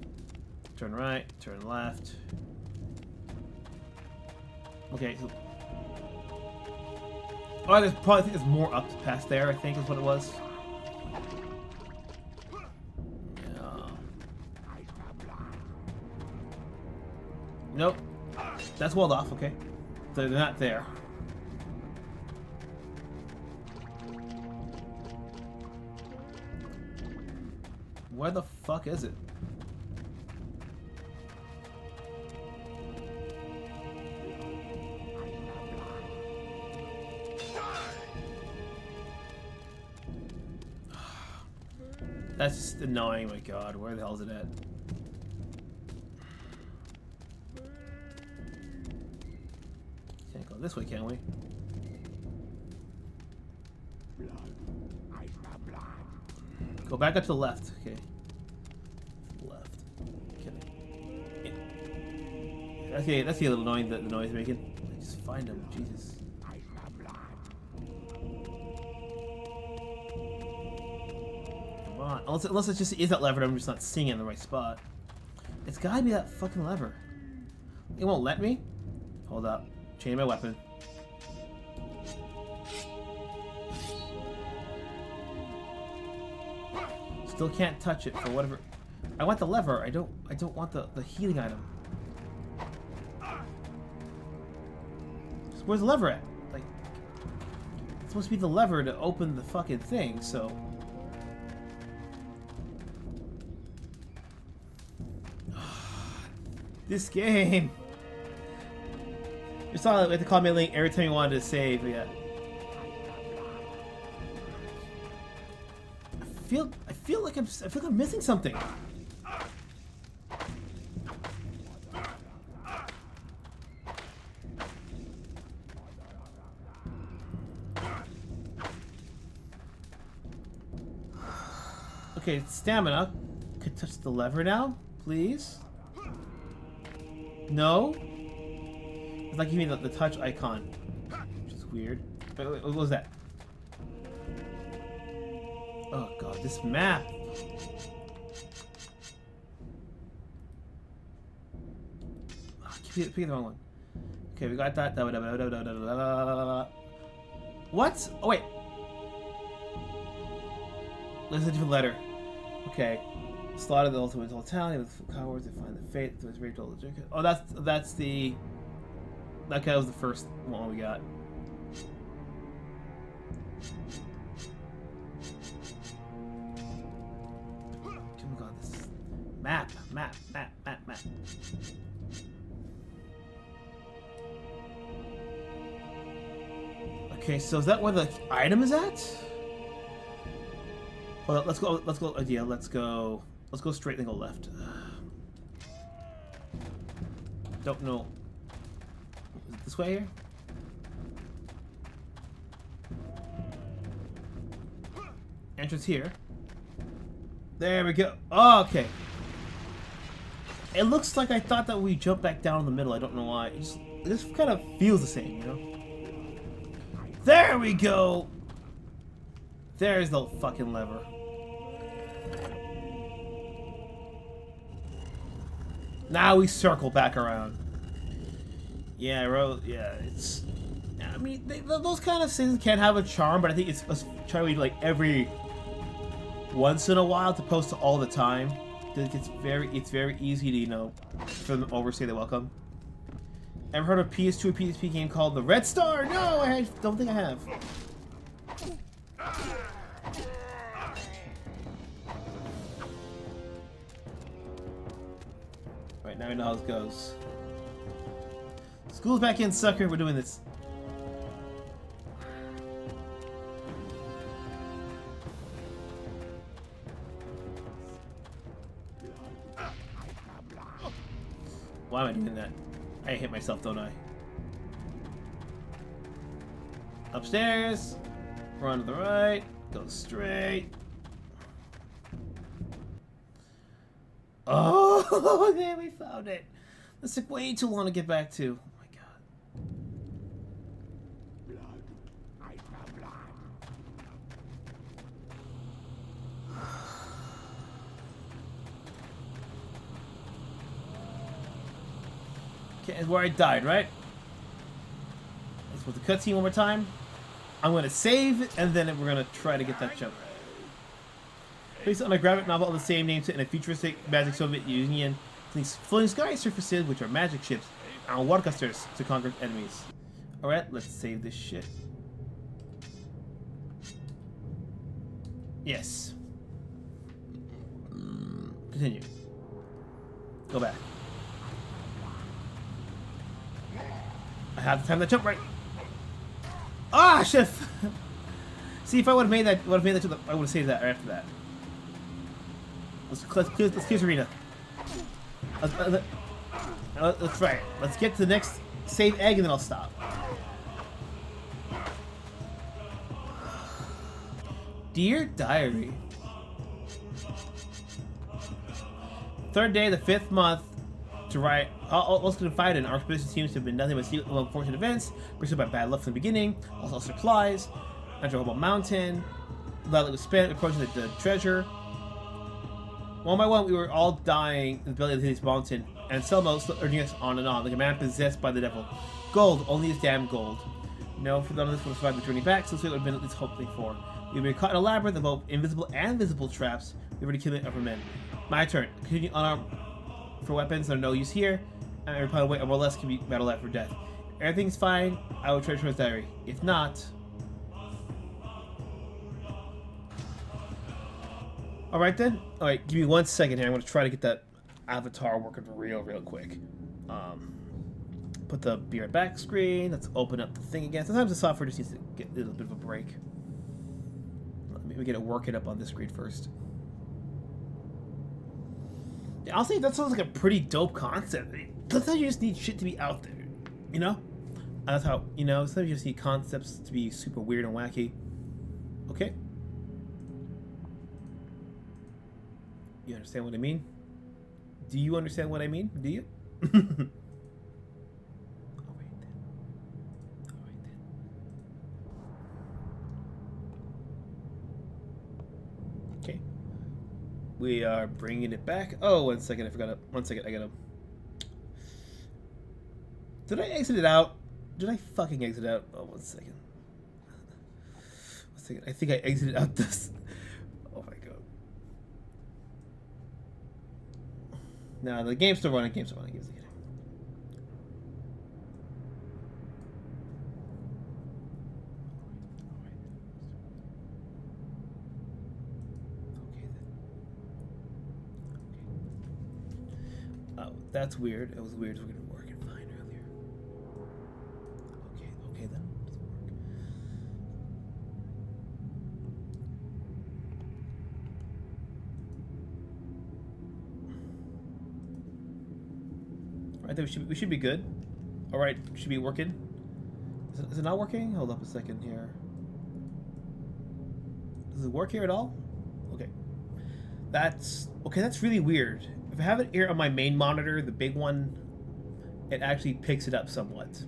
[SPEAKER 2] Turn right, turn left. Okay, so... Oh, there's probably, I think there's more up past there, I think is what it was. Yeah. Nope. That's walled off, okay. They're not there. Where the fuck is it? That's just annoying, my god. Where the hell is it at? Can't go this way, can we? Go back up to the left. Okay. Left. Okay, that's a little annoying, the noise making. Just find him, Jesus. Come on. Unless it just is that lever, I'm just not seeing it in the right spot. It's gotta be that fucking lever. It won't let me? Hold up. Change my weapon. Still can't touch it for whatever. I want the lever. I don't want the healing item. So where's the lever at? Like, it's supposed to be the lever to open the fucking thing. So. This game. You saw it with the comment link every time you wanted to save. Yeah. I feel like I'm missing something. Okay, stamina. Could touch the lever now, please. No. It's not giving me the touch icon, which is weird. Wait, what was that? Oh god, this map. Oh, keep picking the wrong one. Okay, we got that. What? Oh wait. There's a different letter. Okay. Slaughter the ultimate whole town with cowards to find the fate. Oh, that's the. That guy was the first one we got. Map. Okay, so is that where the item is at? Well, let's go. Yeah, let's go straight and go left. Don't know. Is it this way here? Entrance here. There we go. Oh, okay. It looks like I thought that we jumped back down in the middle. I don't know why. It just kind of feels the same, you know? There we go! There's the fucking lever. Now we circle back around. Yeah, it's... I mean, those kind of things can have a charm, but I think it's trying to like every once in a while to post all the time. It's very easy to, you know, for them to overstay the welcome. Ever heard of a PS2 or PSP game called the Red Star? No, I don't think I have. Alright, now we know how this goes. School's back in, sucker. We're doing this. Why am I doing that? I hit myself, don't I? Upstairs. Run to the right. Go straight. Oh, there we found it. This took way too long to get back to. Oh my god. Okay, where I died, right? Let's put the cutscene one more time. I'm gonna save, and then we're gonna try to get that jump. Based on a graphic novel of the same name set in a futuristic magic Soviet Union, these floating sky surfaces, which are magic ships, and water custers to conquer enemies. Alright, let's save this shit. Yes. Continue. Go back. I have to time that jump right. Ah, shit! See, if I would have made that, I would have saved that right after that. Let's clear this arena. Let's try it. Let's get to the next save egg and then I'll stop. Dear Diary. 3rd day of the 5th month to write. All confided in our expedition seems to have been nothing but secret unfortunate events pursued by bad luck from the beginning. Also supplies. Enter a mountain. Let was spent approaching the treasure. One by one, we were all dying in the belly of this mountain, and Selmo still urging us on and on, like a man possessed by the devil. Gold, only his damn gold. No, for none of this would have survived the journey back, so this would have been at least hoping for. We've been caught in a labyrinth of both invisible and visible traps. We've already killed upper men. My turn. Continue unarmed for weapons that are no use here, and every pound of weight or more or less can be battled out for death. If everything's fine, I will treasure his diary. If not... Alright then. Alright, give me 1 second here. I'm going to try to get that avatar working real quick. Put the be right back screen. Let's open up the thing again. Sometimes the software just needs to get a little bit of a break. Let me get it working up on this screen first. Yeah, I'll say that sounds like a pretty dope concept. Sometimes you just need shit to be out there, you know? That's how, you know, sometimes you just need concepts to be super weird and wacky. Okay. You understand what I mean? Do you understand what I mean? Do you? Okay. We are bringing it back. Oh, 1 second. I forgot it. 1 second. I gotta... Did I exit it out? Did I fucking exit out? Oh, 1 second. 1 second. I think I exited out this... Oh my god. No, the game's still running. Game's still running. Game's still running. Oh, that's weird. It was weird. It was working fine earlier. Okay then. Doesn't work. Alright, then we should be good. Alright, should be working. Is it not working? Hold up a second here. Does it work here at all? Okay. That's really weird. If I have it here on my main monitor, the big one, it actually picks it up somewhat.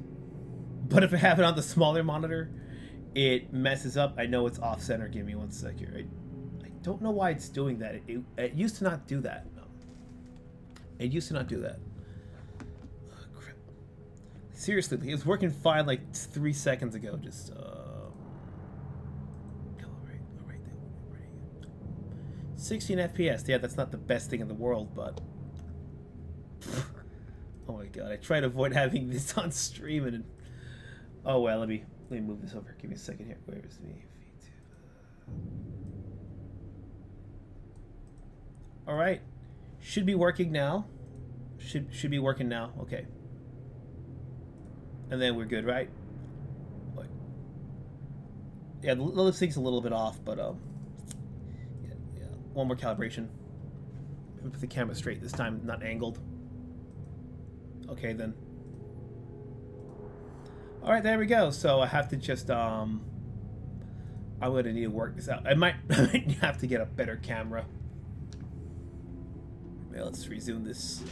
[SPEAKER 2] But if I have it on the smaller monitor, it messes up. I know it's off center. Give me 1 sec here. I don't know why it's doing that. It used to not do that. No. It used to not do that. Oh, crap. Seriously, it was working fine like 3 seconds ago. Just, calibrate. Alright, 16 FPS. Yeah, that's not the best thing in the world, but... Oh my god, I try to avoid having this on stream and... Oh well, let me move this over. Give me a second here. Where is the All right, should be working now. Should be working now. Okay, and then we're good, right? Yeah, the lip sync's a little bit off, but yeah. One more calibration. Put the camera straight this time, not angled. Okay then. All right, there we go. So I have to just I'm gonna need to work this out. I might have to get a better camera. Yeah, let's resume this.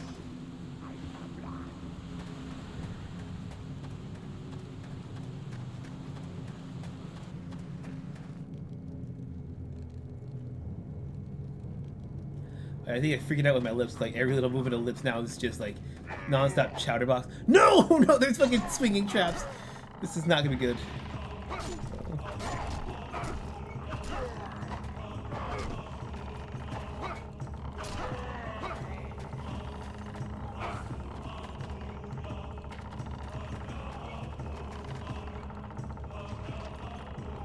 [SPEAKER 2] I think I figured out with my lips. Like every little movement of lips now is just like non-stop chowderbox. No, no, there's fucking swinging traps. This is not gonna be good.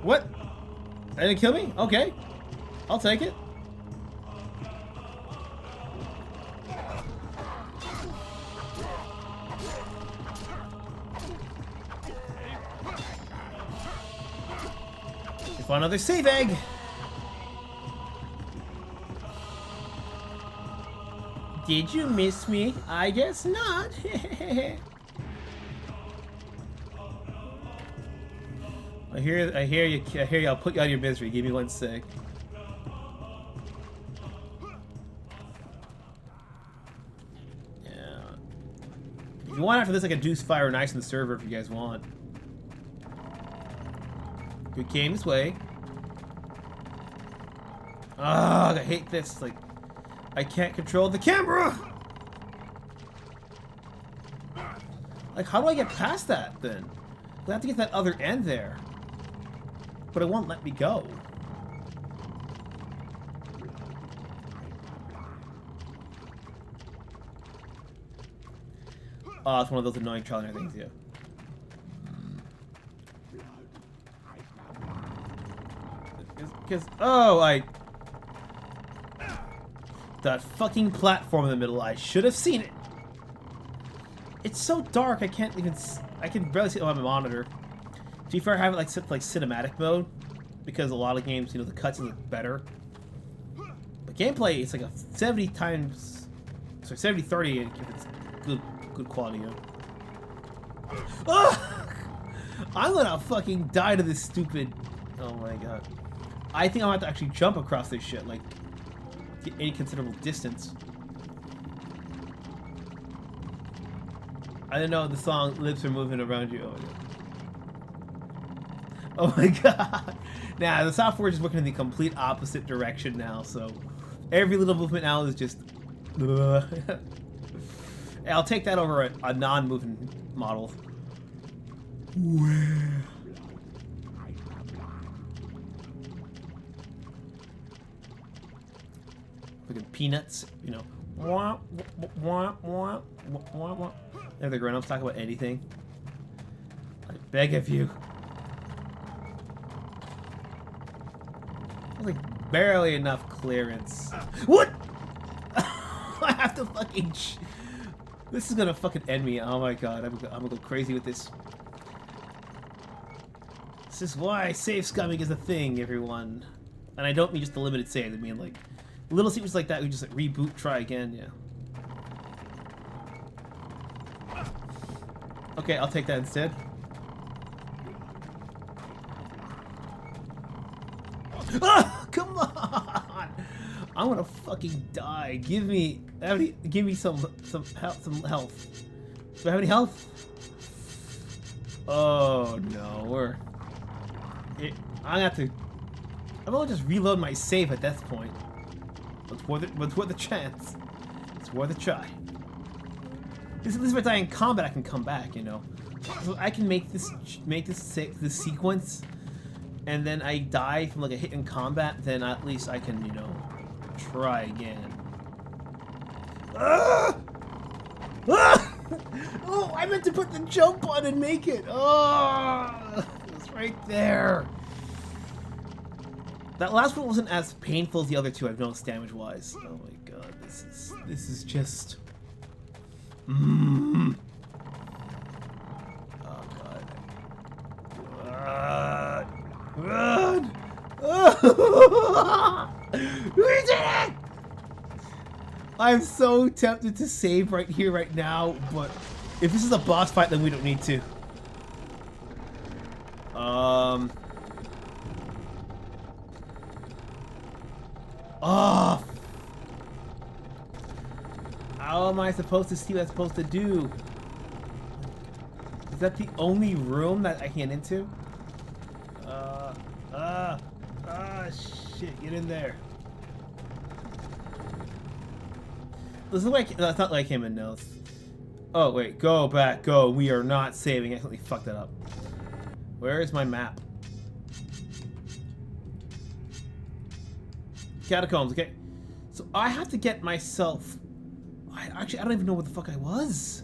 [SPEAKER 2] What? That didn't kill me? Okay, I'll take it. For another save egg. Did you miss me? I guess not. I hear you. I'll put you out of your misery. Give me 1 sec. Yeah. If you want after this, I can do fire and ice on the server if you guys want. We came this way. Ah, I hate this. Like, I can't control the camera. Like, how do I get past that then? I have to get that other end there, but it won't let me go. Oh, it's one of those annoying trial and error things, yeah. Because, oh, that fucking platform in the middle, I should have seen it. It's so dark, I can barely see it on my monitor. To be fair, I have it set to cinematic mode, because a lot of games, the cutscenes look better. But gameplay, it's like a 70-30 if it's good quality. Oh! I'm gonna fucking die to this stupid... Oh my god. I think I'll have to actually jump across this shit, like, get any considerable distance. I didn't know the song Lips Are Moving Around You. Oh my god. Nah, the software is working in the complete opposite direction now, so every little movement now is just... I'll take that over a non-moving model. Fucking peanuts, If the grown-ups talk about anything, I beg of you. Like barely enough clearance. What? I have to fucking. This is gonna fucking end me. Oh my god, I'm gonna go crazy with this. This is why save scumming is a thing, everyone. And I don't mean just the limited save. I mean like little secrets like that. We just like reboot, try again. Yeah. Okay, I'll take that instead. Ah, come on! I'm gonna fucking die. Give me some health. Do I have any health? Oh no, I'm gonna just reload my save at this point. It's worth the chance. It's worth a try. At least if I die in combat, I can come back, you know. So I can make this sequence, and then I die from like a hit in combat. Then at least I can, you know, try again. Ah! Ah! Oh, I meant to put the jump on and make it. Oh, it's right there. That last one wasn't as painful as the other two I've noticed damage-wise. Oh my god, this is just. Oh god. Run! We did it! I'm so tempted to save right here, right now, but if this is a boss fight, then we don't need to. Oh! How am I supposed to see what I'm supposed to do? Is that the only room that I can get into? Shit, get in there. This is like, that's not like him and knows. Oh, wait, go back, go. We are not saving. I accidentally fucked that up. Where is my map? Catacombs, okay. So I have to get myself... I don't even know where the fuck I was.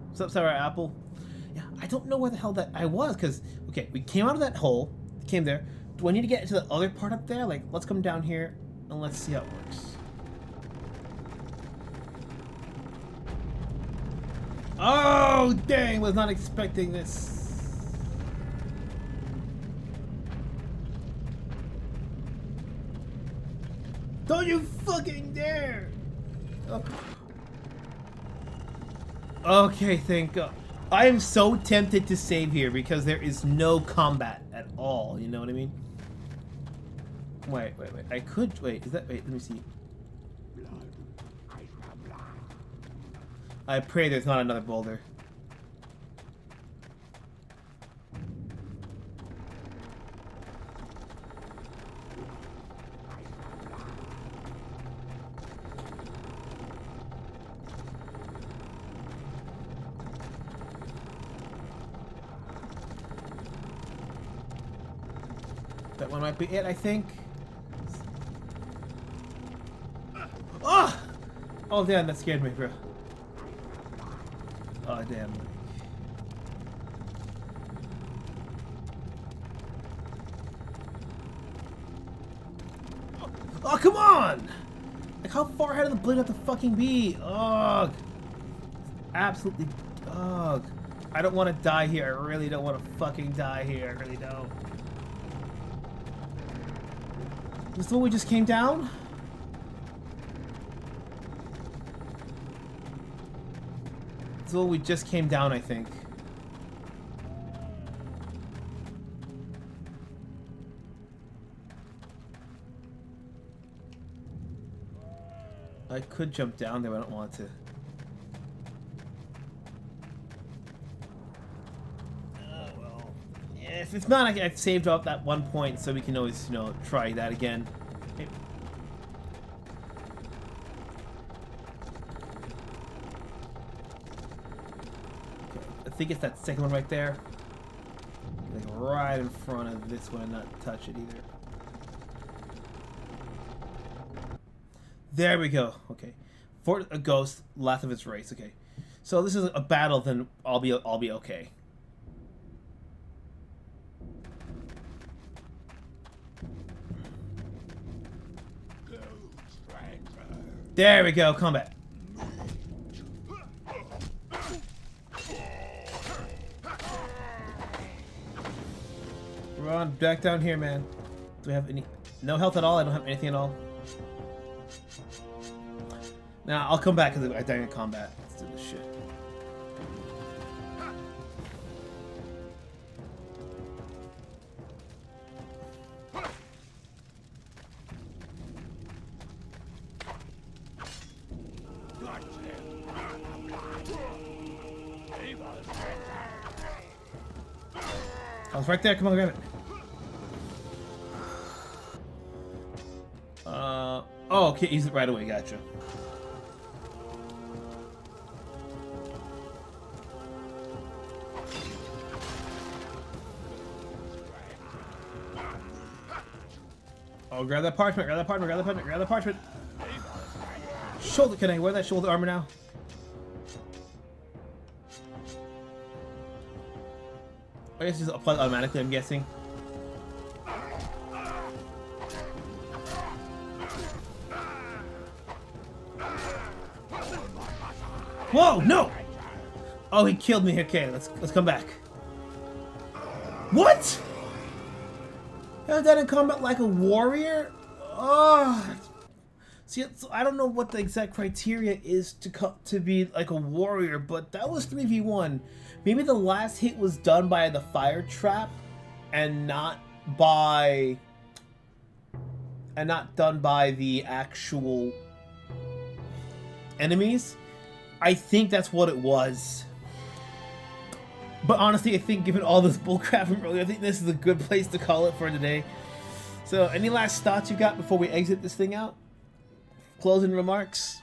[SPEAKER 2] What's up, Sour Apple? Yeah, I don't know where the hell that I was, because... Okay, we came out of that hole. Came there. Do I need to get to the other part up there? Like, let's come down here, and let's see how it works. Oh, dang! Was not expecting this. Don't you fucking dare! Oh. Okay, thank God. I am so tempted to save here because there is no combat at all. You know what I mean? Wait. I could wait. Is that wait? Let me see. I pray there's not another boulder. That one might be it, I think. Oh! Oh, damn, that scared me, bro. Oh, damn. Oh, come on! Like, how far ahead of the blade have to fucking be? Ugh. Absolutely. Ugh. I don't want to die here. I really don't want to fucking die here. I really don't. Is this the one we just came down? This is the one we just came down, I think. I could jump down there, but I don't want to. Oh, well. Yeah, if it's not, I've saved up that one point, so we can always, you know, try that again. Okay. I think it's that second one right there. Like right in front of this one and not touch it either. There we go. Okay, for a ghost, last of its race. Okay, so this is a battle. Then I'll be okay. There we go. Combat. Run back down here, man. Do we have any? No health at all. I don't have anything at all. Nah, I'll come back because I died in combat. Let's do this shit. Oh, it's right there. Come on, grab it. Oh, okay, use it right away. Gotcha. Oh, grab that parchment, grab that parchment, grab that parchment, grab that parchment. Shoulder, can I wear that shoulder armor now? I guess it's applied automatically, I'm guessing. Whoa, no! Oh, he killed me. Okay, let's come back. What? Held that in combat like a warrior? Oh. See, I don't know what the exact criteria is to be like a warrior, but that was 3v1. Maybe the last hit was done by the fire trap and not done by the actual enemies. I think that's what it was. But honestly, I think given all this bullcrap from earlier, I think this is a good place to call it for today. So, any last thoughts you got before we exit this thing out? Closing remarks?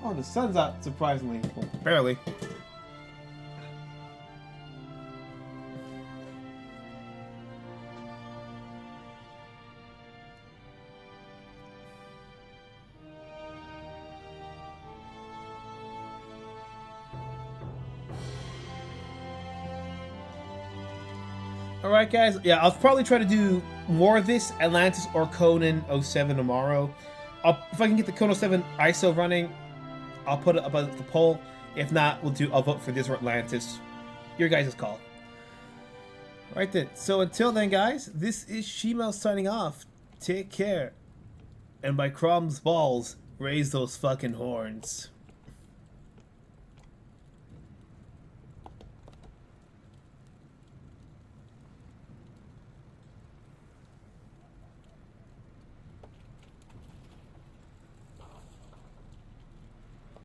[SPEAKER 2] Oh, the sun's out, surprisingly. Well, barely. Alright guys, yeah, I'll probably try to do more of this Atlantis or Conan 07 tomorrow. If I can get the Conan 07 ISO running, I'll put it up on the poll. If not, I'll vote for this or Atlantis. Your guys' call. Alright then, so until then guys, this is Shimo signing off. Take care. And by Crom's balls, raise those fucking horns.